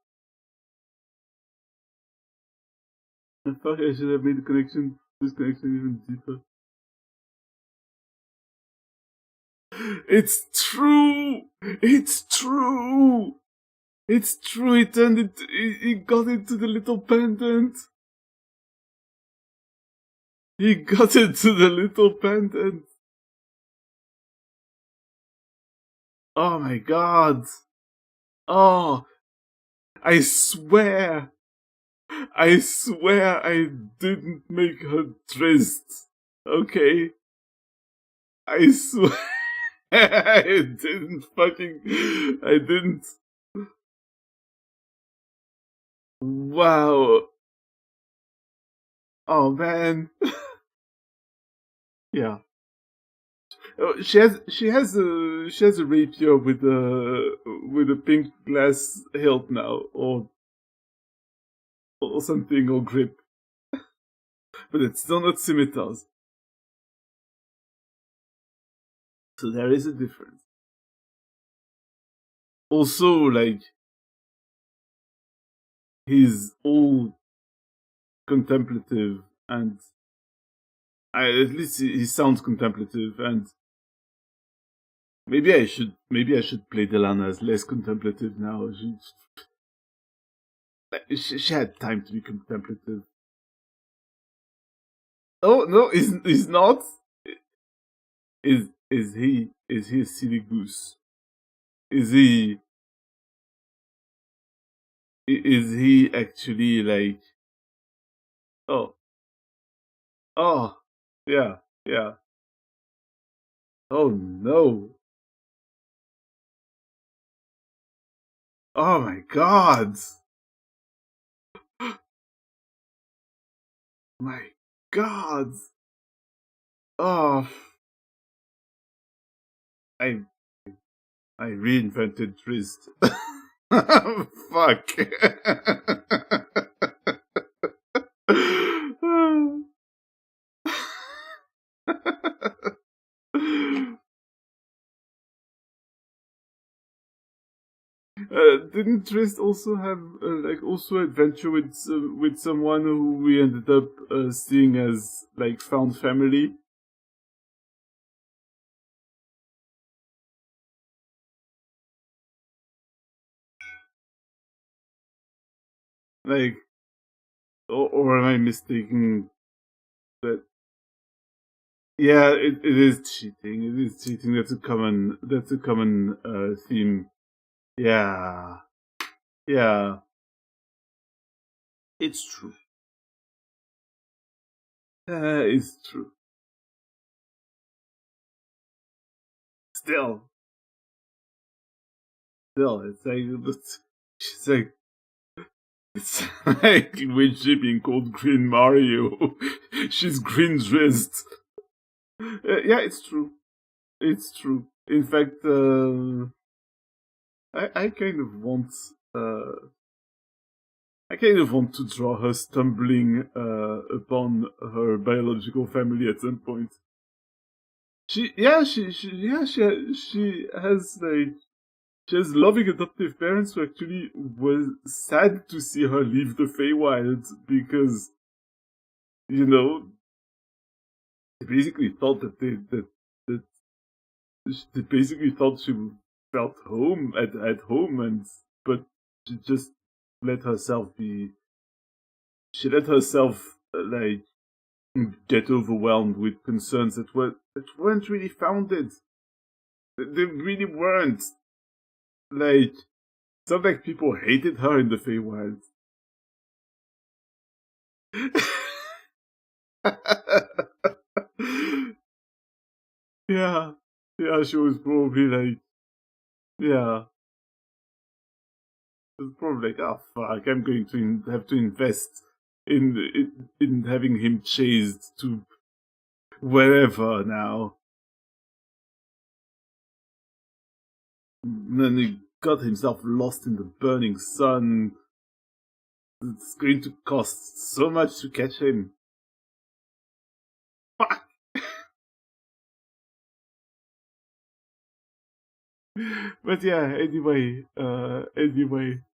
In fact, I should have made this connection even deeper. It's true! It's true! It's true, he got into the little pendant. He got into the little pendant. Oh my god. Oh, I swear I didn't make her tryst. Okay? I swear I didn't. Wow. Oh man. Yeah. Oh, she has a rapier with a pink glass hilt now, or something, or grip. But it's still not scimitars. So there is a difference. Also, like, he's all contemplative, and at least he sounds contemplative, and maybe I should play Delana as less contemplative now. She had time to be contemplative. Oh no, he's not. Is he a silly goose? Is he actually like? Oh, oh, yeah, yeah. Oh no. Oh my god. My god. Oh, I reinvented tryst. Fuck. Didn't Trist also have also adventure with someone who we ended up seeing as like found family? Like, or am I mistaken that? Yeah, it is cheating. It is cheating. That's a common theme. Yeah, yeah, it's true. It's true. Still, it's like She's like, it's like Luigi being called Green Mario. She's green dressed. Yeah, it's true. It's true. In fact, I kind of want I kind of want to draw her stumbling upon her biological family at some point. She has loving adoptive parents who actually were sad to see her leave the Feywild because, you know, they basically thought that they basically thought she felt home at home, but she just let herself be. She let herself like get overwhelmed with concerns that weren't really founded. They really weren't. Like, it's not like people hated her in the Feywild. yeah, she was probably like, yeah, she was probably like, oh fuck, I'm going to have to invest in having him chased to wherever now. And then he got himself lost in the burning sun. It's going to cost so much to catch him. Fuck! But yeah, anyway, we're going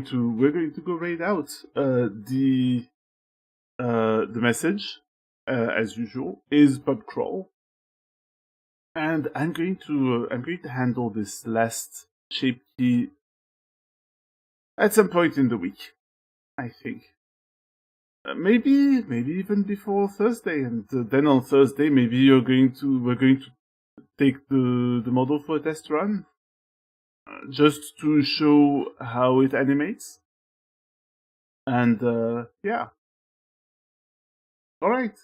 to go right out. The message, as usual, is pub crawl, and I'm going to handle this last shape key at some point in the week, I think. Maybe even before Thursday, and then on Thursday maybe we're going to take the model for a test run, just to show how it animates. And yeah, all right.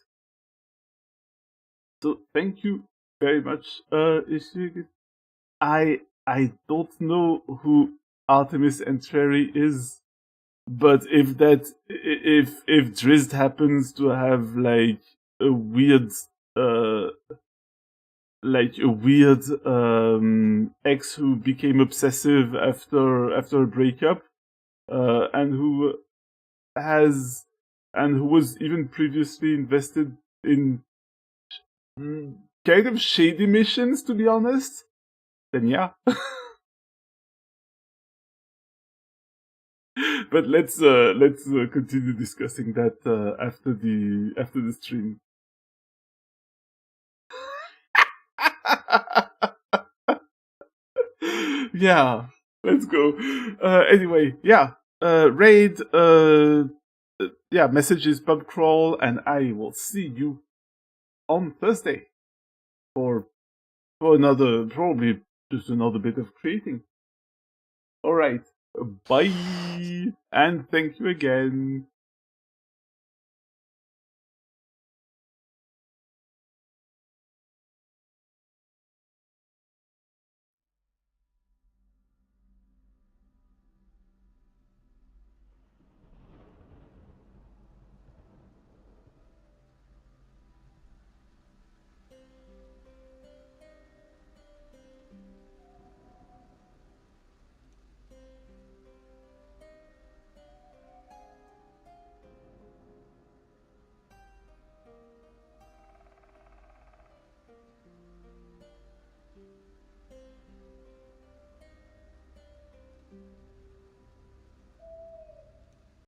So thank you very much. I don't know who Artemis and Cherry is. But if Drizzt happens to have like a weird ex who became obsessive after a breakup, and who was even previously invested in kind of shady missions, to be honest, then yeah. But let's continue discussing that after the stream. Yeah, let's go. Anyway, yeah. Raid. Yeah. Messages, pub crawl, and I will see you on Thursday for another, probably just another bit of creating. All right. Bye, and thank you again.